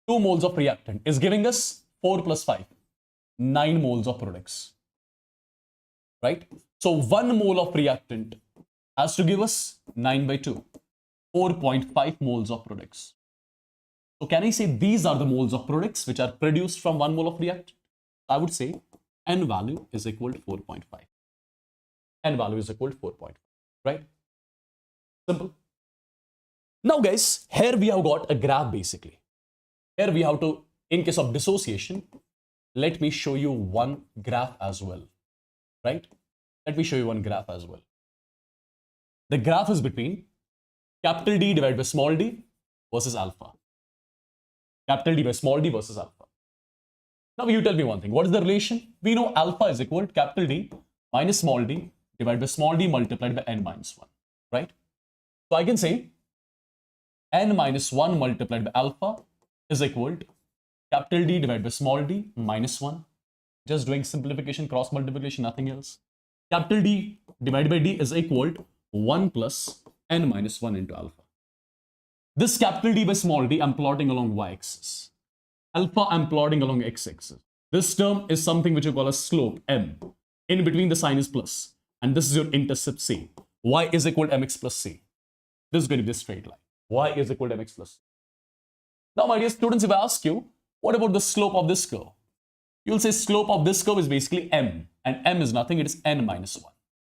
2 moles of reactant is giving us 4 plus 5, 9 moles of products. Right? So 1 mole of reactant has to give us 9 by 2, 4.5 moles of products. So can I say these are the moles of products which are produced from 1 mole of reactant? I would say N value is equal to 4.5. N value is equal to 4.5, right? Simple. Now guys, here we have got a graph basically. Here we have to, in case of dissociation, let me show you one graph as well, right? Let me show you one graph as well. The graph is between capital D divided by small d versus alpha. Capital D by small d versus alpha. Now you tell me one thing. What is the relation? We know alpha is equal to capital D minus small d divided by small d multiplied by n minus 1, right? So I can say n minus 1 multiplied by alpha is equal to capital D divided by small d minus 1. Just doing simplification, cross multiplication, nothing else. Capital D divided by d is equal to 1 plus n minus 1 into alpha. This capital D by small d I'm plotting along y-axis. Alpha I'm plotting along x-axis. This term is something which you call a slope m. In between the sign is plus. And this is your intercept c. Y is equal to mx plus c. This is going to be a straight line. Y is equal to mx plus c. Now, my dear students, if I ask you, what about the slope of this curve? You'll say slope of this curve is basically m, and m is nothing, it is n minus 1,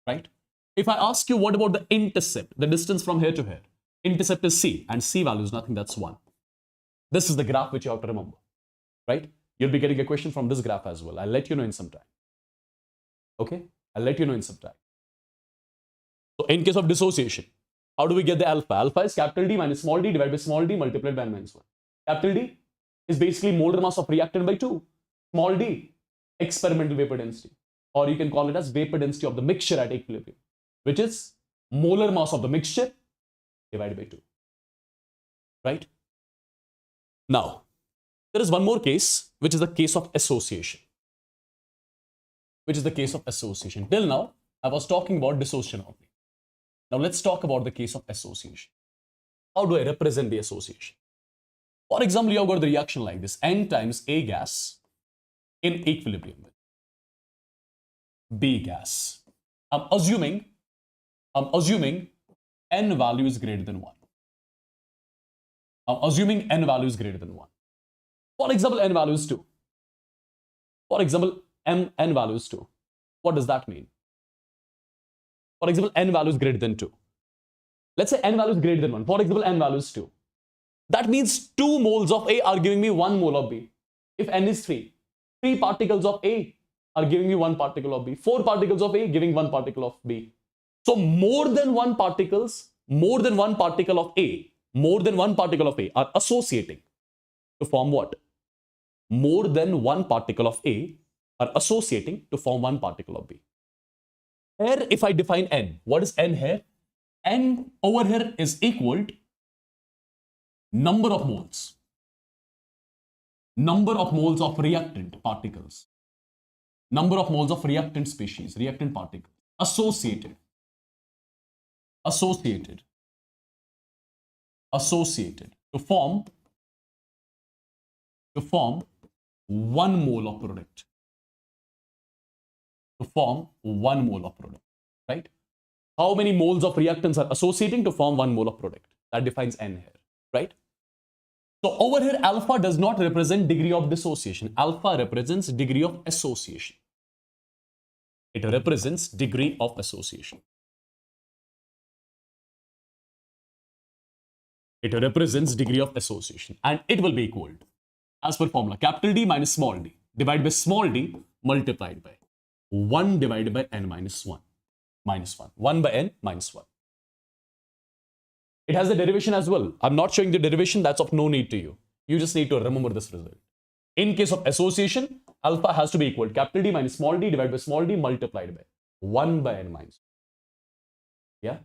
right? If I ask you, what about the intercept, the distance from here to here? Intercept is c, and c value is nothing, that's 1. This is the graph which you have to remember, right? You'll be getting a question from this graph as well. I'll let you know in some time. Okay? I'll let you know in some time. So, in case of dissociation, how do we get the alpha? Alpha is capital D minus small d divided by small d multiplied by n minus 1. Capital D is basically molar mass of reactant by 2. Small d, experimental vapor density. Or you can call it as vapor density of the mixture at equilibrium, which is molar mass of the mixture divided by 2. Right? Now, there is one more case, which is the case of association. Till now, I was talking about dissociation only. Now, let's talk about the case of association. How do I represent the association? For example, you have got the reaction like this: N times A gas in equilibrium with B gas. I'm assuming N value is greater than 1. For example, N value is 2. N value is 2. What does that mean? For example, N value is greater than 2. Let's say N value is greater than 1. For example, N value is 2. That means 2 moles of A are giving me 1 mole of B. If N is 3, 3 particles of A are giving me 1 particle of B. 4 particles of A giving 1 particle of B. So more than one particle of A are associating to form what? More than one particle of A are associating to form 1 particle of B. Here, if I define N, what is N here? N over here is equal to number of moles of reactant particles, number of moles of reactant species, reactant particles associated to form 1 mole of product. Right? How many moles of reactants are associating to form 1 mole of product? That defines N here, right? So over here, alpha does not represent degree of dissociation. Alpha represents degree of association. It represents degree of association. And it will be equal to, as per formula, capital D minus small d divided by small d multiplied by 1 divided by n minus 1. 1 by n minus 1. It has a derivation as well. I'm not showing the derivation. That's of no need to you. You just need to remember this result. In case of association, alpha has to be equal to capital D minus small d divided by small d multiplied by 1 by n minus 1. Yeah?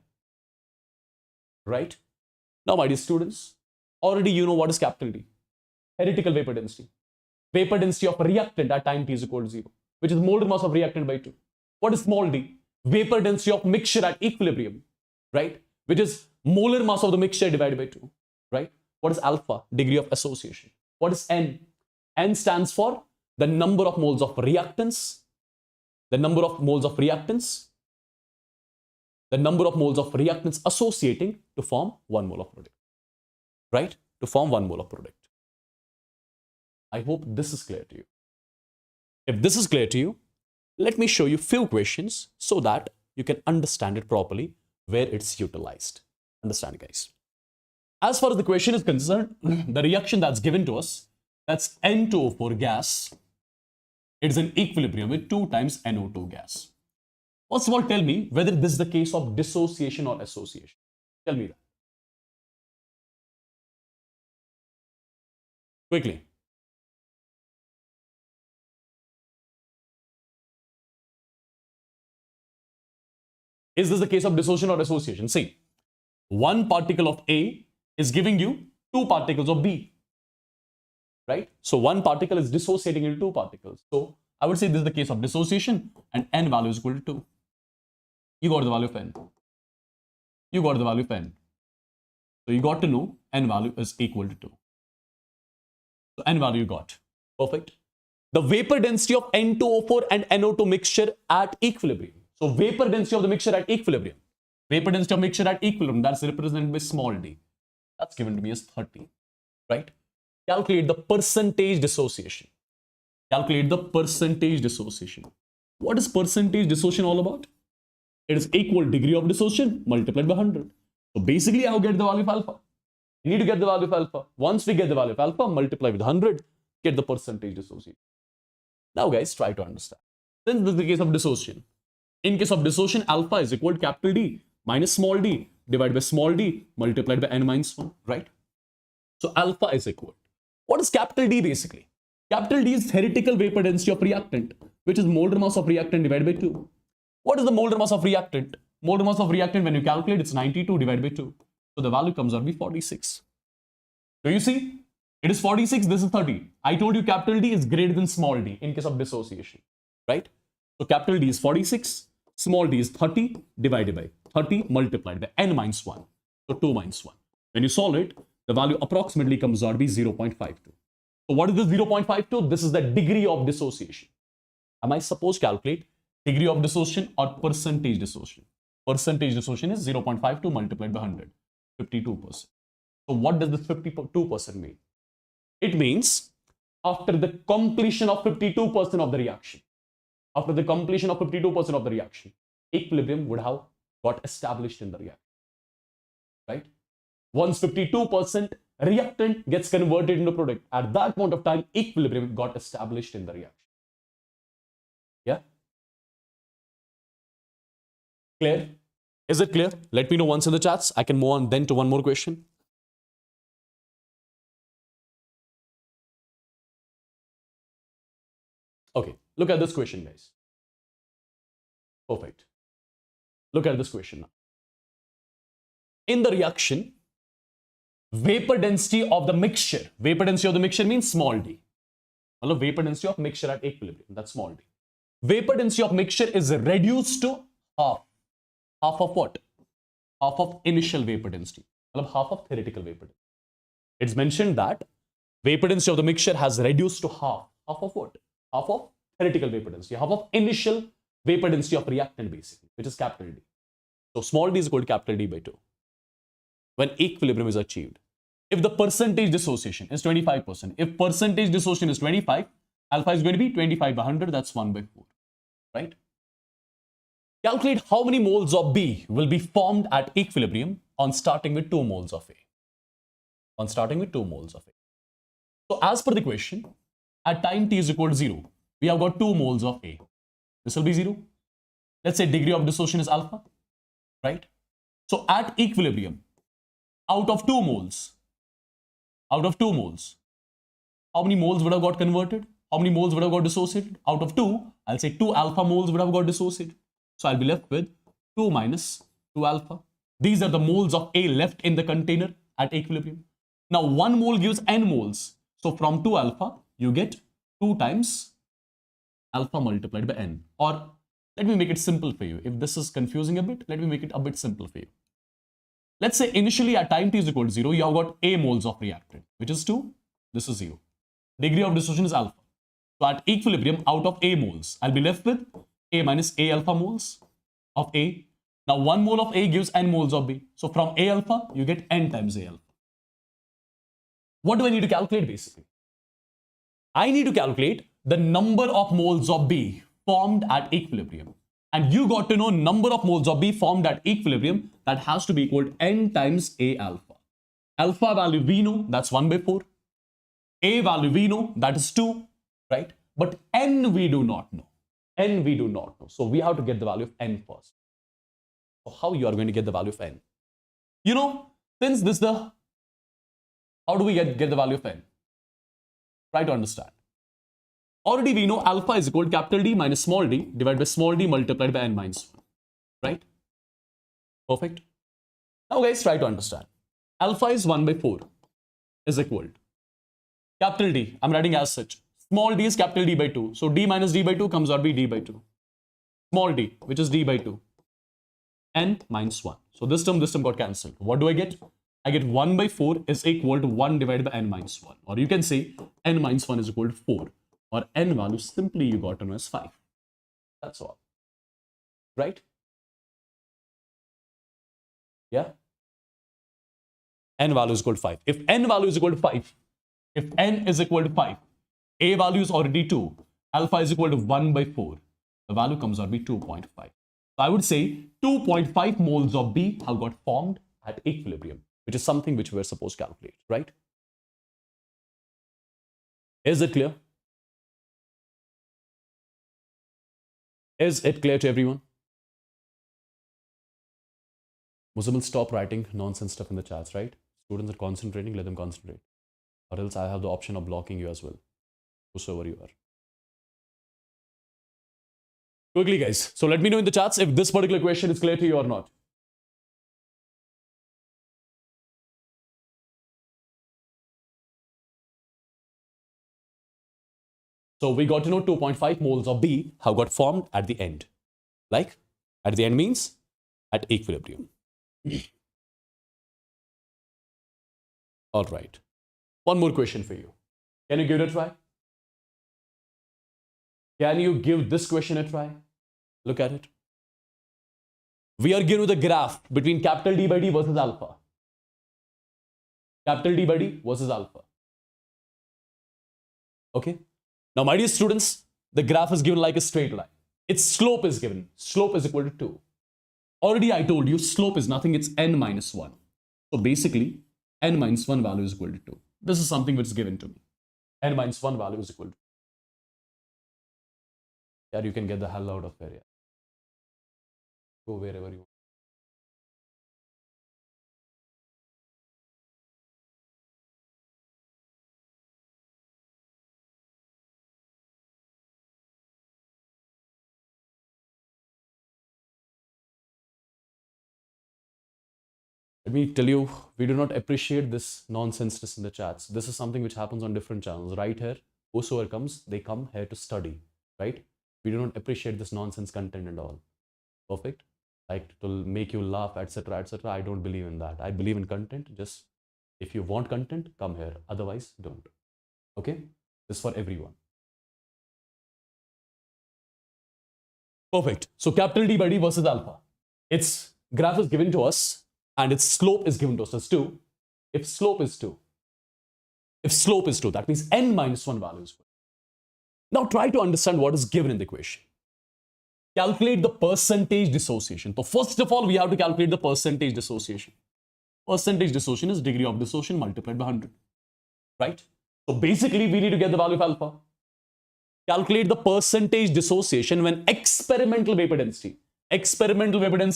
Right? Now, my dear students, already you know what is capital D. Heretical vapor density. Vapor density of reactant at time t is equal to 0, which is molar mass of reactant by 2. What is small d? Vapor density of mixture at equilibrium, right? Which is molar mass of the mixture divided by 2, right? What is alpha? Degree of association. What is N? N stands for the number of moles of reactants, associating to form 1 mole of product, right? To form 1 mole of product. I hope this is clear to you. If this is clear to you, let me show you few questions so that you can understand it properly where it's utilized. Understand, guys. As far as the question is concerned, the reaction that's given to us, that's N2O4 gas. It is in equilibrium with 2 times NO2 gas. First of all, tell me whether this is the case of dissociation or association. Tell me that. Quickly. Is this the case of dissociation or association? See, 1 particle of A is giving you 2 particles of B, right? So 1 particle is dissociating into 2 particles. So I would say this is the case of dissociation, and N value is equal to 2. You got the value of N. So you got to know N value is equal to 2. So N value you got. Perfect. The vapor density of N2O4 and NO2 mixture at equilibrium. So vapor density of the mixture at equilibrium. That's represented by small d. That's given to me as 30, right? calculate the percentage dissociation. Calculate the percentage dissociation. What is percentage dissociation all about? It is equal degree of dissociation multiplied by 100. So basically, how get the value of alpha? You need to get the value of alpha. Once we get the value of alpha, multiply with 100, get the percentage dissociation. Now, guys, try to understand. Then this is the case of dissociation. In case of dissociation, alpha is equal to capital D minus small d divided by small d multiplied by n minus 1, right? So alpha is equal. What is capital D basically? Capital D is theoretical vapor density of reactant, which is molar mass of reactant divided by 2. What is the molar mass of reactant? Molar mass of reactant, when you calculate, it's 92 divided by 2. So the value comes out to be 46. Do you see? It is 46, this is 30. I told you capital D is greater than small d in case of dissociation, right? So capital D is 46, small d is 30 divided by 30 multiplied by n minus 1. So 2 minus 1. When you solve it, the value approximately comes out to be 0.52. So what is this 0.52? This is the degree of dissociation. Am I supposed to calculate degree of dissociation or percentage dissociation? Percentage dissociation is 0.52 multiplied by 100, 52%. So what does this 52% mean? It means after the completion of 52% of the reaction, after the completion of 52% of the reaction, equilibrium would have got established in the reaction, right? Once 52% reactant gets converted into product, at that point of time, equilibrium got established in the reaction. Yeah? Clear? Is it clear? Let me know once in the chats. I can move on then to one more question. Okay, look at this question, guys. Perfect. Look at this question now. In the reaction, vapor density of the mixture means small d. Vapor density of mixture at equilibrium, that's small d. Vapor density of mixture is reduced to half. Half of what? Half of initial vapor density. Half of theoretical vapor density. It's mentioned that vapor density of the mixture has reduced to half. Half of what? Half of theoretical vapor density. Half of initial vapor density of reactant basically, which is capital D. So small d is equal to capital D by 2. When equilibrium is achieved, if the percentage dissociation is 25%, if percentage dissociation is 25, alpha is going to be 25 by 100, that's 1 by 4, right? Calculate how many moles of B will be formed at equilibrium on starting with 2 moles of A. On starting with 2 moles of A. So as per the question, at time t is equal to 0, we have got 2 moles of A. This will be 0. Let's say degree of dissociation is alpha, right? So at equilibrium, out of 2 moles, how many moles would have got converted? How many moles would have got dissociated? Out of 2, I'll say 2 alpha moles would have got dissociated. So I'll be left with 2 minus 2 alpha. These are the moles of A left in the container at equilibrium. Now 1 mole gives n moles. So from 2 alpha, you get 2 times alpha multiplied by n. Or let me make it simple for you. If this is confusing a bit, let me make it a bit simple for you. Let's say initially at time t is equal to 0, you have got A moles of reactant, which is 2. This is 0. Degree of dissociation is alpha. So at equilibrium, out of A moles, I'll be left with A minus A alpha moles of A. Now 1 mole of A gives n moles of B. So from A alpha, you get n times A alpha. What do I need to calculate basically? I need to calculate the number of moles of B formed at equilibrium. And you got to know number of moles of B formed at equilibrium, that has to be equal to n times A alpha. Alpha value we know, that's 1 by 4. A value we know, that is 2, right? But n we do not know. N we do not know. So we have to get the value of n first. So how you are going to get the value of n? You know, since this the, how do we get the value of n? Try to understand. Already we know alpha is equal to capital D minus small d divided by small d multiplied by n minus 1, right? Perfect. Now guys, try to understand. Alpha is 1 by 4 is equal to capital D, I'm writing as such. Small d is capital D by 2. So d minus d by 2 comes out to be d by 2. Small d, which is d by 2. N minus 1. So this term got cancelled. What do I get? I get 1 by 4 is equal to 1 divided by n minus 1. Or you can say n minus 1 is equal to 4. Or n value simply you got to know as 5. That's all. Right? Yeah? N value is equal to 5. If n value is equal to 5, If n is equal to 5, A value is already 2, alpha is equal to 1 by 4. The value comes out to be 2.5. So I would say 2.5 moles of B have got formed at equilibrium, which is something which we're supposed to calculate, right? Is it clear? Is it clear to everyone? Wassim, stop writing nonsense stuff in the chats, right? Students are concentrating, let them concentrate. Or else I have the option of blocking you as well, whosoever you are. Quickly, guys. So let me know in the chats if this particular question is clear to you or not. So we got to know 2.5 moles of B have got formed at the end. Like, at the end means at equilibrium. All right. One more question for you. Can you give it a try? Can you give this question a try? Look at it. We are given the graph between capital D by D versus alpha. Capital D by D versus alpha. Okay. Now, my dear students, the graph is given like a straight line. Its slope is given. Slope is equal to 2. Already I told you slope is nothing. It's n minus 1. So basically, n minus 1 value is equal to 2. This is something which is given to me. N minus 1 value is equal to 2. Yeah, you can get the hell out of here. Yeah. Go wherever you want. Let me tell you, we do not appreciate this nonsense in the chats. This is something which happens on different channels. Right here, whosoever comes, they come here to study, right? We do not appreciate this nonsense content and all. Perfect? Like to make you laugh, etc., etc. I don't believe in that. I believe in content. Just if you want content, come here. Otherwise, don't. Okay? This is for everyone. Perfect. So capital D by D versus alpha. Its graph is given to us and its slope is given to us as 2. If slope is 2, that means n minus 1 value is 1. Now try to understand what is given in the equation. Calculate the percentage dissociation. So first of all, we have to calculate the percentage dissociation. Percentage dissociation is degree of dissociation multiplied by 100. Right? So basically, we need to get the value of alpha. Calculate the percentage dissociation when experimental vapor density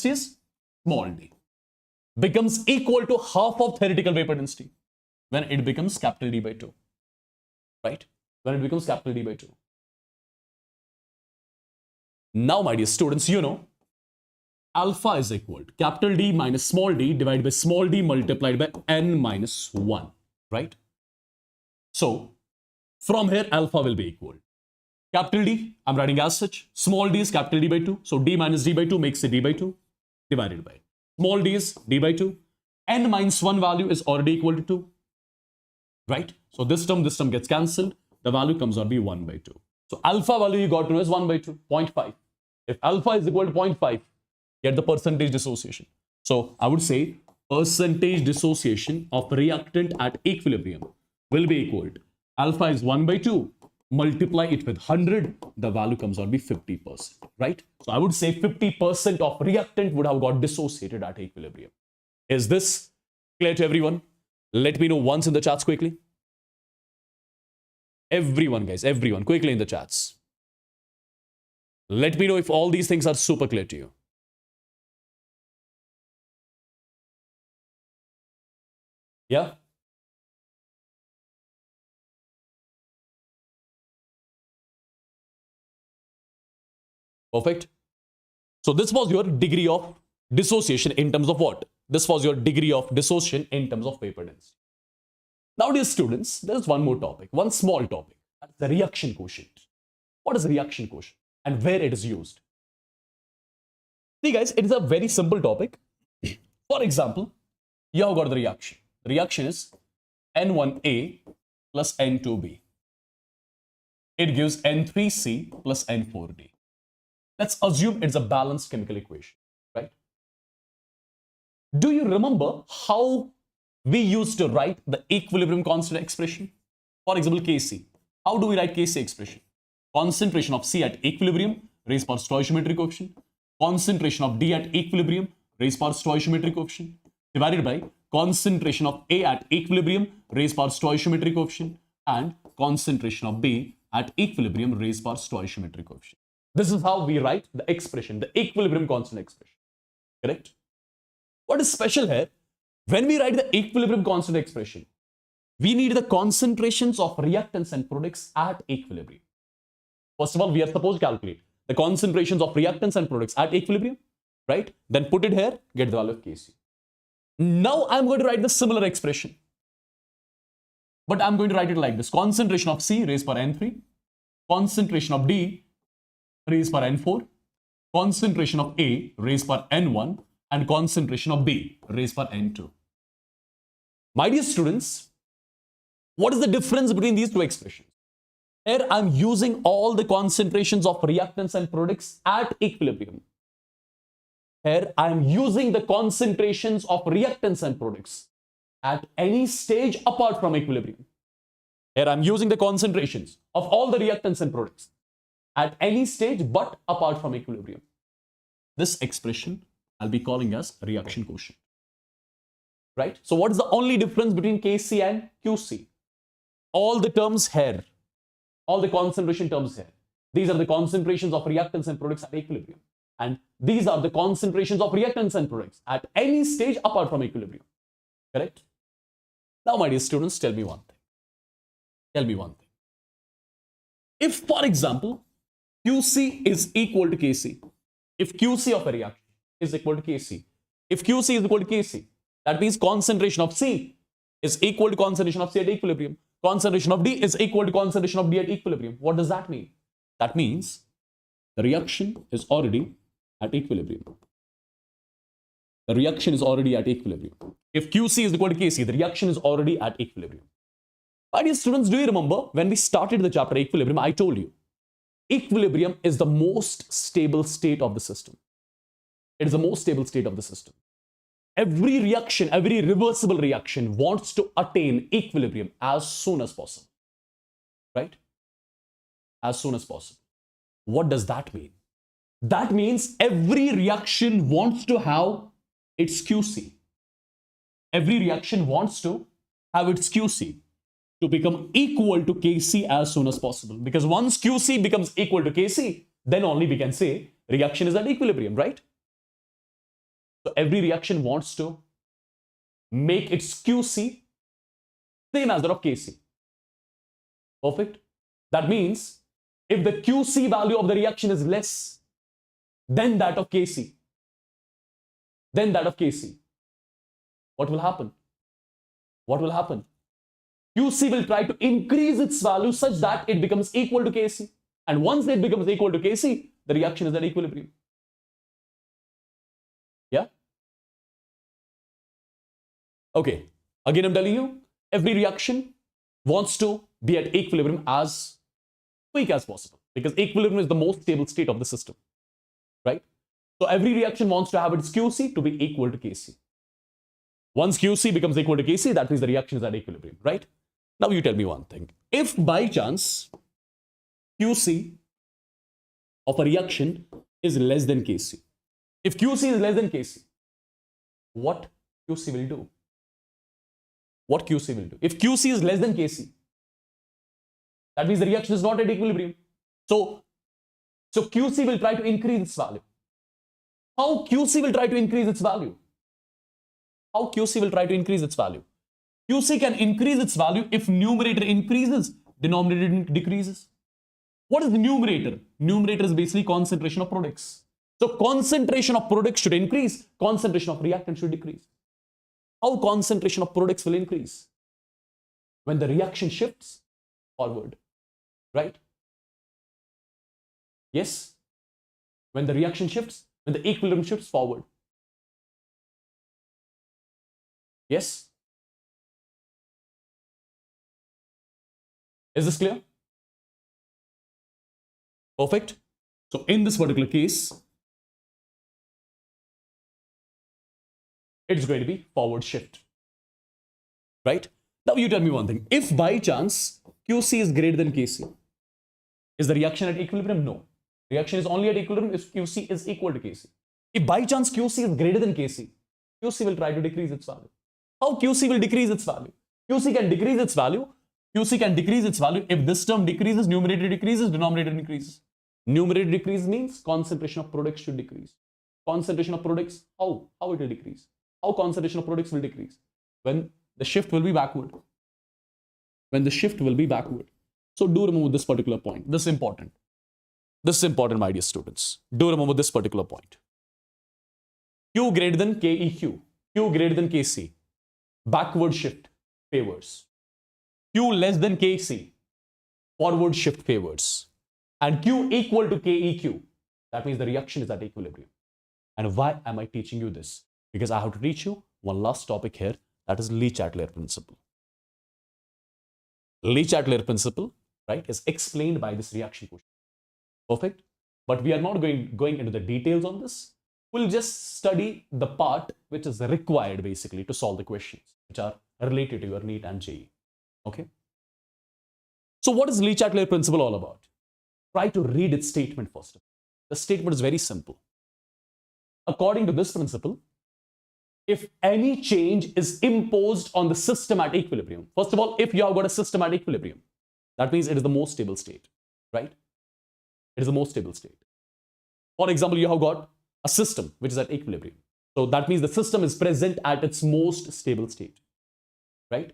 is small d, becomes equal to half of theoretical vapor density when it becomes capital D by 2. Right? When it becomes capital D by 2. Now, my dear students, you know, alpha is equal to capital D minus small d divided by small d multiplied by n minus 1. Right? So, from here, alpha will be equal. Capital D, I'm writing as such. Small d is capital D by 2. So, d minus d by 2 makes it d by 2 divided by. Small d is d by 2. N minus 1 value is already equal to 2. Right? So, this term gets cancelled. The value comes out to be 1 by 2. So, alpha value you got to know is 1 by 2, 0.5. If alpha is equal to 0.5, get the percentage dissociation. So, I would say percentage dissociation of reactant at equilibrium will be equal to alpha is 1 by 2. Multiply it with 100, the value comes out to be 50%, right? So I would say 50% of reactant would have got dissociated at equilibrium. Is this clear to everyone? Let me know once in the chats quickly. Everyone, guys, everyone, quickly in the chats. Let me know if all these things are super clear to you. Yeah? Perfect. So this was your degree of dissociation in terms of what? This was your degree of dissociation in terms of vapor density. Now, dear students, there is one more topic, one small topic. That's the reaction quotient. What is reaction quotient and where it is used? See, guys, it is a very simple topic. For example, you have got the reaction. The reaction is N1A plus N2B. It gives N3C plus N4D. Let's assume it's a balanced chemical equation, right? Do you remember how we used to write the equilibrium constant expression? For example, Kc. How do we write Kc expression? Concentration of C at equilibrium raised by stoichiometric coefficient. Concentration of D at equilibrium raised by stoichiometric coefficient divided by concentration of A at equilibrium raised by stoichiometric coefficient and concentration of B at equilibrium raised by stoichiometric coefficient. This is how we write the expression, the equilibrium constant expression. Correct? What is special here? When we write the equilibrium constant expression, we need the concentrations of reactants and products at equilibrium. First of all, we are supposed to calculate the concentrations of reactants and products at equilibrium, right? Then put it here, get the value of Kc. Now I'm going to write the similar expression, but I'm going to write it like this. Concentration of C raised by N3, concentration of D raised by N4, concentration of A raised by N1, and concentration of B raised by N2. My dear students, what is the difference between these two expressions? Here I'm using all the concentrations of reactants and products at equilibrium. Here I am using the concentrations of reactants and products at any stage apart from equilibrium. Here I am using the concentrations of all the reactants and products at any stage but apart from equilibrium. This expression I'll be calling as reaction quotient. Right? So what is the only difference between Kc and Qc? All the terms here, all the concentration terms here. These are the concentrations of reactants and products at equilibrium. And these are the concentrations of reactants and products at any stage apart from equilibrium. Correct? Now, my dear students, tell me one thing. Tell me one thing. If, for example, Qc is equal to Kc, if Qc of a reaction is equal to Kc, if Qc is equal to Kc, that means concentration of C is equal to concentration of C at equilibrium. Concentration of D is equal to concentration of D at equilibrium. What does that mean? That means the reaction is already at equilibrium. The reaction is already at equilibrium. If Qc is equal to Kc, the reaction is already at equilibrium. My dear students, do you remember when we started the chapter equilibrium, I told you, equilibrium is the most stable state of the system. It is the most stable state of the system. Every reaction, every reversible reaction wants to attain equilibrium as soon as possible. Right? As soon as possible. What does that mean? That means every reaction wants to have its QC. Every reaction wants to have its QC to become equal to Kc as soon as possible. Because once QC becomes equal to Kc, then only we can say reaction is at equilibrium, right? So every reaction wants to make its QC same as that of Kc. Perfect? That means if the QC value of the reaction is less than that of Kc, what will happen? What will happen? QC will try to increase its value such that it becomes equal to Kc. And once it becomes equal to Kc, the reaction is at equilibrium. Yeah? Okay. Again, I'm telling you, every reaction wants to be at equilibrium as quick as possible because equilibrium is the most stable state of the system. Right? So every reaction wants to have its QC to be equal to Kc. Once QC becomes equal to Kc, that means the reaction is at equilibrium, right? Now you tell me one thing. If by chance QC of a reaction is less than Kc, if QC is less than Kc, what QC will do? What QC will do? If QC is less than Kc, that means the reaction is not at equilibrium. So QC will try to increase its value. How QC will try to increase its value? How QC will try to increase its value? QC can increase its value if numerator increases, denominator decreases. What is the numerator? Numerator is basically concentration of products. So concentration of products should increase, concentration of reactants should decrease. How concentration of products will increase? When the reaction shifts forward, right? Yes? When the reaction shifts, when the equilibrium shifts forward. Yes? Is this clear? Perfect. So in this particular case, it's going to be forward shift. Right? Now you tell me one thing. If by chance QC is greater than KC, is the reaction at equilibrium? No. Reaction is only at equilibrium if QC is equal to KC. If by chance QC is greater than KC, QC will try to decrease its value. How QC will decrease its value? QC can decrease its value. QC can decrease its value if this term decreases, numerator decreases, denominator increases. Numerator decrease means concentration of products should decrease. Concentration of products, how? How it will decrease? How concentration of products will decrease? When the shift will be backward. When the shift will be backward. So do remember this particular point. This is important. This is important, my dear students. Do remember this particular point. Q greater than KEQ. Q greater than KC. Backward shift favors. Q less than KC. Forward shift favors. And Q equal to KEQ. That means the reaction is at equilibrium. And why am I teaching you this? Because I have to teach you one last topic here. That is Le-Chatelier principle. Le-Chatelier principle, right, is explained by this reaction quotient. Perfect. But we are not going into the details on this. We'll just study the part which is required basically to solve the questions which are related to your NEET and JEE. Okay. So what is Le-Chatelier principle all about? Try to read its statement first. The statement is very simple. According to this principle, if any change is imposed on the system at equilibrium, first of all, if you have got a system at equilibrium, that means it is the most stable state, right? It is the most stable state. For example, you have got a system which is at equilibrium. So that means the system is present at its most stable state, right?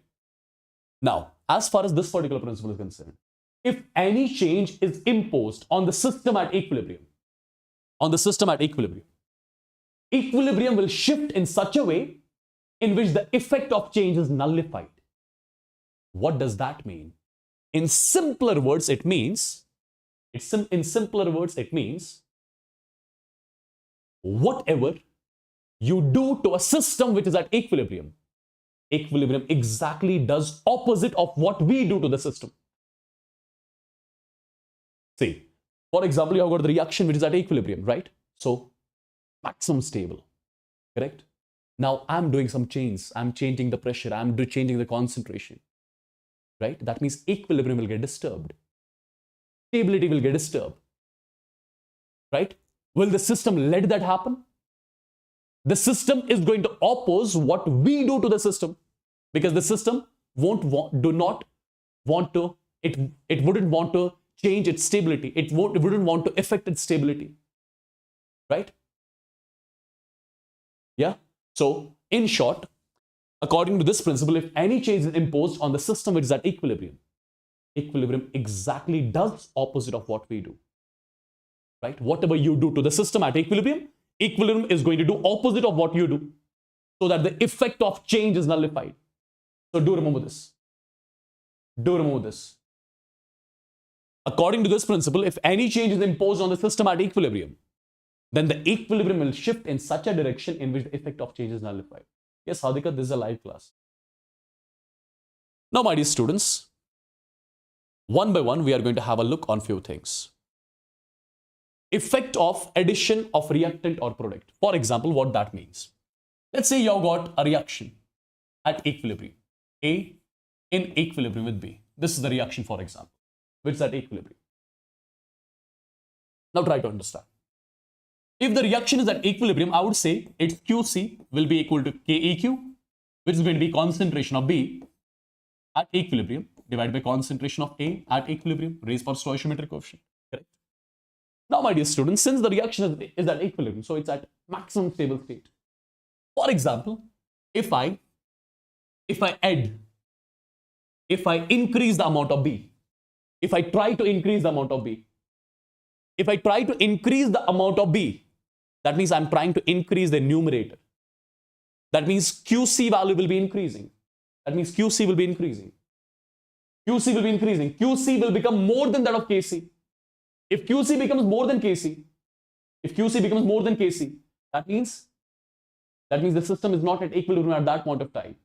Now, as far as this particular principle is concerned, if any change is imposed on the system at equilibrium, equilibrium will shift in such a way in which the effect of change is nullified. What does that mean? In simpler words, it means whatever you do to a system which is at equilibrium exactly does opposite of what we do to the system. See, for example, you have got the reaction which is at equilibrium, right? So maximum stable, correct? Now I'm doing some change. I'm changing the pressure. I'm changing the concentration, right? That means equilibrium will get disturbed. Stability will get disturbed, right? Will the system let that happen? The system is going to oppose what we do to the system because the system wouldn't want to change its stability. It wouldn't want to affect its stability, right? Yeah. So in short, according to this principle, if any change is imposed on the system which is at equilibrium exactly does opposite of what we do, right? Whatever you do to the system at equilibrium is going to do opposite of what you do so that the effect of change is nullified. So do remember this. Do remember this. According to this principle, if any change is imposed on the system at equilibrium, then the equilibrium will shift in such a direction in which the effect of change is nullified. Yes, Hadika, this is a live class. Now, my dear students, one by one, we are going to have a look on few things. Effect of addition of reactant or product. For example, what that means. Let's say you have got a reaction at equilibrium. A in equilibrium with B. This is the reaction, for example, which is at equilibrium. Now try to understand. If the reaction is at equilibrium, I would say its QC will be equal to KEQ, which is going to be concentration of B at equilibrium divided by concentration of A at equilibrium raised for stoichiometric coefficient. Correct? Now, my dear students, since the reaction is at equilibrium, so it's at maximum stable state. For example, if I increase the amount of B, if I try to increase the amount of B, that means I'm trying to increase the numerator. That means QC value will be increasing. QC will become more than that of KC. If QC becomes more than KC, that means the system is not at equilibrium at that point of time.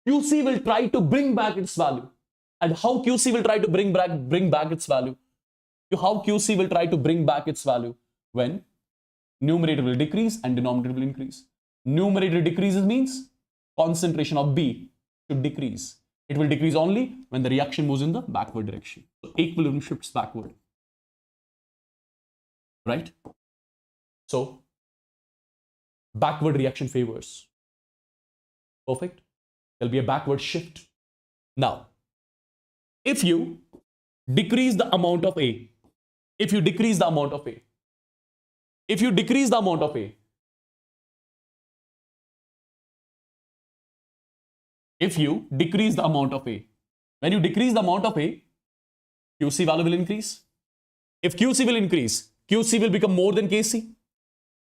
QC will try to bring back its value. And how QC will try to bring back its value? When numerator will decrease and denominator will increase. Numerator decreases means concentration of B should decrease. It will decrease only when the reaction moves in the backward direction. So equilibrium shifts backward. Right? So backward reaction favors. Perfect. There'll be a backward shift. Now, if you decrease the amount of A, if you decrease the amount of A, if you decrease the amount of A, if you decrease the amount of A, when you decrease the amount of A, QC value will increase. If QC will increase, QC will become more than KC.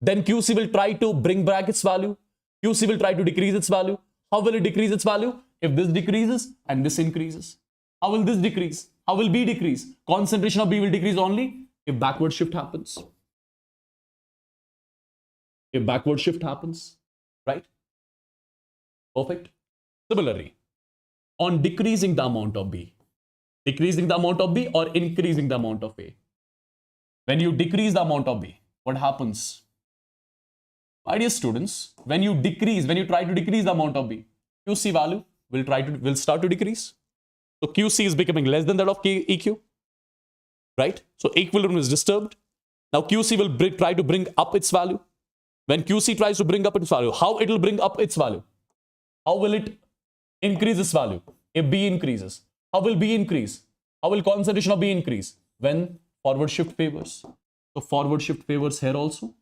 Then QC will try to bring back its value. QC will try to decrease its value. How will it decrease its value? If this decreases and this increases. How will this decrease? How will B decrease? Concentration of B will decrease only if backward shift happens. If backward shift happens, right? Perfect. Similarly, on decreasing the amount of B, decreasing the amount of B or increasing the amount of A. When you decrease the amount of B, what happens? My dear students, when you try to decrease the amount of B, QC value will start to decrease. So QC is becoming less than that of EQ, right? So equilibrium is disturbed. Now QC will try to bring up its value. When QC tries to bring up its value, how it will bring up its value? How will it increase its value? If B increases, how will B increase? How will concentration of B increase? When forward shift favors. So forward shift favors here also.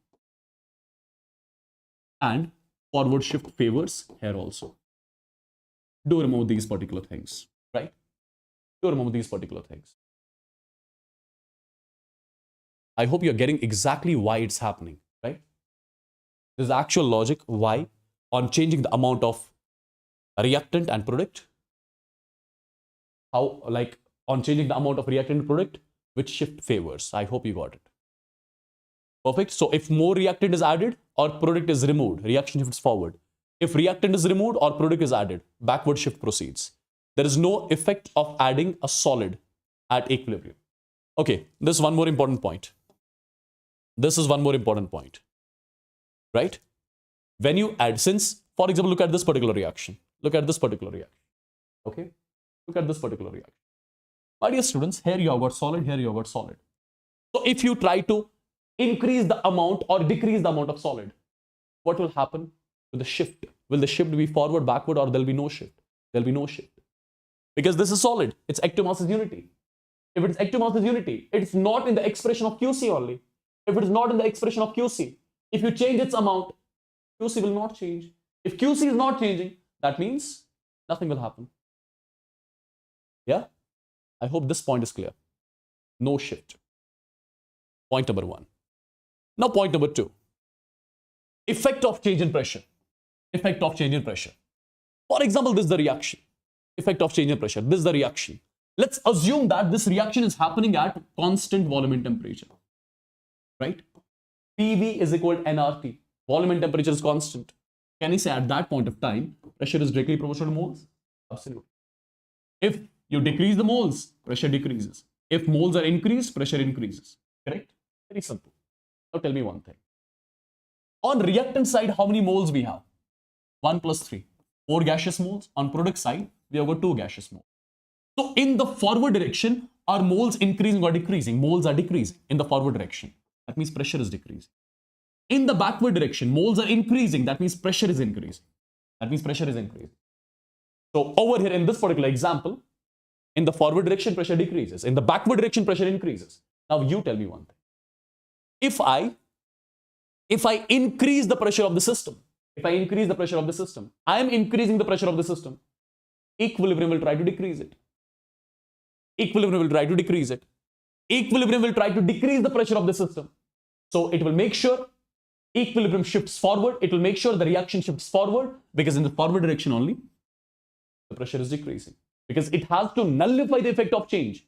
And forward shift favors here also. Do remove these particular things, right? Do remove these particular things. I hope you're getting exactly why it's happening, right? There's actual logic why on changing the amount of reactant and product. How, like, on changing the amount of reactant and product, which shift favors. I hope you got it. Perfect. So if more reactant is added or product is removed, reaction shifts forward. If reactant is removed or product is added, backward shift proceeds. There is no effect of adding a solid at equilibrium. Okay, this is one more important point. This is one more important point, right? When you add, since, for example, look at this particular reaction. Look at this particular reaction. Okay, look at this particular reaction. My dear students, here you have got solid, here you have got solid. So if you try to increase the amount or decrease the amount of solid, what will happen with the shift? Will the shift be forward, backward, or there'll be no shift? There'll be no shift. Because this is solid, its ectomass is unity. If its ectomass is unity, it's not in the expression of QC only. If it is not in the expression of QC, if you change its amount, QC will not change. If QC is not changing, that means nothing will happen. Yeah? I hope this point is clear. No shift. Point number one. Now point number two. Effect of change in pressure. Effect of change in pressure. For example, this is the reaction. Effect of change in pressure. This is the reaction. Let's assume that this reaction is happening at constant volume and temperature. Right? PV is equal to nRT. Volume and temperature is constant. Can I say at that point of time, pressure is directly proportional to moles? Absolutely. If you decrease the moles, pressure decreases. If moles are increased, pressure increases. Correct? Very simple. Now tell me one thing. On reactant side, how many moles we have? 1 plus 3. 4 gaseous moles. On product side, we have got 2 gaseous moles. So in the forward direction, are moles increasing or decreasing? Moles are decreasing in the forward direction. That means pressure is decreasing. In the backward direction, moles are increasing. That means pressure is increasing. That means pressure is increasing. So over here in this particular example, in the forward direction, pressure decreases. In the backward direction, pressure increases. Now you tell me one thing. If I increase the pressure of the system, I am increasing the pressure of the system, equilibrium will try to decrease it. Equilibrium will try to decrease it. Equilibrium will try to decrease the pressure of the system. So it will make sure equilibrium shifts forward. It will make sure the reaction shifts forward, because in the forward direction only, the pressure is decreasing. Because it has to nullify the effect of change.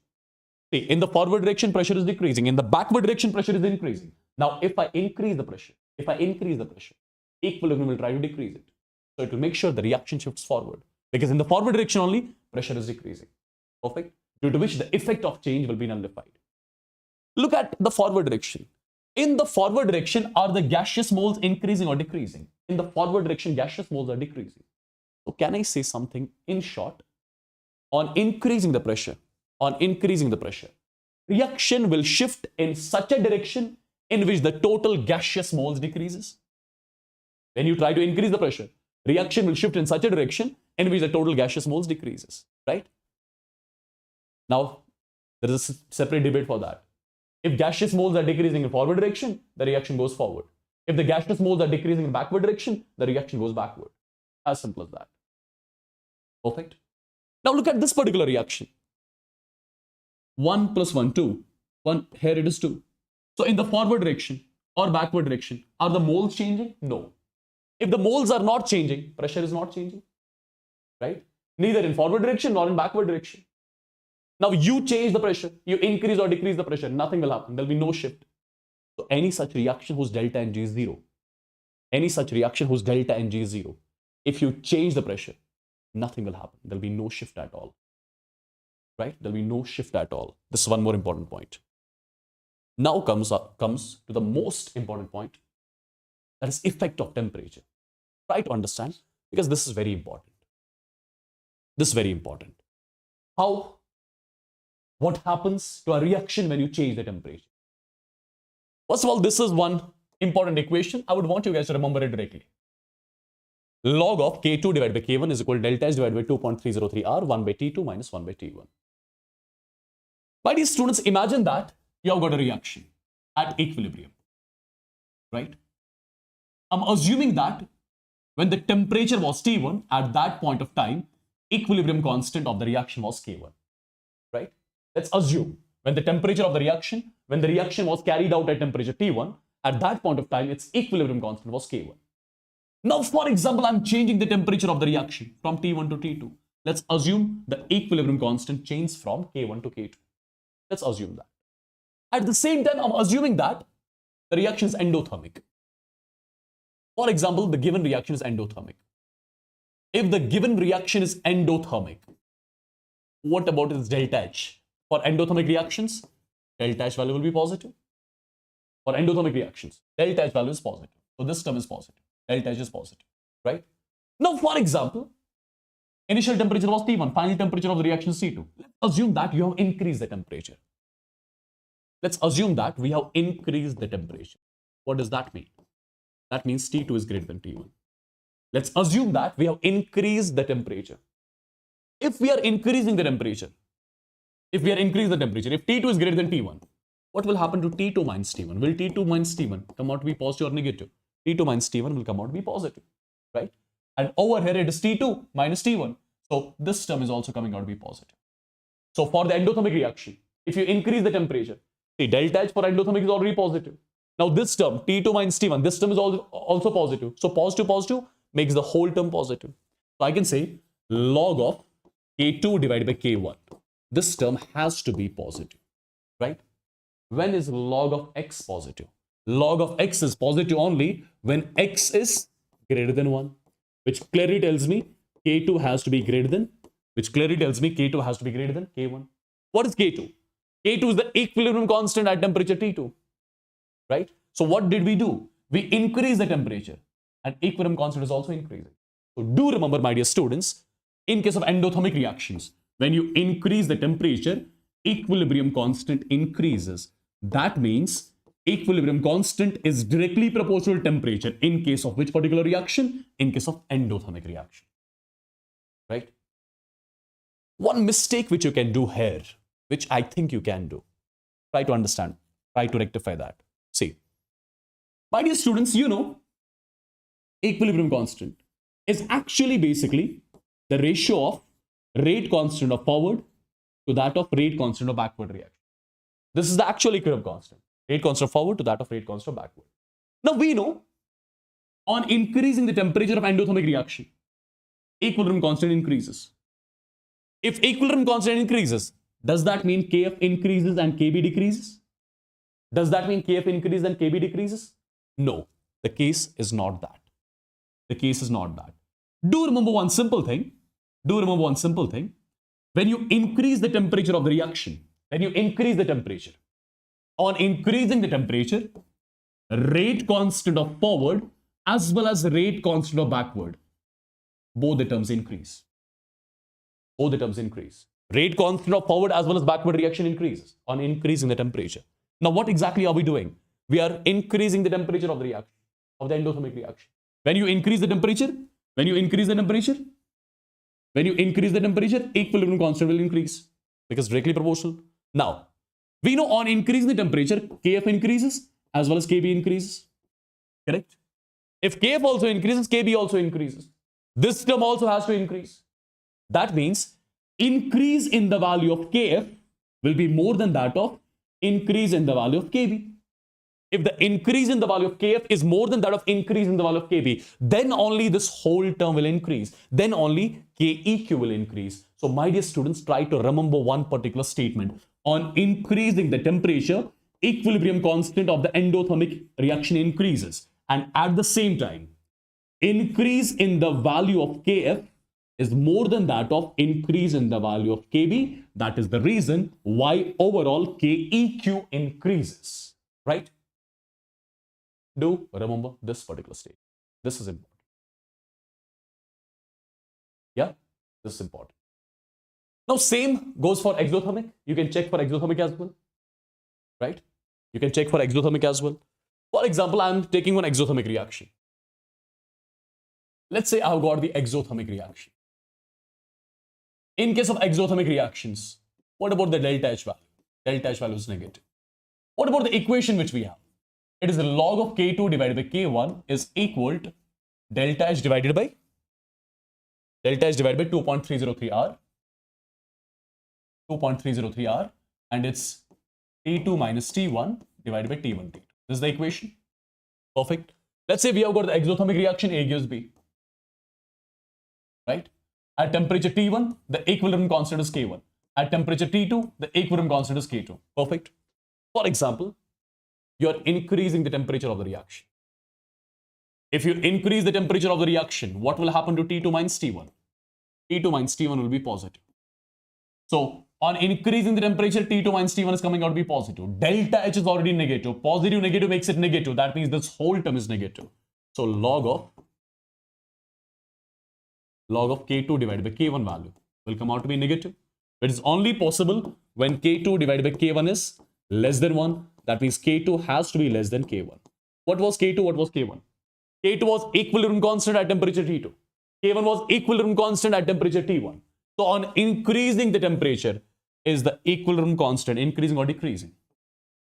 See, in the forward direction, pressure is decreasing. In the backward direction, pressure is increasing. Now, if I increase the pressure, equilibrium will try to decrease it. So it will make sure the reaction shifts forward. Because in the forward direction only, pressure is decreasing. Perfect? Due to which the effect of change will be nullified. Look at the forward direction. In the forward direction, are the gaseous moles increasing or decreasing? In the forward direction, gaseous moles are decreasing. So can I say something in short? on increasing the pressure, reaction will shift in such a direction in which the total gaseous moles decreases. When you try to increase the pressure, reaction will shift in such a direction in which the total gaseous moles decreases, right? Now, there is a separate debate for that. If gaseous moles are decreasing in forward direction, the reaction goes forward. If the gaseous moles are decreasing in backward direction, the reaction goes backward. As simple as that. Perfect. Now look at this particular reaction. 1 plus 1, 2. 1, here it is 2. So in the forward direction or backward direction, are the moles changing? No. If the moles are not changing, pressure is not changing, right? Neither in forward direction nor in backward direction. Now you change the pressure, you increase or decrease the pressure, nothing will happen. There will be no shift. So any such reaction whose delta and G is 0, if you change the pressure, nothing will happen. There will be no shift at all, right? There will be no shift at all. This is one more important point. Now comes to the most important point, that is effect of temperature. Try to understand, because this is very important. What happens to a reaction when you change the temperature? First of all, this is one important equation. I would want you guys to remember it directly. Log of K2 divided by K1 is equal to delta H divided by 2.303 R, 1 by T2 minus 1 by T1. My dear students, imagine that you have got a reaction at equilibrium, right? I'm assuming that when the temperature was T1, at that point of time, equilibrium constant of the reaction was K1, right? Let's assume when the temperature of the reaction, when the reaction was carried out at temperature T1, at that point of time, its equilibrium constant was K1. Now, for example, I'm changing the temperature of the reaction from T1 to T2. Let's assume the equilibrium constant changes from K1 to K2. Let's assume that. At the same time, I'm assuming that the reaction is endothermic. For example, the given reaction is endothermic. If the given reaction is endothermic, what about its delta H? For endothermic reactions, delta H value will be positive. For endothermic reactions, delta H value is positive. So this term is positive. Delta H is positive, right? Now, for example, initial temperature was T1, final temperature of the reaction is T2. Let's assume that you have increased the temperature. Let's assume that we have increased the temperature. What does that mean? That means T2 is greater than T1. Let's assume that we have increased the temperature. If we are increasing the temperature, if T2 is greater than T1, what will happen to T2 minus T1? Will T2 minus T1 come out to be positive or negative? T2 minus T1 will come out to be positive, right? And over here it is T2 minus T1. So this term is also coming out to be positive. So for the endothermic reaction, if you increase the temperature, see delta H for endothermic is already positive. Now this term, T2 minus T1, this term is also positive. So positive makes the whole term positive. So I can say log of K2 divided by K1. This term has to be positive, right? When is log of X positive? Log of X is positive only when X is greater than 1, which clearly tells me K2 has to be greater than, K1. What is K2? K2 is the equilibrium constant at temperature T2, right? So what did we do? We increased the temperature and equilibrium constant is also increasing. So do remember, my dear students, in case of endothermic reactions, when you increase the temperature, equilibrium constant increases. That means equilibrium constant is directly proportional to temperature in case of which particular reaction? In case of endothermic reaction, right? One mistake which you can do here, which I think you can do, try to understand, try to rectify that. See, my dear students, you know, equilibrium constant is actually basically the ratio of rate constant of forward to that of rate constant of backward reaction. This is the actual equilibrium constant. Rate constant of forward to that of rate constant of backward. Now we know on increasing the temperature of endothermic reaction, equilibrium constant increases. If equilibrium constant increases, does that mean Kf increases and Kb decreases? Does that mean Kf increases and Kb decreases? No, the case is not that. The case is not that. Do remember one simple thing. When you increase the temperature of the reaction, on increasing the temperature, rate constant of forward as well as rate constant of backward, both the terms increase. Both the terms increase. Rate constant of forward as well as backward reaction increases on increasing the temperature. Now, what exactly are we doing? We are increasing the temperature of the reaction, of the endothermic reaction. When you increase the temperature, equilibrium constant will increase because directly proportional. Now, we know on increasing the temperature, Kf increases as well as Kb increases. Correct? If Kf also increases, Kb also increases. This term also has to increase. That means increase in the value of Kf will be more than that of increase in the value of Kb. If the increase in the value of Kf is more than that of increase in the value of Kb, then only this whole term will increase. Then only Keq will increase. So my dear students, try to remember one particular statement. On increasing the temperature, equilibrium constant of the endothermic reaction increases. And at the same time, increase in the value of Kf is more than that of increase in the value of Kb. That is the reason why overall Keq increases. Right? Do remember this particular statement. This is important. Yeah, this is important. Now, same goes for exothermic. You can check for exothermic as well. Right? You can check for exothermic as well. For example, I'm taking one exothermic reaction. Let's say I've got the exothermic reaction. In case of exothermic reactions, what about the delta H value? Delta H value is negative. What about the equation which we have? It is the log of K2 divided by K1 is equal to delta H divided by 2.303 R. 2.303 R, and it's T2 minus T1 divided by T1 T2. This is the equation. Perfect. Let's say we have got the exothermic reaction A gives B. Right? At temperature T1, the equilibrium constant is K1. At temperature T2, the equilibrium constant is K2. Perfect. For example, you're increasing the temperature of the reaction. If you increase the temperature of the reaction, what will happen to T2 minus T1? T2 minus T1 will be positive. So, on increasing the temperature, T2 minus T1 is coming out to be positive. Delta H is already negative. Positive, negative makes it negative. That means this whole term is negative. So, log of K2 divided by K1 value will come out to be negative. It is only possible when K2 divided by K1 is less than 1. That means K2 has to be less than K1. What was K2? What was K1? K2 was equilibrium constant at temperature T2. K1 was equilibrium constant at temperature T1. So on increasing the temperature, is the equilibrium constant increasing or decreasing?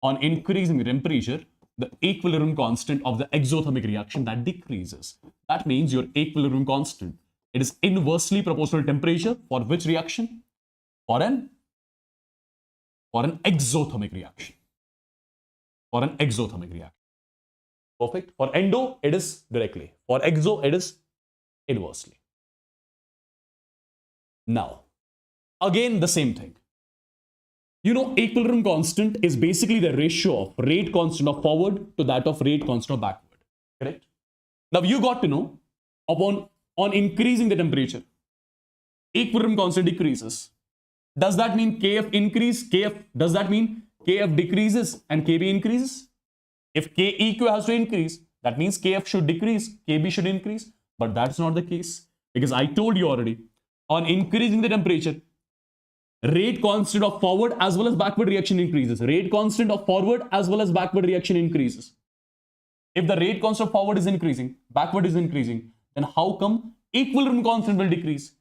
On increasing the temperature, the equilibrium constant of the exothermic reaction that decreases. That means your equilibrium constant, it is inversely proportional to temperature for which reaction? For an exothermic reaction. For an exothermic reaction. Perfect. For endo, it is directly. For exo, it is inversely. Now, again the same thing. You know, equilibrium constant is basically the ratio of rate constant of forward to that of rate constant of backward. Correct? Now, you got to know on increasing the temperature, equilibrium constant decreases. Does that mean Kf increase? Does that mean Kf decreases and Kb increases? If Keq has to increase, that means Kf should decrease, Kb should increase. But that's not the case, because I told you already, on increasing the temperature, rate constant of forward as well as backward reaction increases. Rate constant of forward as well as backward reaction increases. If the rate constant of forward is increasing, backward is increasing, then how come equilibrium constant will decrease?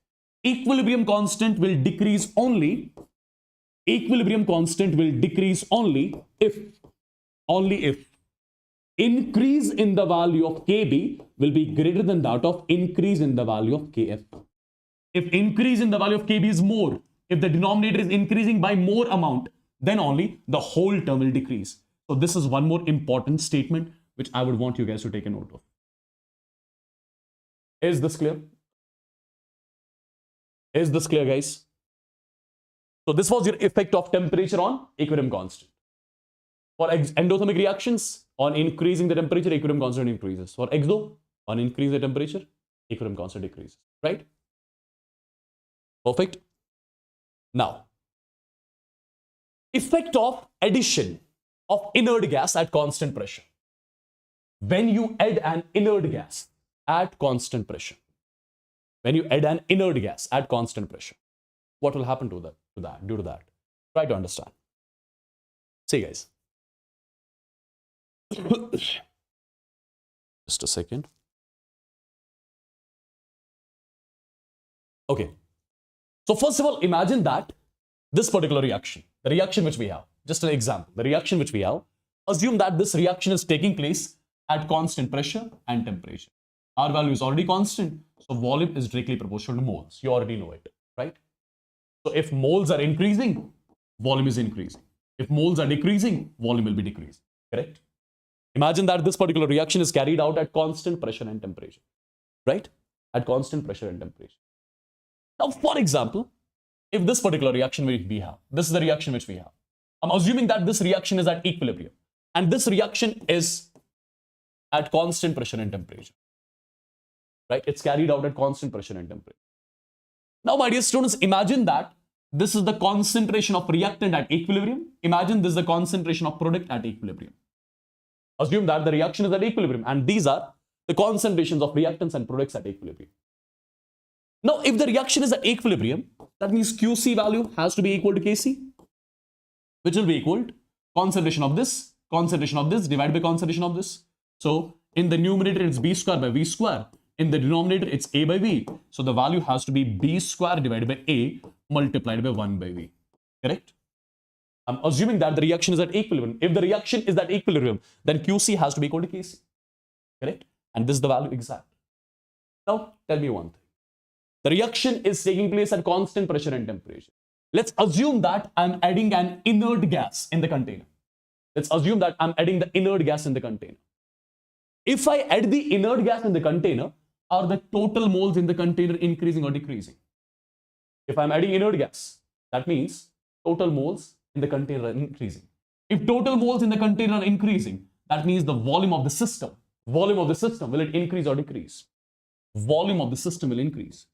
Equilibrium constant will decrease only if increase in the value of Kb will be greater than that of increase in the value of Kf. If increase in the value of Kb is more, if the denominator is increasing by more amount, then only the whole term will decrease. So this is one more important statement which I would want you guys to take a note of. Is this clear? Is this clear, guys? So this was your effect of temperature on equilibrium constant. For endothermic reactions, on increasing the temperature, equilibrium constant increases. For exo, on increasing the temperature, equilibrium constant decreases. Right? Perfect. Now, effect of addition of inert gas at constant pressure. When you add an inert gas at constant pressure, what will happen to that due to that? Try to understand. See, guys. Just a second. Okay. So first of all, imagine that this particular reaction, the reaction which we have, just an example, the reaction which we have, assume that this reaction is taking place at constant pressure and temperature. R value is already constant, so volume is directly proportional to moles. You already know it, right? So if moles are increasing, volume is increasing. If moles are decreasing, volume will be decreasing, correct? Imagine that this particular reaction is carried out at constant pressure and temperature, right? At constant pressure and temperature. Now, for example, if this particular reaction which we have, this is the reaction which we have. I'm assuming that this reaction is at equilibrium, and this reaction is at constant pressure and temperature, right? It's carried out at constant pressure and temperature. Now, my dear students, imagine that this is the concentration of reactant at equilibrium. Imagine this is the concentration of product at equilibrium. Assume that the reaction is at equilibrium, and these are the concentrations of reactants and products at equilibrium. Now, if the reaction is at equilibrium, that means QC value has to be equal to Kc, which will be equal to concentration of this divided by concentration of this. So, in the numerator, it's B square by V square. In the denominator, it's A by V. So, the value has to be B square divided by A multiplied by 1 by V. Correct? I'm assuming that the reaction is at equilibrium. If the reaction is at equilibrium, then QC has to be equal to Kc. Correct? And this is the value exact. Now, tell me one thing. The reaction is taking place at constant pressure and temperature. Let's assume that I'm adding an inert gas in the container. Let's assume that I'm adding the inert gas in the container. If I add the inert gas in the container, are the total moles in the container increasing or decreasing? If I'm adding inert gas, that means total moles in the container are increasing. If total moles in the container are increasing, that means the volume of the system, will it increase or decrease? Volume of the system will increase.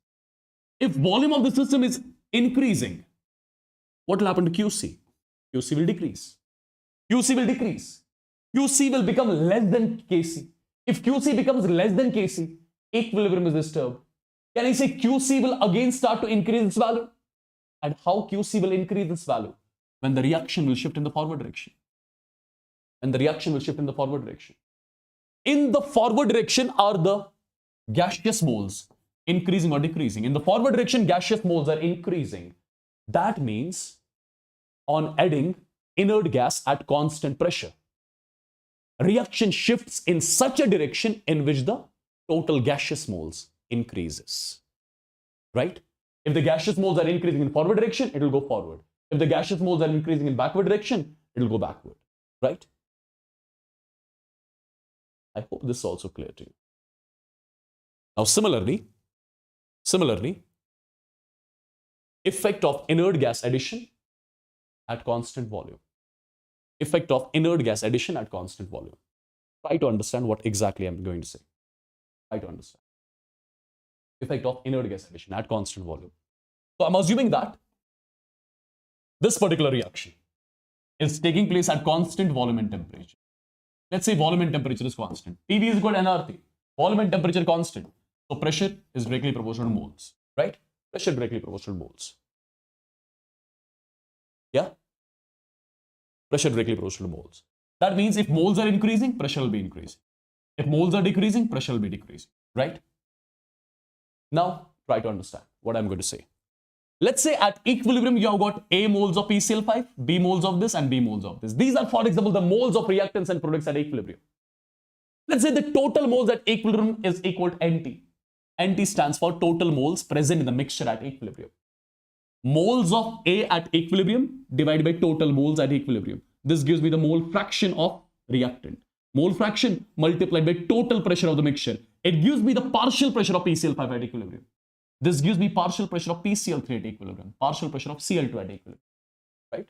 If volume of the system is increasing, what will happen to QC? QC will decrease. QC will decrease. QC will become less than Kc. If QC becomes less than Kc, equilibrium is disturbed. Can I say QC will again start to increase its value? And how QC will increase its value? When the reaction will shift in the forward direction. And the reaction will shift in the forward direction. In the forward direction are the gaseous moles increasing or decreasing. In the forward direction, gaseous moles are increasing. That means on adding inert gas at constant pressure, reaction shifts in such a direction in which the total gaseous moles increases. Right? If the gaseous moles are increasing in forward direction, it will go forward. If the gaseous moles are increasing in backward direction, it will go backward. Right? I hope this is also clear to you. Now, similarly, effect of inert gas addition at constant volume. Effect of inert gas addition at constant volume. Try to understand what exactly I'm going to say. Try to understand. Effect of inert gas addition at constant volume. So I'm assuming that this particular reaction is taking place at constant volume and temperature. Let's say volume and temperature is constant. PV is equal to nRT. Volume and temperature constant. So pressure is directly proportional to moles, right? Pressure directly proportional to moles. Yeah? Pressure directly proportional to moles. That means if moles are increasing, pressure will be increasing. If moles are decreasing, pressure will be decreasing, right? Now, try to understand what I'm going to say. Let's say at equilibrium, you have got A moles of PCl5, B moles of this, and B moles of this. These are, for example, the moles of reactants and products at equilibrium. Let's say the total moles at equilibrium is equal to NT. NT stands for total moles present in the mixture at equilibrium. Moles of A at equilibrium divided by total moles at equilibrium. This gives me the mole fraction of reactant. Mole fraction multiplied by total pressure of the mixture. It gives me the partial pressure of PCl5 at equilibrium. This gives me partial pressure of PCl3 at equilibrium. Partial pressure of Cl2 at equilibrium. Right?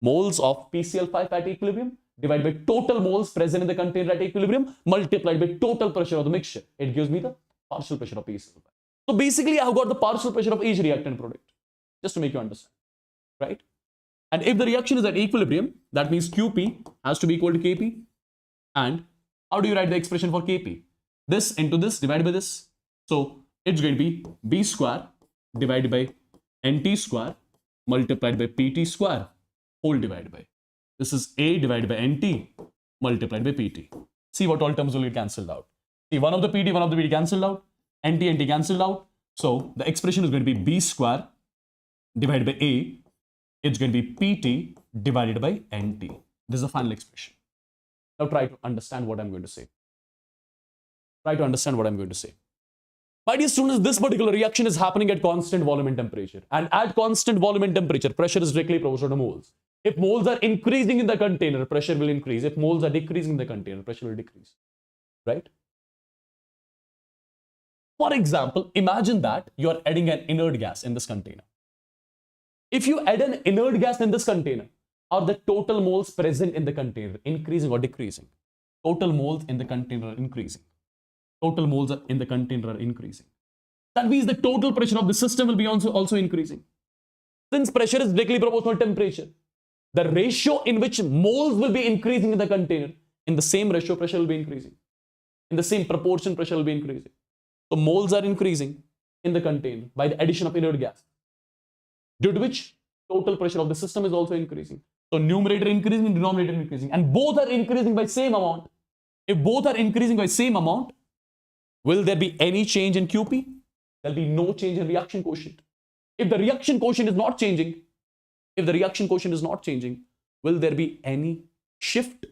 Moles of PCl5 at equilibrium divided by total moles present in the container at equilibrium multiplied by total pressure of the mixture. It gives me the partial pressure of PCl5. So basically, I have got the partial pressure of each reactant product. Just to make you understand. Right? And if the reaction is at equilibrium, that means QP has to be equal to KP. And how do you write the expression for KP? This into this divided by this. So it's going to be B square divided by NT square multiplied by PT square whole divided by. This is A divided by NT multiplied by PT. See what all terms will get cancelled out. See, one of the PT cancelled out. NT cancelled out. So the expression is going to be B square divided by A. It's going to be PT divided by NT. This is the final expression. Now try to understand what I'm going to say. Try to understand what I'm going to say. My dear students, this particular reaction is happening at constant volume and temperature. And at constant volume and temperature, pressure is directly proportional to moles. If moles are increasing in the container, pressure will increase. If moles are decreasing in the container, pressure will decrease. Right? For example, imagine that you are adding an inert gas in this container. If you add an inert gas in this container, are the total moles present in the container increasing or decreasing? Total moles in the container are increasing. Total moles in the container are increasing. That means the total pressure of the system will be also increasing. Since pressure is directly proportional to temperature, the ratio in which moles will be increasing in the container, in the same ratio, pressure will be increasing. In the same proportion, pressure will be increasing. So moles are increasing in the container by the addition of inert gas, due to which total pressure of the system is also increasing. So numerator increasing, denominator increasing, and both are increasing by same amount. If both are increasing by same amount, will there be any change in QP? There will be no change in reaction quotient. If the reaction quotient is not changing, will there be any shift? There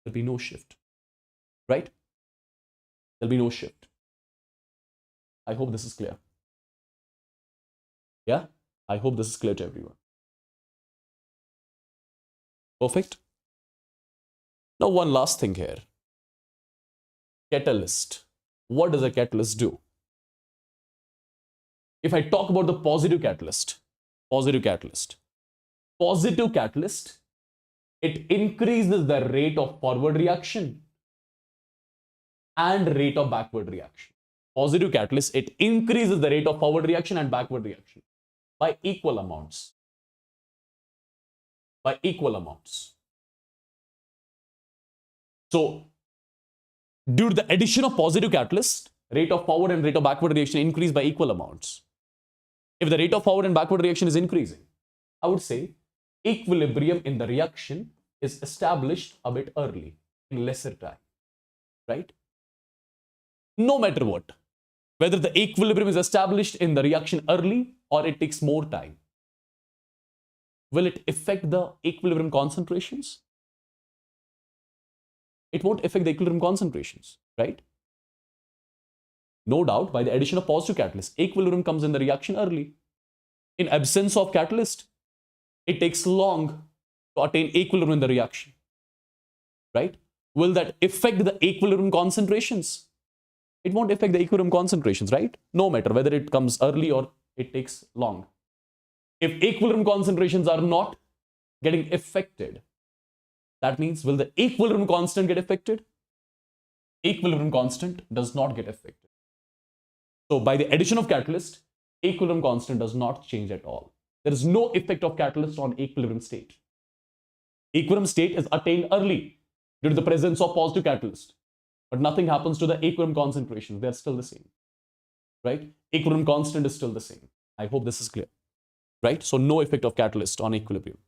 will be no shift, right? There will be no shift. I hope this is clear. Yeah, I hope this is clear to everyone. Perfect. Now, one last thing here. Catalyst. What does a catalyst do? If I talk about the positive catalyst, it increases the rate of forward reaction and rate of backward reaction. Positive catalyst, it increases the rate of forward reaction and backward reaction by equal amounts. So, due to the addition of positive catalyst, rate of forward and rate of backward reaction increase by equal amounts. If the rate of forward and backward reaction is increasing, I would say equilibrium in the reaction is established a bit early, in lesser time, right? No matter what, whether the equilibrium is established in the reaction early or it takes more time, will it affect the equilibrium concentrations? It won't affect the equilibrium concentrations, right? No doubt, by the addition of positive catalyst, equilibrium comes in the reaction early. In absence of catalyst, it takes long to attain equilibrium in the reaction, right? Will that affect the equilibrium concentrations? It won't affect the equilibrium concentrations, right? No matter whether it comes early or it takes long. If equilibrium concentrations are not getting affected, that means, will the equilibrium constant get affected? Equilibrium constant does not get affected. So by the addition of catalyst, equilibrium constant does not change at all. There is no effect of catalyst on equilibrium state. Equilibrium state is attained early due to the presence of positive catalyst, but nothing happens to the equilibrium concentrations. They are still the same, right? Equilibrium constant is still the same. I hope this is clear, right? So no effect of catalyst on equilibrium.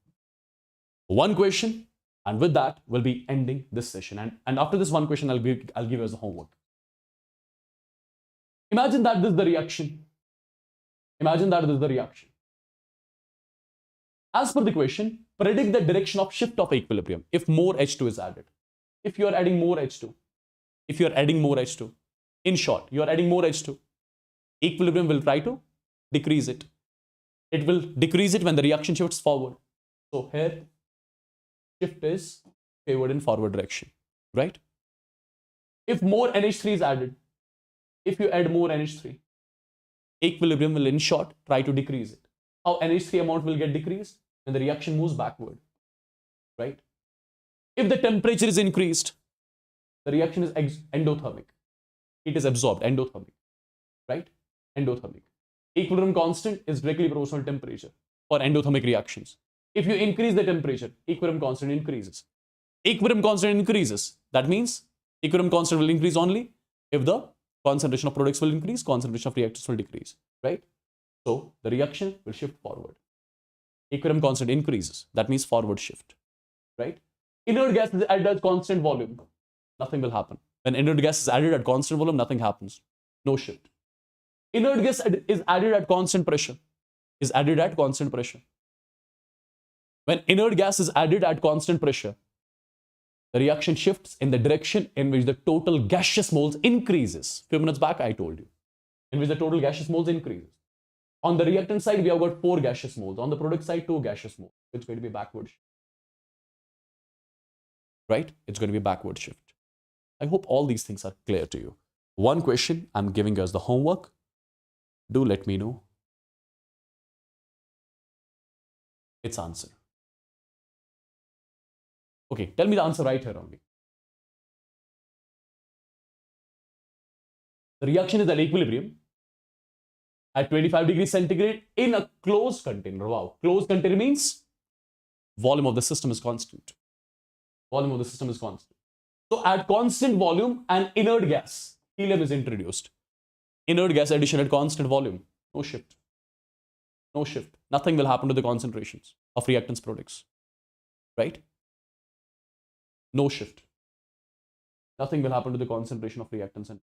One question, and with that, we'll be ending this session. And after this one question, I'll give you as a homework. Imagine that this is the reaction. As per the question, predict the direction of shift of equilibrium if more H2 is added. If you are adding more H2, in short, you are adding more H2, equilibrium will try to decrease it. It will decrease it when the reaction shifts forward. So here, shift is favored in forward direction, right? If more NH3 is added, if you add more NH3, equilibrium will in short try to decrease it. How NH3 amount will get decreased? When the reaction moves backward, right? If the temperature is increased, the reaction is endothermic. It is absorbed, endothermic, right? Endothermic. Equilibrium constant is directly proportional to temperature for endothermic reactions. If you increase the temperature, equilibrium constant increases. Equilibrium constant increases. That means equilibrium constant will increase only if the concentration of products will increase, concentration of reactants will decrease, right? So the reaction will shift forward. Equilibrium constant increases. That means forward shift, right? Inert gas is added at constant volume. Nothing will happen. When inert gas is added at constant volume, nothing happens. No shift. Inert gas is added at constant pressure. Is added at constant pressure. When inert gas is added at constant pressure, the reaction shifts in the direction in which the total gaseous moles increases. A few minutes back, I told you. In which the total gaseous moles increases. On the reactant side, we have got 4 gaseous moles. On the product side, 2 gaseous moles. It's going to be backward shift. Right? It's going to be backward shift. I hope all these things are clear to you. One question I'm giving you as the homework. Do let me know its answer. Okay, tell me the answer right here only. The reaction is at equilibrium at 25 degrees centigrade in a closed container. Wow, closed container means volume of the system is constant. Volume of the system is constant. So at constant volume, an inert gas, helium, is introduced. Inert gas addition at constant volume, no shift. No shift. Nothing will happen to the concentrations of reactants products. Right? No shift. Nothing will happen to the concentration of reactants.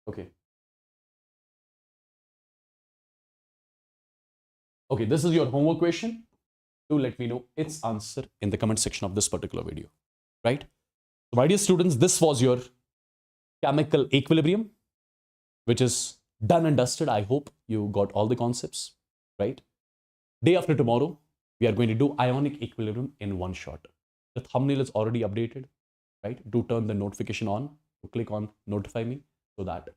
Okay. Okay, this is your homework question. Do let me know its answer in the comment section of this particular video. Right? So my dear students, this was your chemical equilibrium, which is done and dusted. I hope you got all the concepts. Right? Day after tomorrow, we are going to do ionic equilibrium in one shot. The thumbnail is already updated, right? Do turn the notification on, to click on notify me so that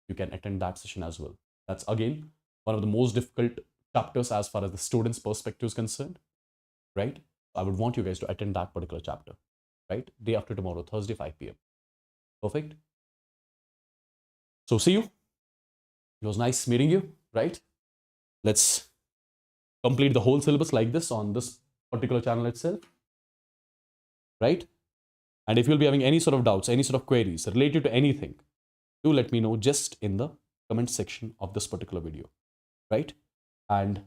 you can attend that session as well. That's again one of the most difficult chapters as far as the student's perspective is concerned, right? I would want you guys to attend that particular chapter, right? Day after tomorrow, Thursday, 5 p.m. Perfect. So see you. It was nice meeting you, right? Let's complete the whole syllabus like this on this particular channel itself, right? And if you'll be having any sort of doubts, any sort of queries related to anything, do let me know just in the comment section of this particular video, right? And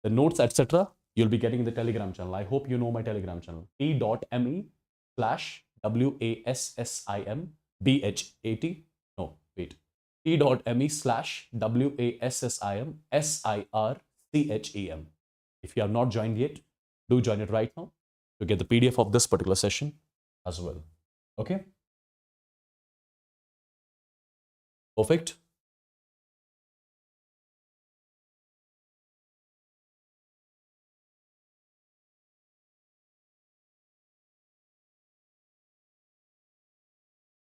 the notes, etc., you'll be getting in the Telegram channel. I hope you know my Telegram channel, t.me/WASSIMBHAT. No, wait. t.me/WASSIMSIRCHEM. If you have not joined yet, do join it right now to get the PDF of this particular session as well. Okay? Perfect.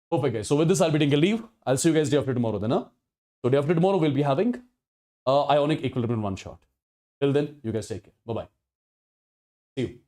Perfect, guys. So with this, I'll be taking a leave. I'll see you guys day after tomorrow then. Huh? So day after tomorrow, we'll be having ionic equilibrium in one shot. Till then, you guys take care. Bye-bye. See you.